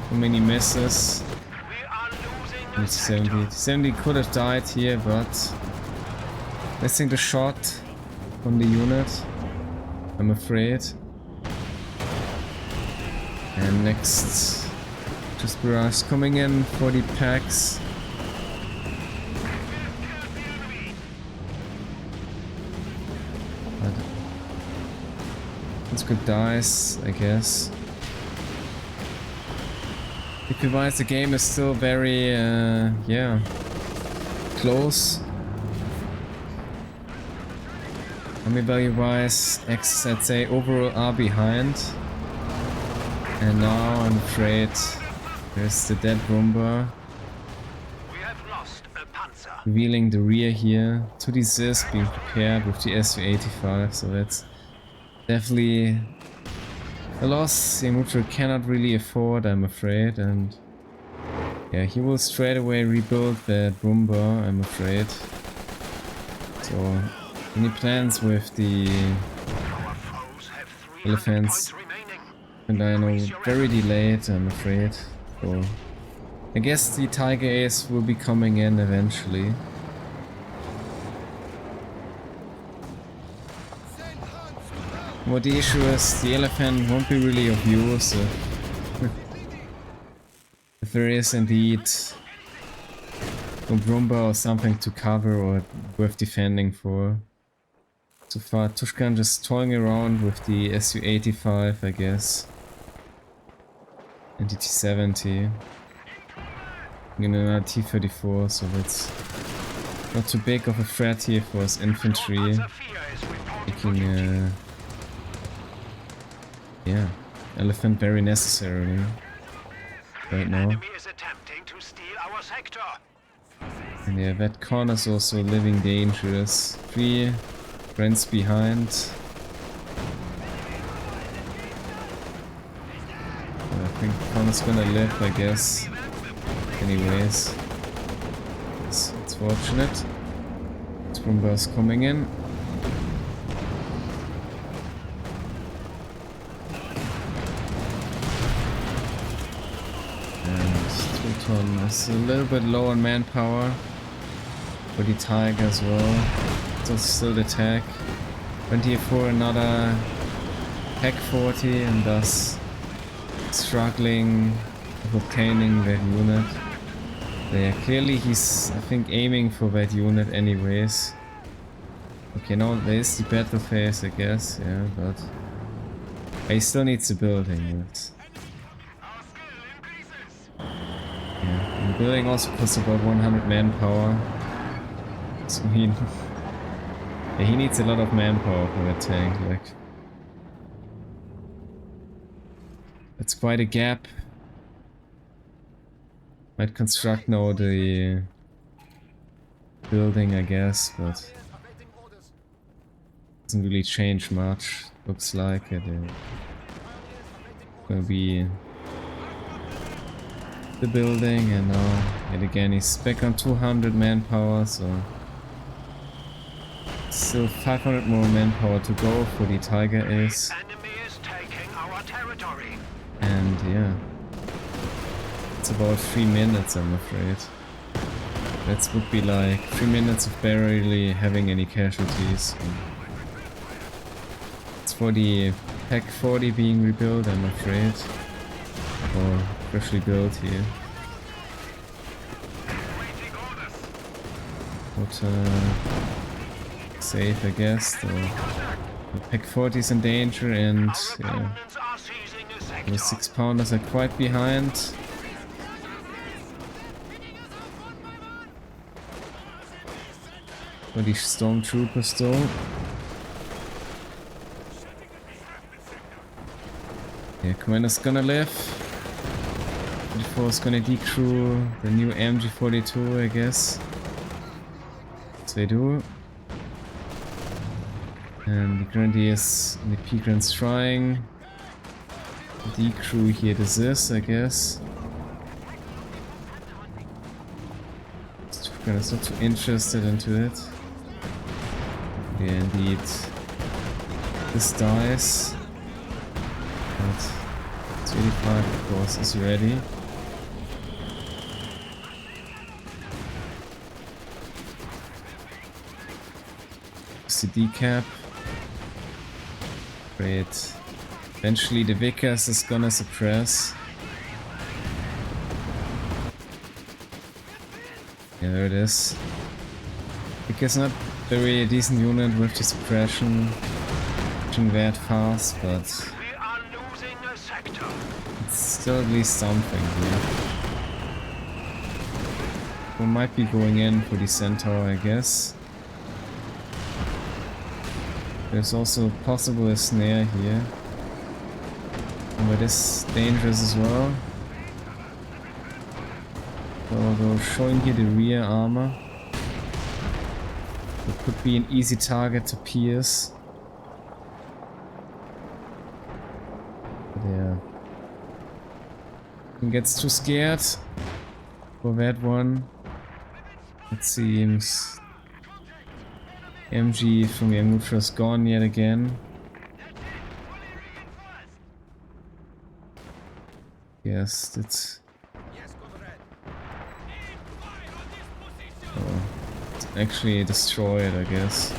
Too many misses. 70 could have died here, but missing the shot from the unit, I'm afraid. And next, just Barrage coming in for the packs. It's good dice, I guess. Otherwise, the game is still very, yeah, close. Army value wise, X, I'd say overall are behind. And now I'm afraid there's the dead Roomba. Revealing the rear here. 2d6 being prepared with the SU-85, so that's definitely a loss YRutra cannot really afford, I'm afraid, and yeah, he will straight away rebuild that Roomba, I'm afraid. So, any plans with the elephants? And I know very delayed, I'm afraid. So, I guess the Tiger Ace will be coming in eventually. What the issue is, the elephant won't be really of use if there is indeed a Roomba or something to cover or worth defending for. So far, Tushkan just toying around with the SU-85, I guess. And the T-70. And another T-34, so that's not too big of a threat here for his infantry. Taking yeah, elephant very necessarily right now. And yeah, that corner's also living dangerous. 3 friends behind. I think corner's gonna live, I guess. Anyways, it's fortunate. Scrumbar's coming in. Thoton is a little bit low on manpower for the Tiger as well. So still the tech. 24 another tech 40 and thus struggling with obtaining that unit. Yeah, clearly he's, I think, aiming for that unit anyways. Okay, now there is the battle phase, I guess, yeah, but he still needs the building. Yeah, the building also costs about 100 manpower. So he needs a lot of manpower for that tank, like. That's quite a gap. Might construct now the building, I guess, but doesn't really change much. Looks like it will be the building, and now yet again he's back on 200 manpower, so still 500 more manpower to go for the Tiger Ace. And yeah, it's about 3 minutes, I'm afraid. That would be like 3 minutes of barely having any casualties. It's for the Pack 40 being rebuilt, I'm afraid. Or freshly built here. But safe, I guess. The Pack 40 is in danger, and yeah, the 6-pounders are quite behind. For the stormtroopers though. Yeah, Commander's gonna live. 44 is gonna decrew the new MG42, I guess. Yes, they do. And the Grenadiers and the Peagrams trying. Decrew here this, I guess. Tushkan is not too interested into it. Yeah, indeed. This dies. But 85, of course, is ready. It's the decap. Great. Eventually the Vickers is gonna suppress. Yeah, there it is. Vickers not very decent unit with the suppression. Pushing that fast, but it's still at least something here. We might be going in for the Centaur, I guess. There's also possible a snare here. But it's dangerous as well. So they're showing here the rear armor. It could be an easy target to pierce. But yeah. He gets too scared for that one. It seems MG from YRutra is gone yet again. Yes, it's... Oh, it's actually destroyed, I guess.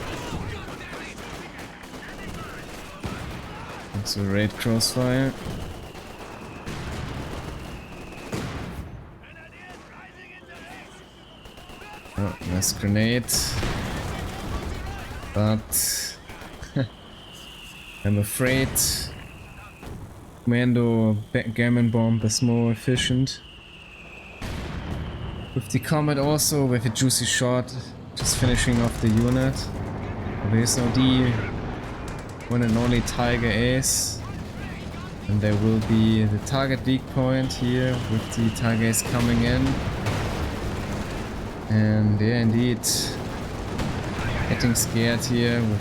It's a raid crossfire. Oh, nice grenade. But... I'm afraid... Commando Gammon Bomb is more efficient. With the Comet also, with a juicy shot, just finishing off the unit. There's now the one and only Tiger Ace. And there will be the target weak point here, with the Tiger Ace coming in. And yeah, indeed, getting scared here with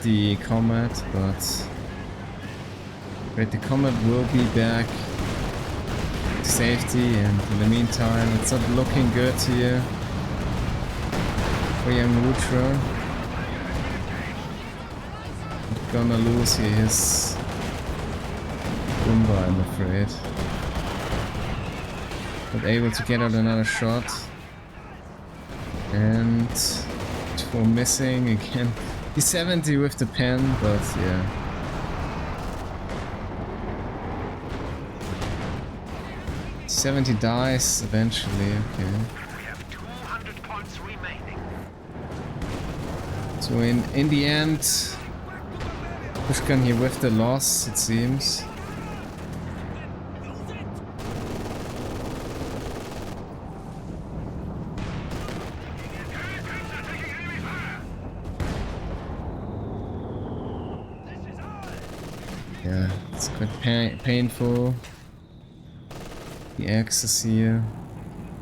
the Comet, but great, the Comet will be back to safety, and in the meantime it's not looking good here for YRutra. Gonna lose here his Goomba, I'm afraid. But able to get out another shot. And for missing again. He's 70 with the pen, but yeah. $70 dies eventually, okay. We have 200 points remaining. So in the end, Tushkan here with the loss, it seems. Yeah, it's quite painful. The axis here.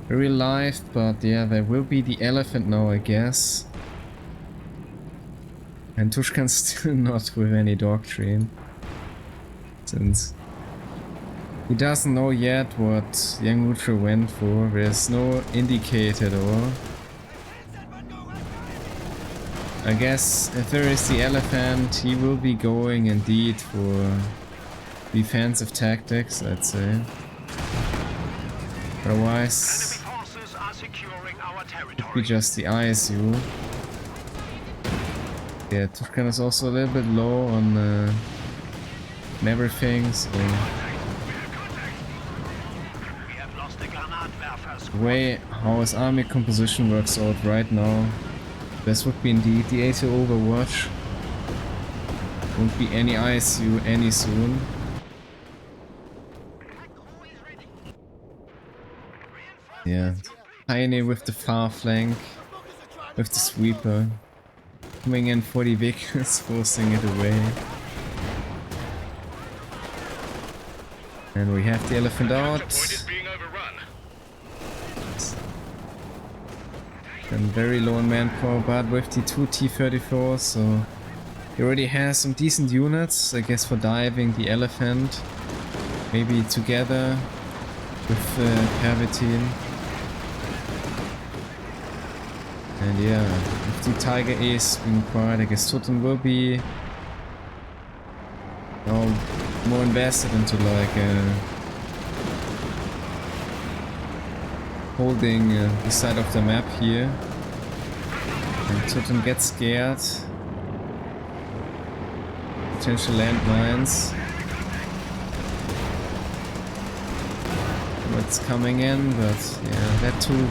Very live, but yeah, there will be the elephant now, I guess. And Tushkan's still not with any doctrine. Since he doesn't know yet what YRutra went for. There's no indicator at all. I guess if there is the elephant, he will be going indeed for defensive tactics, I'd say. Otherwise, Forces are securing our it would be territory. just the ISU. Yeah, Tushkan is also a little bit low on everything, so We have lost the Granatwerfer the squad. way how his army composition works out right now, this would be indeed the A2 Overwatch. Won't be any ISU any soon. Yeah, Tiny with the far flank, with the sweeper, coming in for the vehicles, forcing it away. And we have the elephant out. And very low in manpower, but with the 2 T-34, so he already has some decent units, I guess, for diving the elephant. Maybe together with Pervitin. And yeah, if the Tiger is being quiet, I guess Thoton will be more invested into like holding the side of the map here. And Thoton gets scared. Potential landmines. What's coming in, but yeah, that too.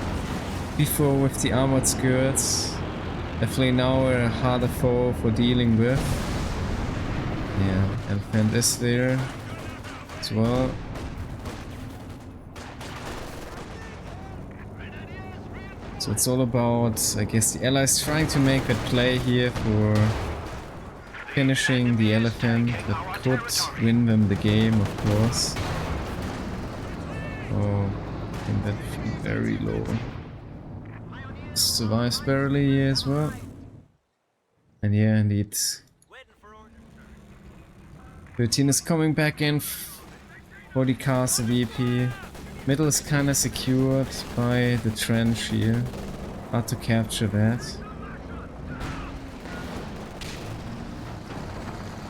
Before with the armored skirts, definitely now a harder foe for dealing with. Yeah, elephant is there as well. So it's all about, I guess, the allies trying to make that play here for finishing the elephant that could win them the game, of course. Oh, I think that feels very low. Survives barely here as well. And yeah, indeed. 13 is coming back in for the castle VP. Middle is kinda secured by the trench here. Hard to capture that.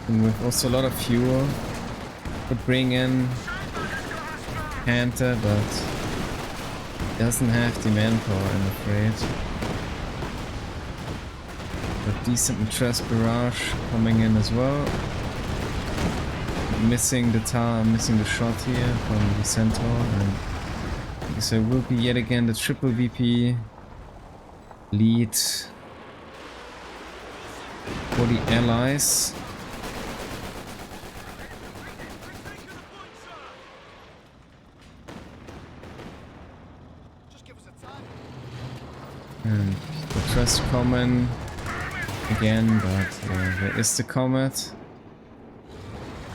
And with also a lot of fuel. Could bring in Panther, but doesn't have the manpower, I'm afraid. But decent interest barrage coming in as well. Missing the shot here from the Centaur, and I guess there will be yet again the triple VP lead for the allies. And the trust common again, but there is the Comet.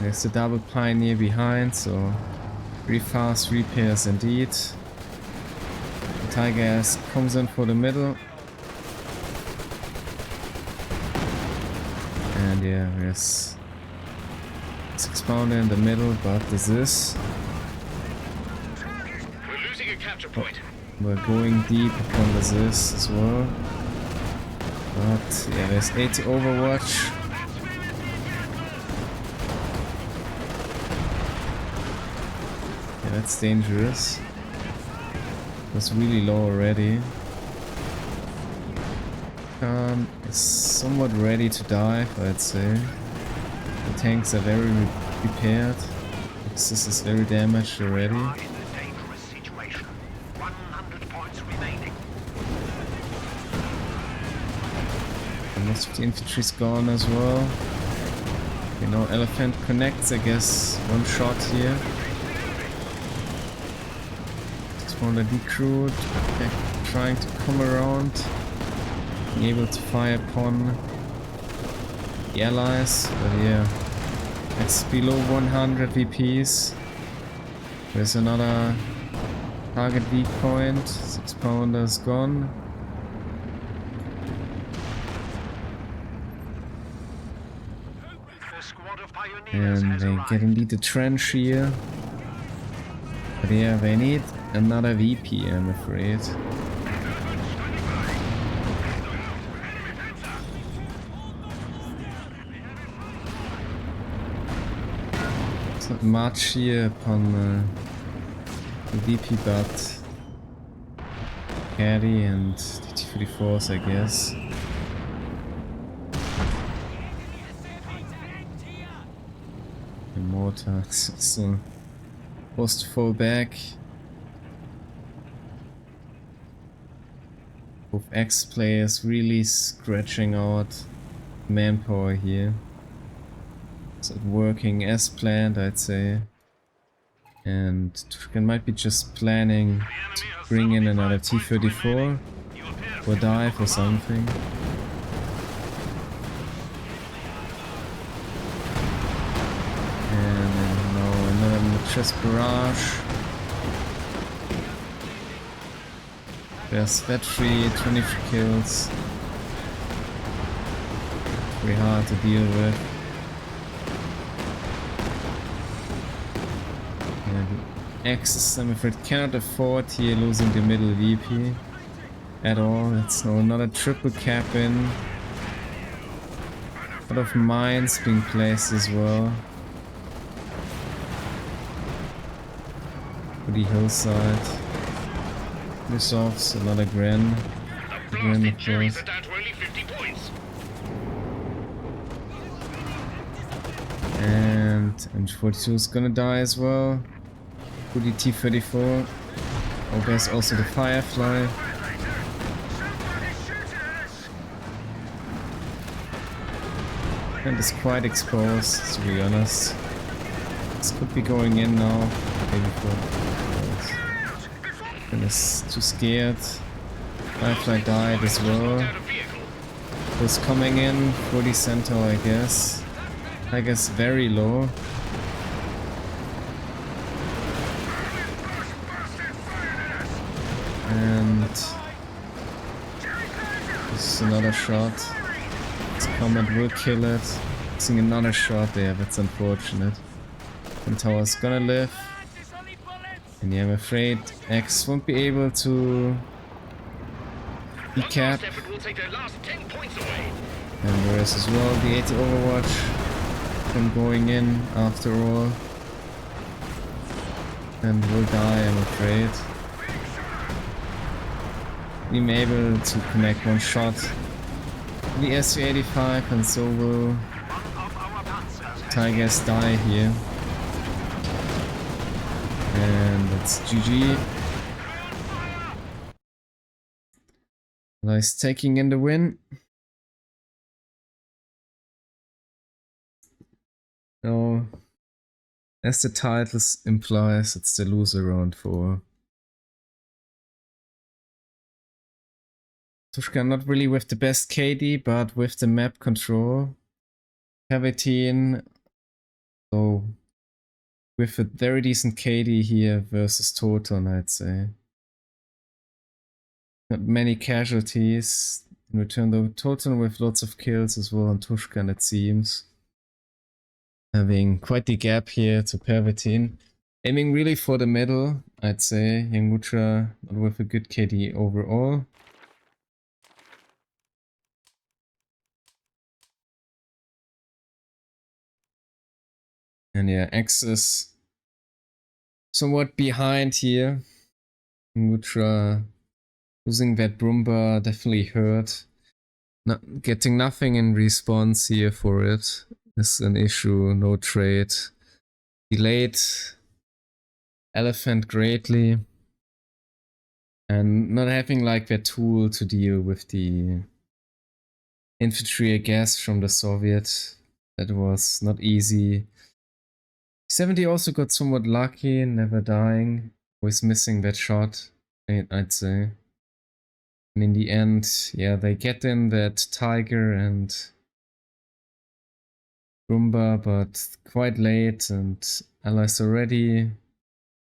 There's the double Pioneer behind, so pretty fast repairs indeed. The Tiger Ass comes in for the middle. And yeah, there's 6 pounder in the middle, but this is... We're losing a capture point. We're going deep upon this as well. But yeah, there's 80 Overwatch. Yeah, that's dangerous. That's really low already. Is somewhat ready to dive, I'd say. The tanks are very repaired. This is very damaged already. Most of the infantry's gone as well. You know, elephant connects, I guess, one shot here. Spawner decrewed, trying to come around, being able to fire upon the allies, but yeah, it's below 100 VPs. There's another target weak point, 6 pounders gone. And they get indeed the trench here. But yeah, they need another VP, I'm afraid. It's not much here upon the VP but Caddy and the T-34s, I guess. The mortar so forced to fall back. Both X players really scratching out manpower here. It's not working as planned, I'd say. And Tushkan might be just planning to bring in another T-34 or dive or something. And then now another Mattress Barrage. There's battery, 23 kills. Very hard to deal with. Axis, I'm afraid, cannot afford here losing the middle VP at all. It's now another triple cap in. A lot of mines being placed as well. For the hillside. This offs another Gren. Gren, of course. And M42 is gonna die as well. The T-34. Oh, there's also the Firefly. And it's quite exposed, to be honest. This could be going in now. Maybe and is too scared. Firefly died as well. Was coming in for the Centaur, I guess. I guess very low. And this is another shot. This comment will kill it. Missing another shot there, that's unfortunate. And Tower's gonna live. And yeah, I'm afraid X won't be able to decap. And whereas as well the 80 Overwatch from going in after all. And will die, I'm afraid. Being able to connect one shot the SU-85 and so will Tigers die here. And that's GG. Nice taking in the win. No, as the title implies, it's the loser round 4. Tushkan not really with the best KD, but with the map control. Pervitin, so with a very decent KD here versus Thoton, I'd say. Not many casualties. In return though, Thoton with lots of kills as well on Tushkan, it seems. Having quite the gap here to Pervitin. Aiming really for the middle, I'd say. YRutra not with a good KD overall. And yeah, X is somewhat behind here. YRutra losing that Brumba definitely hurt. Not getting nothing in response here for it is an issue. No trade. Delayed Elephant greatly. And not having like that tool to deal with the infantry, I guess, from the Soviet. That was not easy. 70 also got somewhat lucky, never dying. Was missing that shot, I'd say. And in the end, yeah, they get in that Tiger and Rumba, but quite late, and Allies already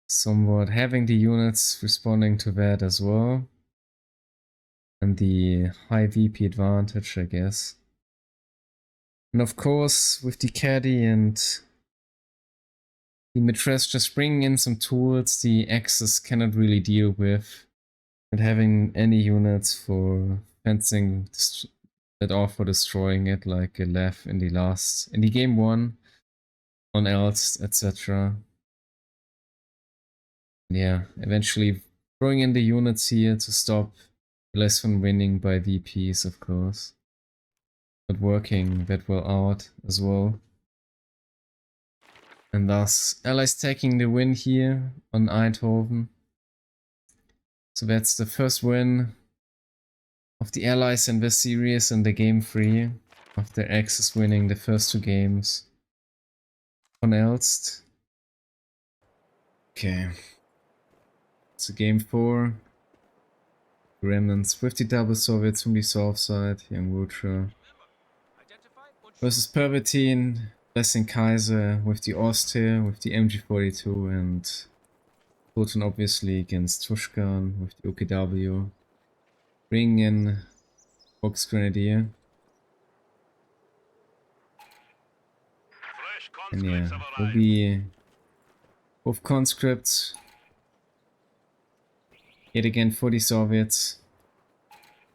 somewhat having the units responding to that as well. And the high VP advantage, I guess. And of course, with the Caddy and the Mitres just bringing in some tools the Axis cannot really deal with. Not having any units for fencing that are for destroying it, like a Lev in the game 1 on else, etc. Yeah, eventually throwing in the units here to stop less from winning by VPs, of course. But working that well out as well. And thus, Allies taking the win here on Eindhoven. So that's the first win of the Allies in this series in the game 3. After Axis winning the first 2 games on Elst. Okay. So game 4. Remnants with the double Soviets from the south side, YRutra. Versus Pervitin, Blessing Kaiser with the Austere, with the MG42 and Thoton obviously against Tushkan with the OKW. Bringing in Fox Grenadier. And yeah, will be both conscripts. Yet again for the Soviets.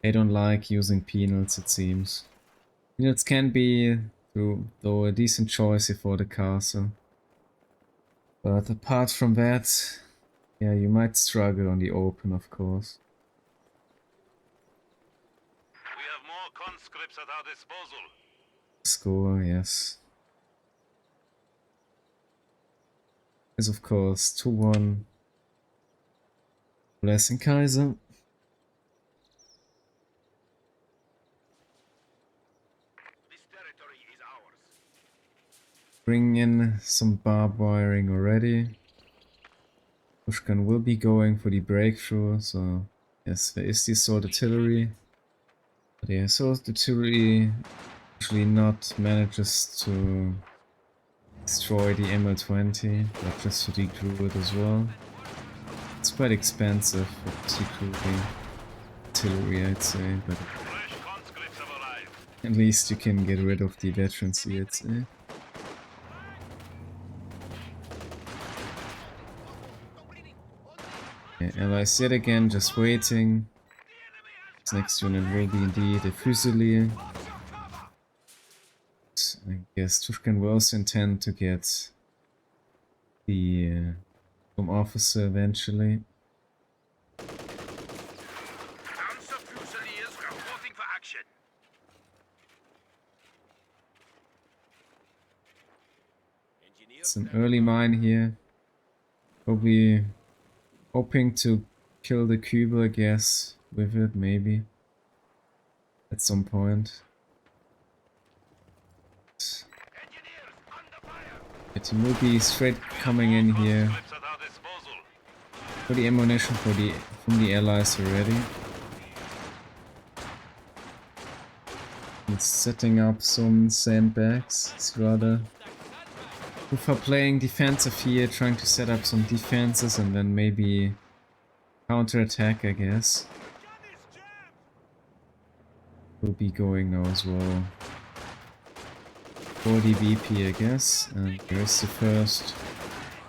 They don't like using penals, it seems. Penals can be, though, a decent choice here for the castle. But apart from that, yeah, you might struggle on the open, of course. We have more conscripts at our disposal. Score, yes. Is of course 2-1. Blessing Kaiser. This territory is ours. Bring in some barbed wiring already. Tushkan will be going for the breakthrough, so yes, there is the sword artillery. But yeah, sword artillery usually not manages to destroy the ML20, but just to decrew it as well. It's quite expensive for decrewing artillery, I'd say, but at least you can get rid of the veterans here, I'd say. Yeah, Allies yet again just waiting. This next unit will be indeed a Fusilier. I guess Tushkan will also intend to get the Home Officer eventually. Fusiliers reporting for action. It's an early mine here. Probably hoping to kill the Cuba, I guess, with it, maybe. At some point. The team will be straight coming in here for the ammunition from the Allies already. It's setting up some sandbags. It's rather for playing defensive here, trying to set up some defenses and then maybe counter-attack, I guess. Will be going now as well. For the VP, I guess. And there's the first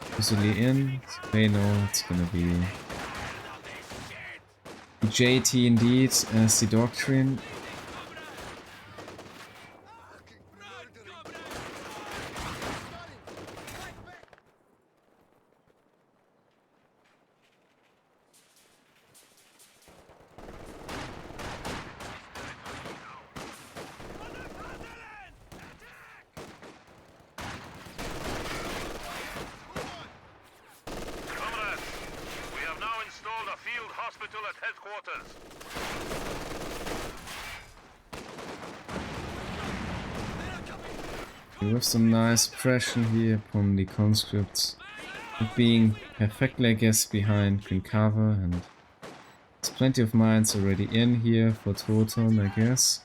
Fusilier in. So they know it's gonna be the JT indeed as the doctrine. With some nice pressure here upon the conscripts, being perfectly, I guess, behind green cover, and there's plenty of mines already in here for Thoton, I guess.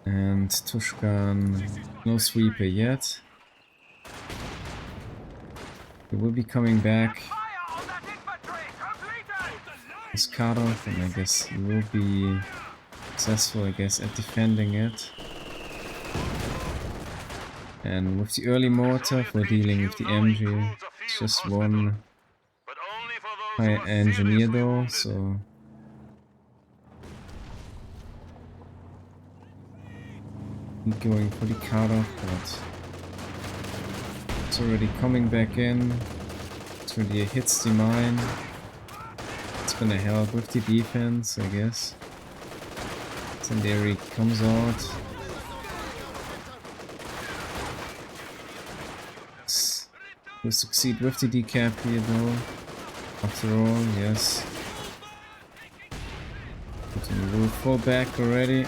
And Tushkan, no sweeper yet. He will be coming back. Is cut off, and I guess he will be successful, I guess, at defending it. And with the early mortar for dealing with the MG, it's just one high engineer though, so Going for the cutoff, but it's already coming back in. It really hits the mine. It's gonna help with the defense, I guess. Incendiary comes out. We'll succeed with the decap here though. After all, yes. We'll fall back already.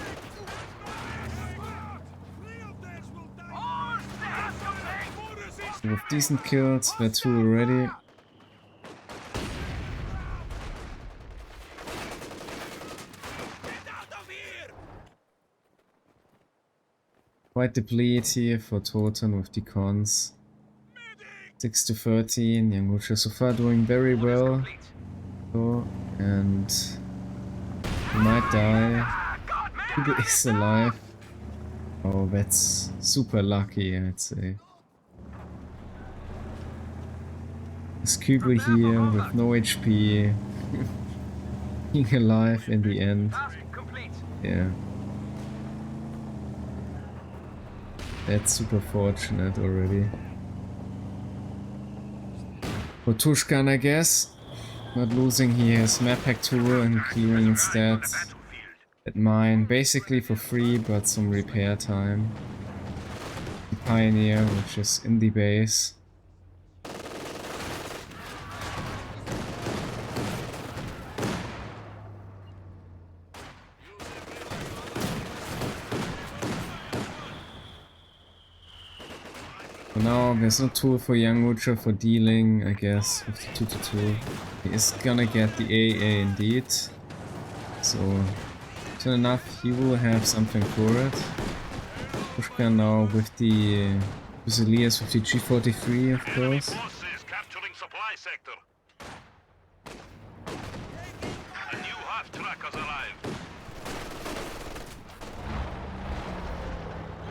With decent kills, we're 2 already. Quite the bleed here for Thoton with the cons. 6 to 13, YRutra so far doing very well. So, and he might die. Kubo is alive. Oh, that's super lucky, I'd say. This Kubo here with no HP, being alive in the end. Yeah. That's super fortunate already. For Tushkan, I guess. Not losing here his map hack tool and clearing instead that mine. Basically for free, but some repair time. The Pioneer, which is in the base. For now, there's no tool for YRutra for dealing, I guess, with the 2 to 2. He is gonna get the AA indeed. So, soon enough, he will have something for it. Tushkan now with the Fusiliers with the G43, of course.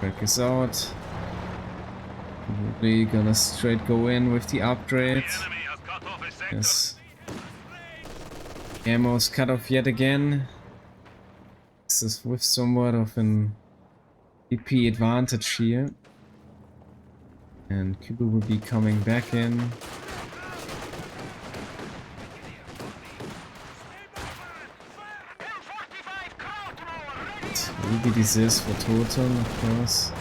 Break is out. Probably gonna straight go in with the upgrade. Yes. Ammo's cut off yet again. This is with somewhat of an EP advantage here. And Kubo will be coming back in. It will be this for Thoton, of course.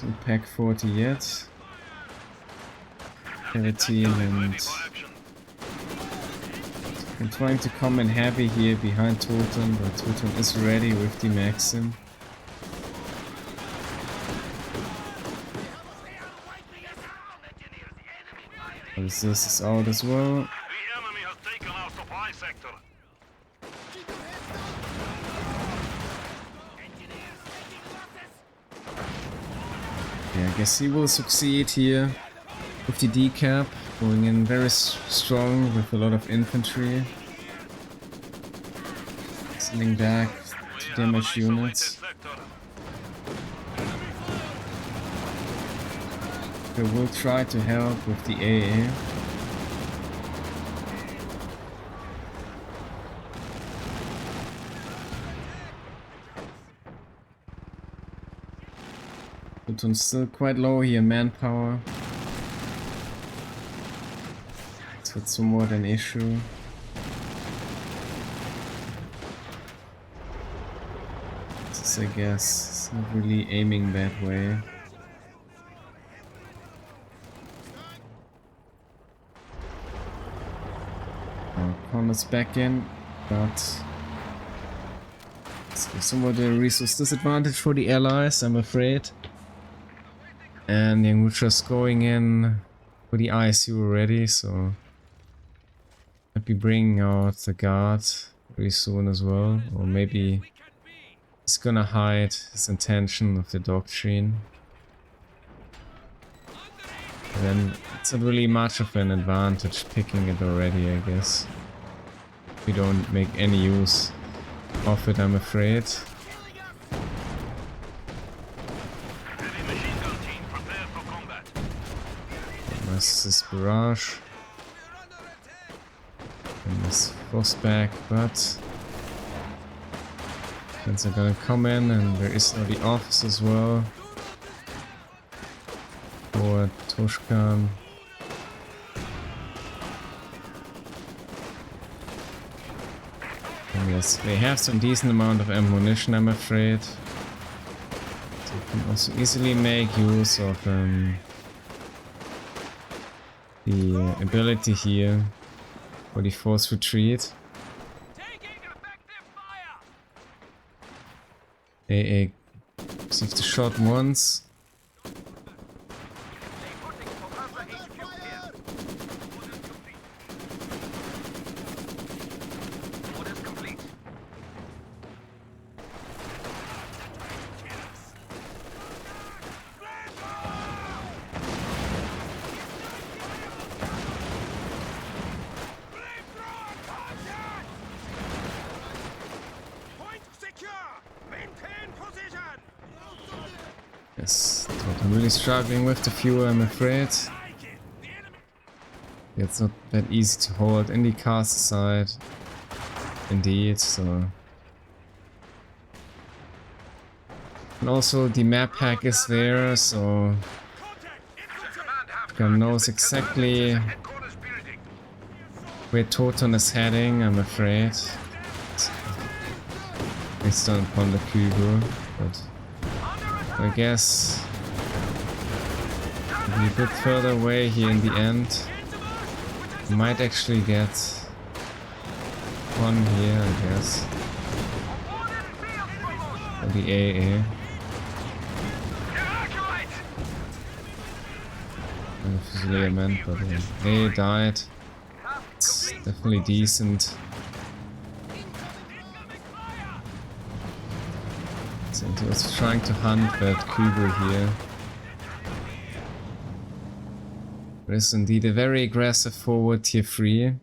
No pack 40 yet. Pervitin and I'm trying to come in heavy here behind Thoton, but Thoton is ready with the Maxim. This is out as well. Yeah, I guess he will succeed here with the decap, going in very strong with a lot of infantry. Sending back to damage units. They will try to help with the AA. Thoton's still quite low here, manpower. So it's somewhat an issue. This is, I guess, not really aiming that way. Connor's back in, but it's somewhat a resource disadvantage for the allies, I'm afraid. And YRutra's going in for the ISU already, so might be bringing out the guard very soon as well, or maybe he's gonna hide his intention of the doctrine. And then it's not really much of an advantage picking it already, I guess. We don't make any use of it, I'm afraid. This is barrage. And this frostback, but They're gonna come in, and there is now the office as well for Tushkan. And yes, they have some decent amount of ammunition, I'm afraid. So you can also easily make use of the ability here for the forced retreat. They received the shot once. Yes, I'm really struggling with the fuel, I'm afraid. It's not that easy to hold in the castle side. Indeed, so. And also the map hack is there, so Tushkan knows exactly where Thoton is heading, I'm afraid. Based upon the Kübel, but I guess we'll be a bit further away here in the end. We might actually get one here, I guess. Or the AA. Fusilierment, but AA died. It's definitely decent. And he was trying to hunt that Kübel here. There is indeed a very aggressive forward tier 3.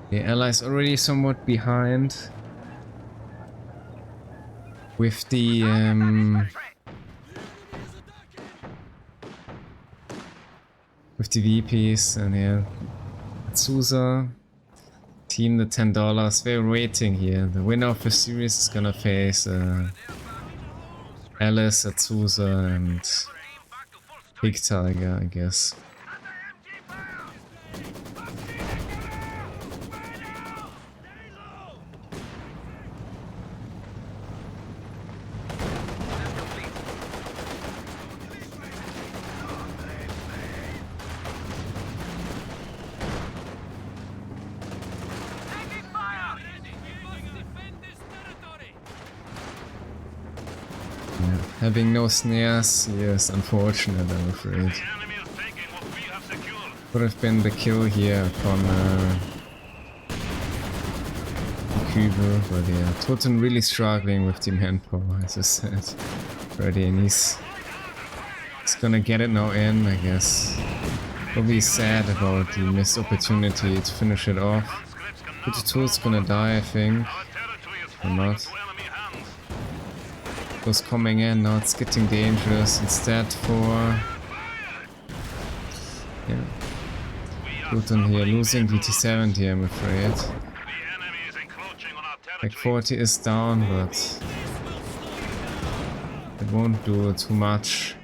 The allies already somewhat behind with the VPs, and yeah, Azusa team the $10. We're waiting here. The winner of the series is gonna face Alice, Azusa, and Big Tiger, I guess. Having no snares here is unfortunate, I'm afraid. Would have been the kill here upon the Kübel, but yeah, Thoton really struggling with the manpower, as I said already, and he's gonna get it now in, I guess. Probably sad about the missed opportunity to finish it off. But the tool's gonna die, I think, or not. Was coming in, now it's getting dangerous. Instead for Thoton here losing the T70, I'm afraid. Like 40 is down, but it won't do too much.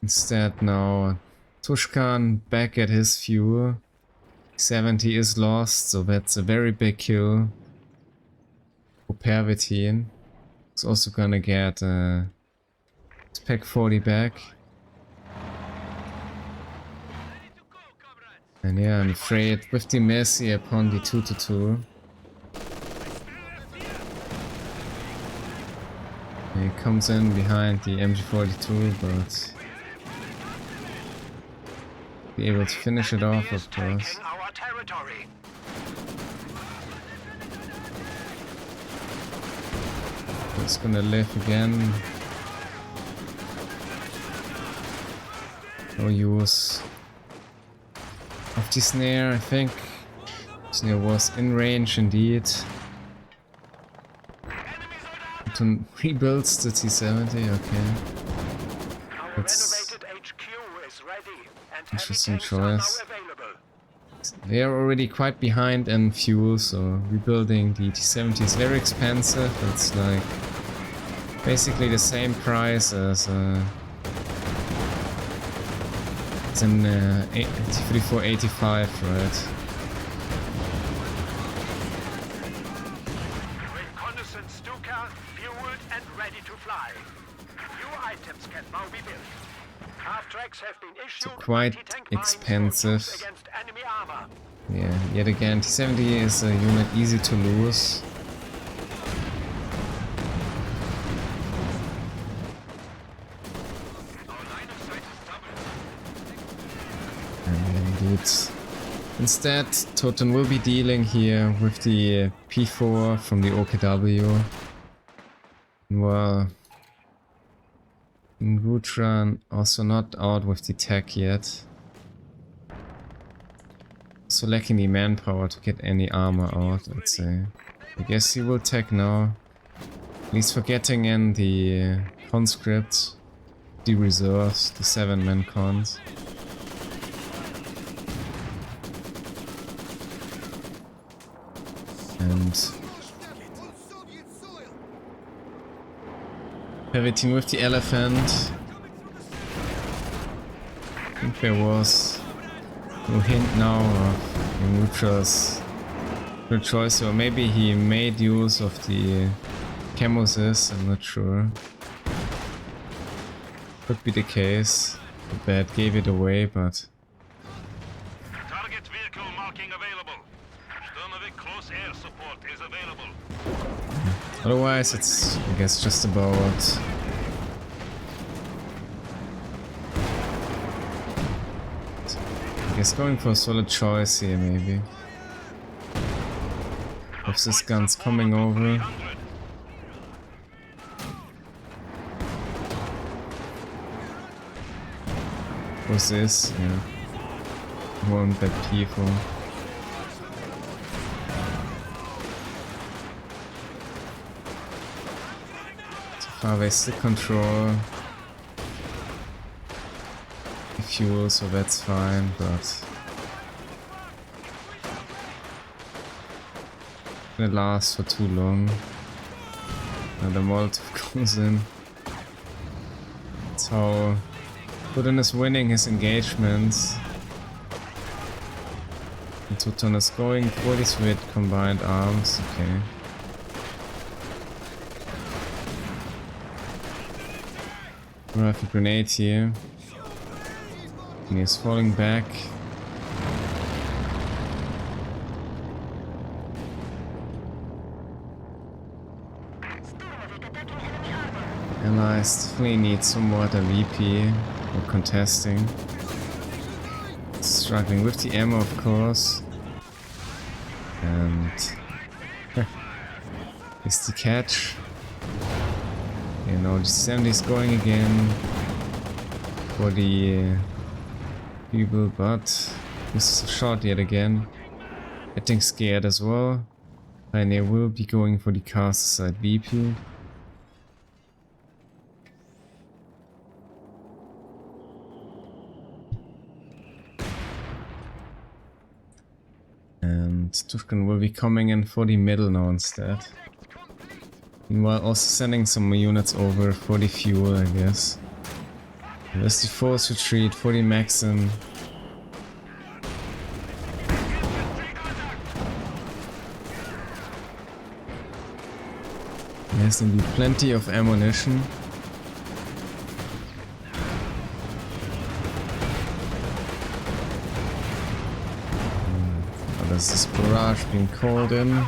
Instead now Tushkan back at his fuel. 70 is lost, so that's a very big kill. Pervitin is also gonna get Spec 40 back. And yeah, I'm afraid with the mercy upon the 2-2. He comes in behind the MG42, but be able to finish it off, of course. It's gonna live again. No use of the snare, I think. Snare was in range indeed. To rebuilds the T70, okay. That's interesting choice. they are already quite behind in fuel, so rebuilding the T-70 is very expensive. It's like basically the same price as in T-34-85, right? Reconnaissance Tushkan, fueled and ready to fly. New items can now be built. Half-tracks have been issued. Quite anti-tank mines for expensive. use against enemy armor. Yeah, yet again, T-70 is a unit easy to lose. And indeed, instead, Thoton will be dealing here with the P4 from the OKW. Well, YRutra also not out with the tech yet. So lacking the manpower to get any armor out, I'd say. I guess he will tech now. At least for getting in the conscripts, the reserves, the 7-man cons. And Pervitin with the elephant. I think there was no hint now of YRutra's good choice, or maybe he made use of the Camuses, I'm not sure. Could be the case. The bat gave it away, but Target vehicle marking available. Sturmovik close air support is available. otherwise it's, I guess, just about I guess going for a solid choice here, maybe. If this gun's coming over. What's this? Yeah. Won't that people. So far they still control the fuel, so that's fine, but it lasts for too long. Now the Molotov goes in. That's how Thoton is winning his engagements. And Thoton is going for this with combined arms. Okay. We have a grenade here. And he's falling back. Allies definitely need somewhat a VP or contesting. Struggling with the ammo, of course. And is the catch. You know, the 70's going again for the people, but this is a shot yet again. Getting scared as well. Pioneer will be going for the caster side VP. And Tushkan will be coming in for the middle now instead. Meanwhile also sending some units over for the fuel, I guess. There's the force retreat for the Maxim. There's indeed plenty of ammunition. There's this barrage being called in.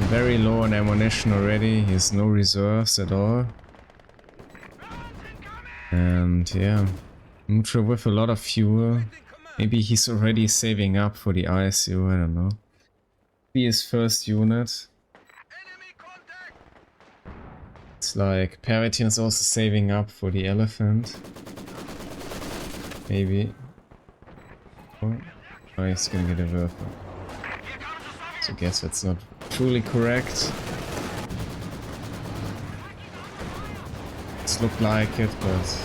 Very low on ammunition already, he has no reserves at all. And yeah, YRutra with a lot of fuel. Maybe he's already saving up for the ISU, I don't know. Be his first unit. It's like Pervitin is also saving up for the elephant. Maybe. Oh, he's gonna get a Werfer. So I guess that's not truly correct. It's looked like it, but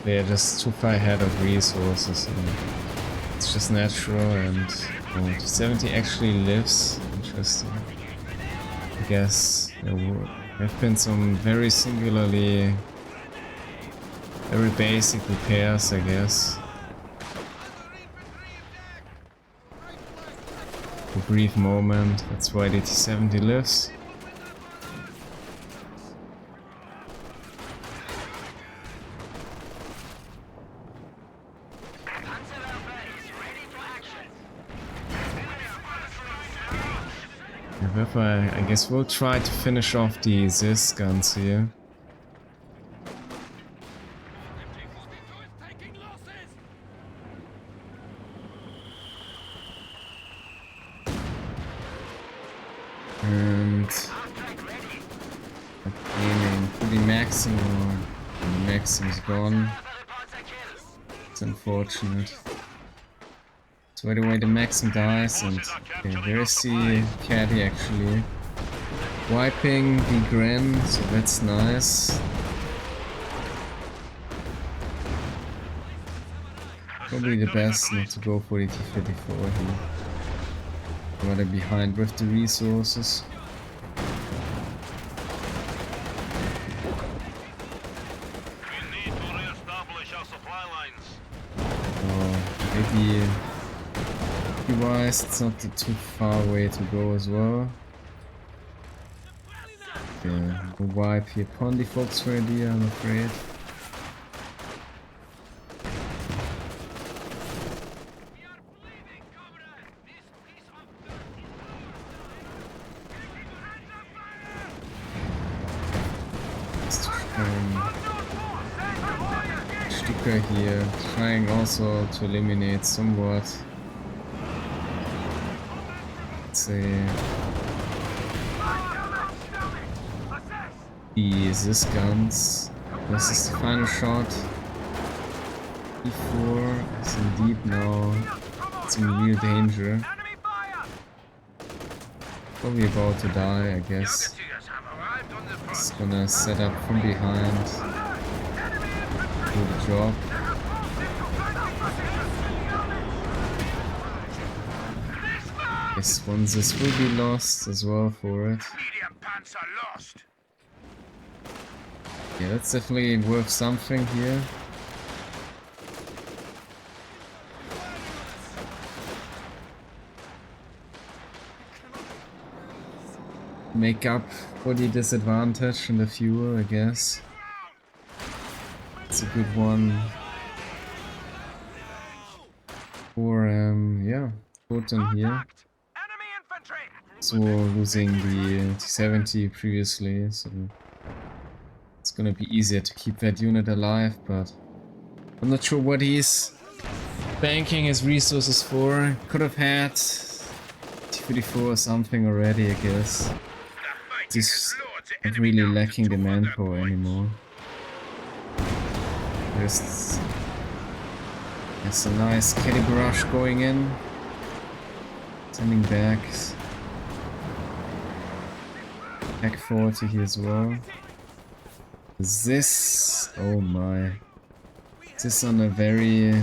they're just too far ahead of resources. And it's just natural, and oh, 70 actually lives. Interesting. I guess there have been some very singularly, very basic repairs, I guess. A brief moment, that's why DT-70 lives. However, I guess we'll try to finish off the Zis guns here. And aiming for the Maxim, or the Maxim's gone. It's unfortunate. So right away the Maxim dies, and okay, there's the caddy actually wiping the Gren, so that's nice. Probably the best not to go for the T-34 here. Rather behind with the resources. We need to re-establish our supply lines. Maybe wise, it's not too far away to go as well. Yeah, we'll wipe here. Pondy Fox ready, I'm afraid. Sticker here, trying also to eliminate somewhat. Let's say these guns. This is the final shot. E4 is indeed now it's in real danger. Probably about to die, I guess. It's gonna set up from behind. Do the job. Guess once this will be lost as well for it. Yeah, that's definitely worth something here. Make up for the disadvantage in the fuel, I guess. It's a good one. For yeah, Thoton here. So losing the T-70 previously, so it's gonna be easier to keep that unit alive, but I'm not sure what he's banking his resources for. Could have had T-34 or something already, I guess. Just not really lacking the manpower anymore. There's a nice caddy barrage going in. Sending back. Back 40 here as well. This, oh my. This on a very...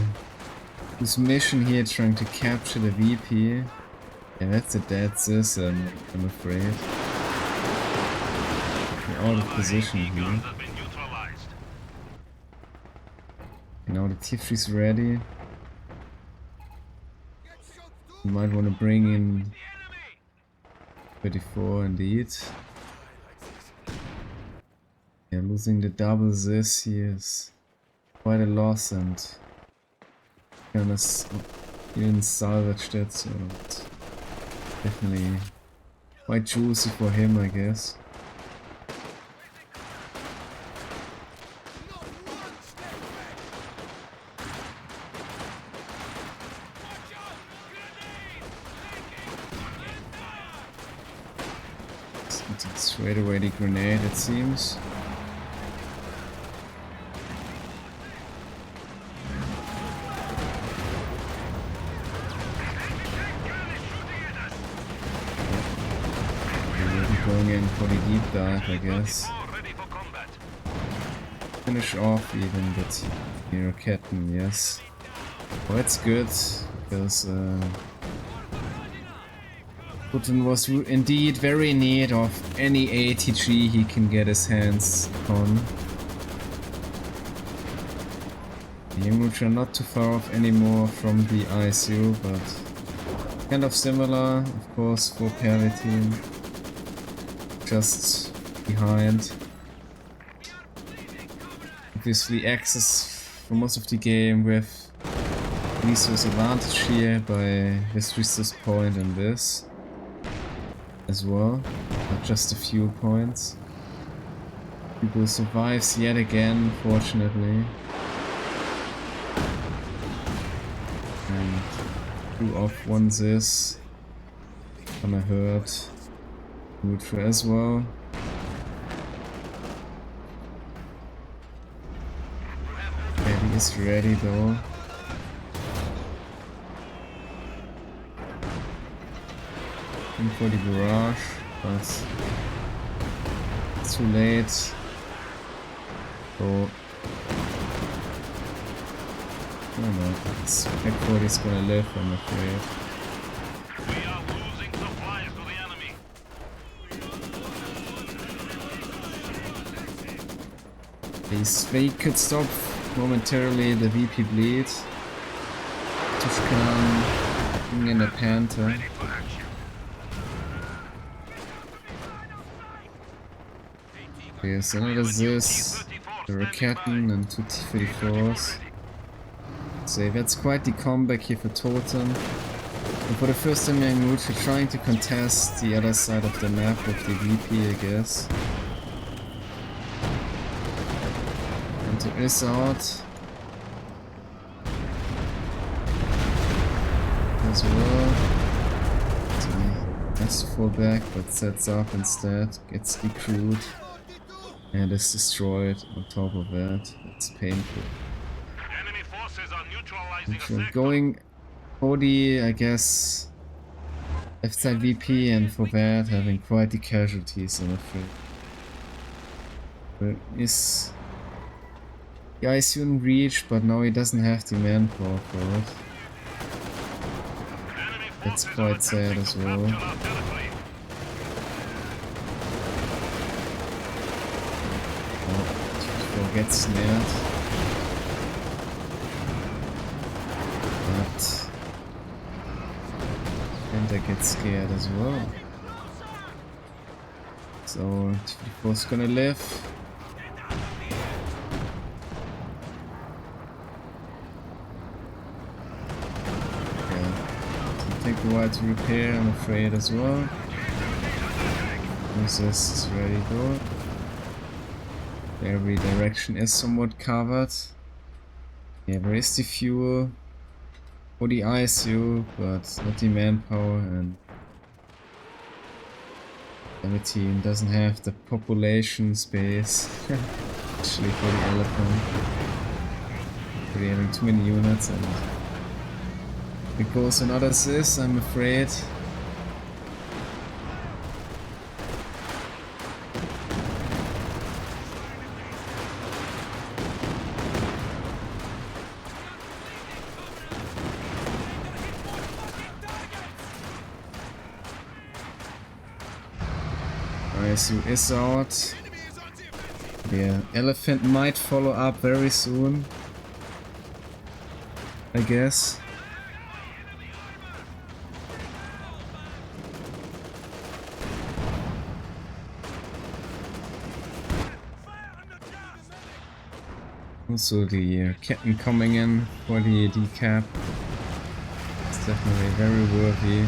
This mission here trying to capture the VP. Yeah, that's a dead Sis, I'm afraid. We're out of position here. Now the T3's ready. You might want to bring in 34 indeed. Yeah, losing the double Zis here is quite a loss, and kind of even salvaged it, so it's definitely quite juicy for him, I guess. Straight away the grenade, it seems. Going in for the deep dive, I guess. Finish off even, but Captain, yes. Well, that's good, because Thoton was indeed very in need of any ATG he can get his hands on. The YRutra not too far off anymore from the ISU, but kind of similar, of course, for Pervitin. Just behind. Obviously access for most of the game with resource advantage here by this resource point and this as well, not just a few points. People survives yet again, fortunately. And two off one this. Gonna hurt YRutra as well. He is ready though. In for the barrage, but it's too late. So oh no, this Pack 40 is gonna live, I'm afraid. We are losing supplies to the enemy. They could stop momentarily the VP bleed. Tushkan in a Panther. Yes, another this, the Raketten and two T-34s. So that's quite the comeback here for Thoton. And for the first time YRutra trying to contest the other side of the map with the VP, I guess. Is out as well. So he has to fall back, but sets up instead, gets decrewed, and is destroyed on top of that. It's painful. Enemy forces are neutralizing So going for the, I guess, left side VP, and for that having quite the casualties, I'm afraid. But is the ISU in reach, but now he doesn't have the manpower for it. That's quite sad as well. Oh, gets snared. But Panther gets scared as well. So 24's gonna live. Take a while to repair, I'm afraid, as well. Resist is ready though. Every direction is somewhat covered. Yeah, there is the fuel for the ISU, but not the manpower, and the team doesn't have the population space actually for the elephant. We're having too many units, and it goes another assist, I'm afraid. ISU is out. The elephant might follow up very soon, I guess. Also the captain coming in for the decap. It's definitely very worthy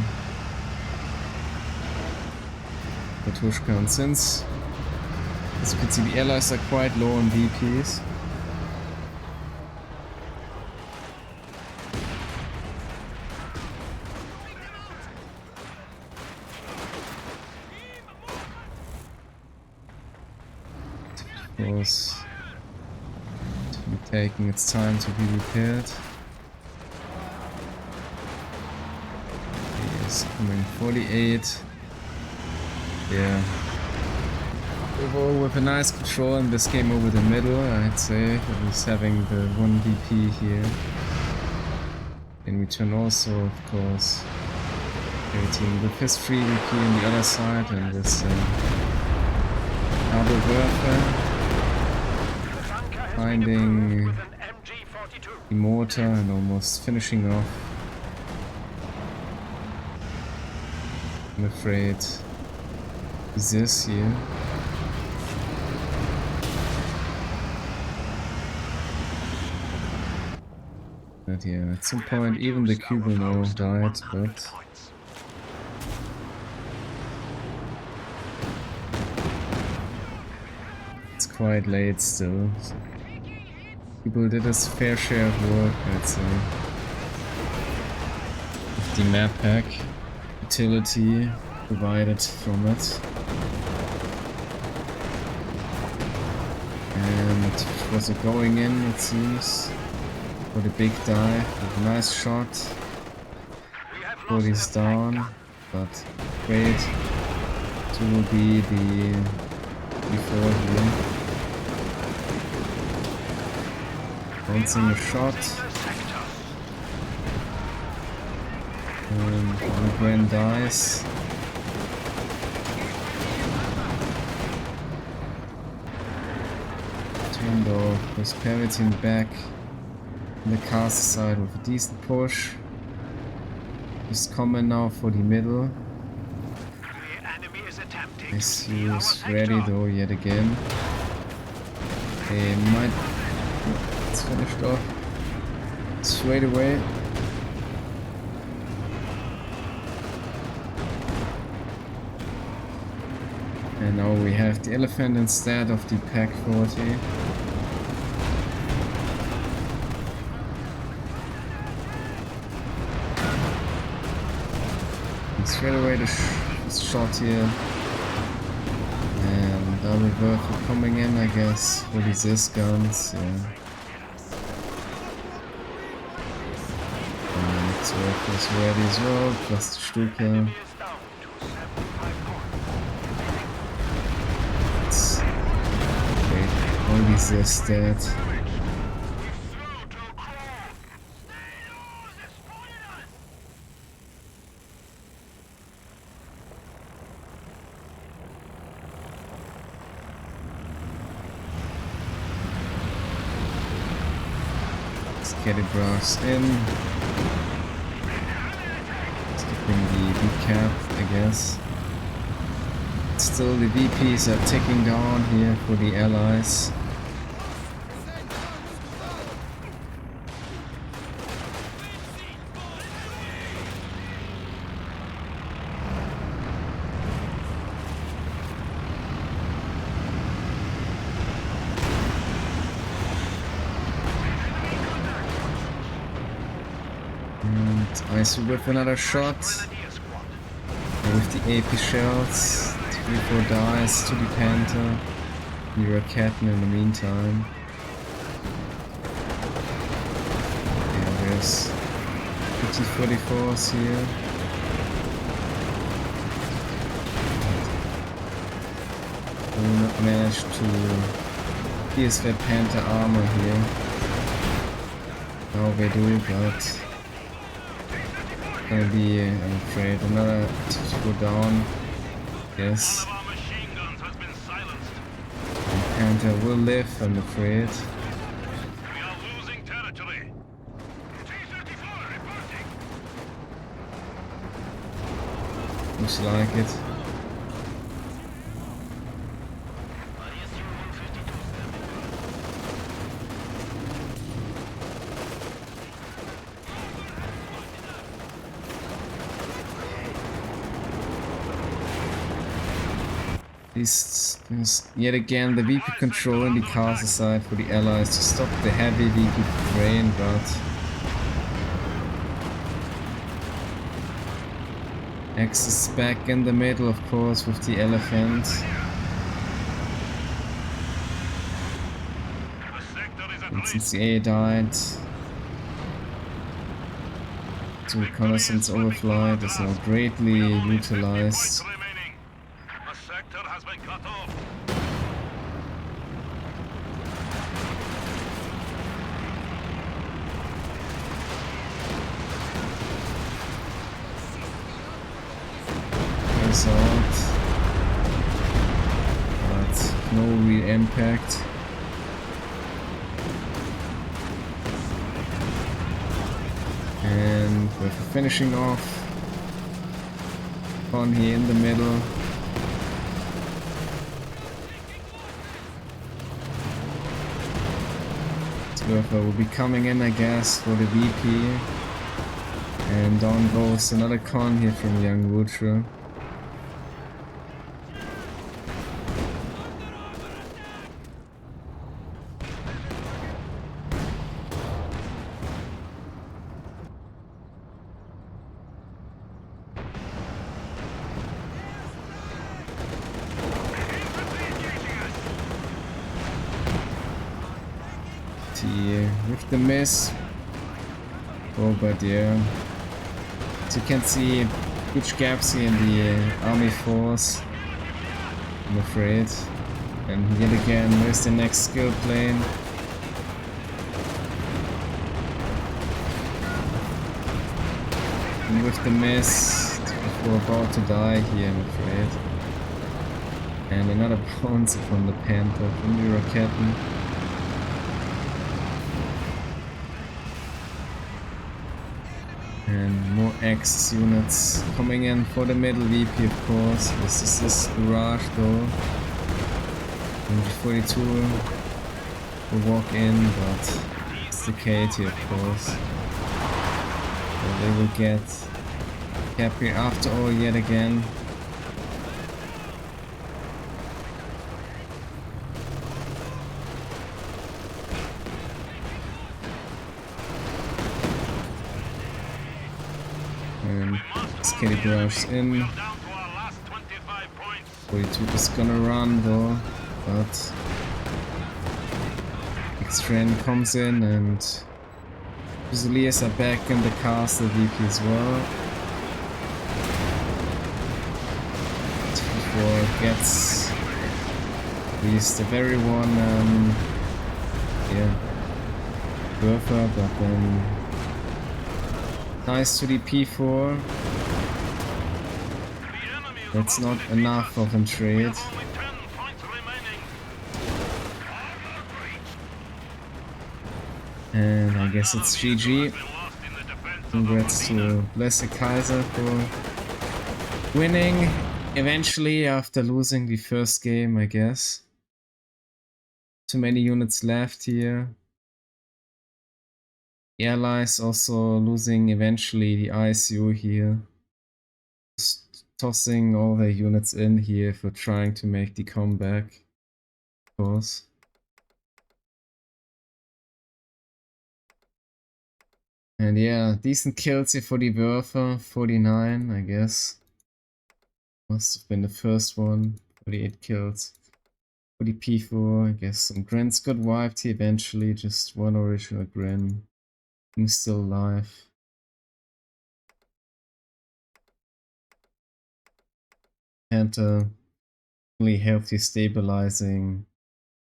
for Tushkan, since as you can see the allies are quite low on VPs. Of course, taking its time to be repaired. He is coming 48. Yeah. Overall, with a nice control in this game over the middle, I'd say. At least having the 1 VP here. In return also, of course, Pervitin with his 3 VP on the other side and this double warfare. Finding the mortar and almost finishing off. I'm afraid this here. But yeah, at some point even the cube will now died, but it's quite late still. So people did his fair share of work, I'd say. With the map pack utility provided from it. And it was going in, it seems. For the big dive, with a nice shot. Body's down, but great to be the before here. Bouncing a shot. And the Grand dies. Turned off with Pervitin back. On the caster side with a decent push. Just coming now for the middle. Is ready though yet again. They might. It's finished off straight away. And now we have the elephant instead of the pack 40. Straight away the shot here, and double Werfer coming in, I guess, for these guns, yeah. And Werfer is ready as well, plus the Stuka. Wait, all these dead. Get it brushed in. Skipping the V cap, I guess. Still the VPs are ticking down here for the allies. Nice with another shot. With the AP shells. 3-4 dice to the Panther. The Raketten in the meantime. Yeah, there's 50-44s here. Will not manage to pierce that Panther armor here. Now they do, but gonna be, I'm afraid, another to go down. Yes. And Panther will live, I'm afraid. We are losing territory. Looks like it. Yet again the VP control in the castle side for the allies to stop the heavy VP train, but X is back in the middle, of course, with the elephant. And since the A died, the reconnaissance overflight is now greatly utilized. this out. But no real impact. And with a finishing off on here in the middle. Swerfer will be coming in, I guess, for the VP. And down goes another con here from YRutra. With the miss. Oh, but yeah. As you can see, huge gaps here in the army force, I'm afraid. And yet again, where's the next skill plane? And with the miss, we're about to die here, I'm afraid. And another bounce upon the Panther from the Raketen. And more Axis units coming in for the middle VP, of course. This is this barrage though. And 42 will walk in, but it's the KT, of course. So they will get Capri after all yet again. Kitty Brush in. 42 is gonna run though, but X-Train comes in and Fusiliers are back in the castle VP as well. Before gets at least the very one, Werfer, but then nice to the P4. That's not enough of a trade. And I guess it's GG. Congrats to Blessing Kaiser for winning eventually after losing the first game, I guess. Too many units left here. The Allies also losing eventually the ISU here. Just tossing all their units in here for trying to make the comeback, of course. And yeah, decent kills here for the Werfer, 49 I guess. Must have been the first one, 48 kills. For the P4, I guess some Grins got wiped here eventually, just one original Grin. He's still alive. Panther only healthy stabilizing.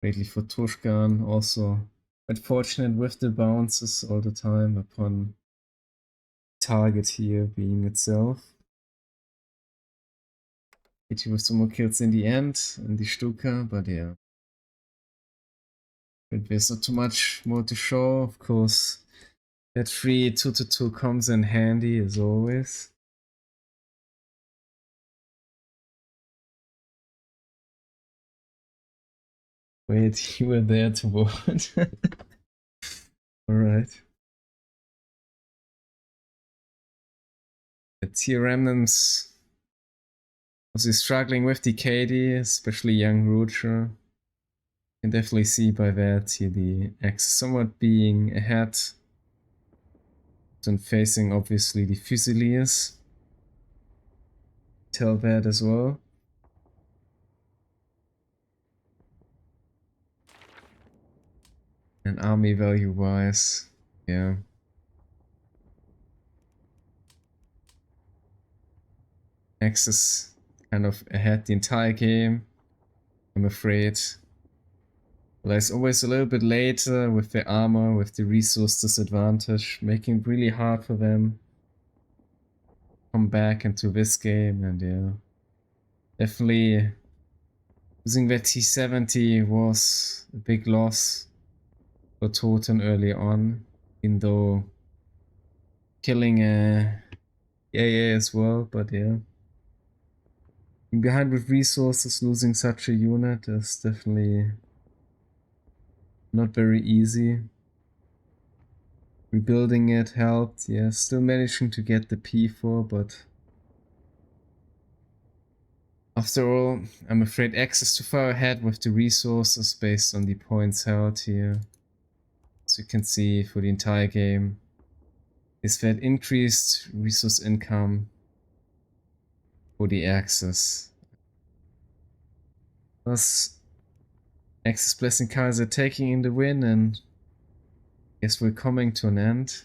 Greatly for Tushkan, also unfortunate with the bounces all the time upon target here being itself. Hit you with some more kills in the end, in the Stuka, but yeah. But there's not too much more to show, of course. That free 2-2 comes in handy as always. Wait, you were there to vote. Alright. The TR Remnants also struggling with the KD, especially YRutra. You can definitely see by that here the Axis somewhat being ahead. And facing obviously the Fusiliers. Tell that as well. And army value wise, yeah. Axis kind of ahead the entire game, I'm afraid. But it's always a little bit later with the armor, with the resource disadvantage, making it really hard for them to come back into this game, and yeah. Definitely losing that T70 was a big loss for Thoton early on, even though killing AA as well, but yeah. Being behind with resources, losing such a unit is definitely not very easy. Rebuilding it helped, yeah, still managing to get the P4, but after all, I'm afraid X is too far ahead with the resources based on the points held here. As you can see for the entire game, is that increased resource income for the Axis. Thus, Axis Blessing Kaiser taking in the win, and I guess we're coming to an end.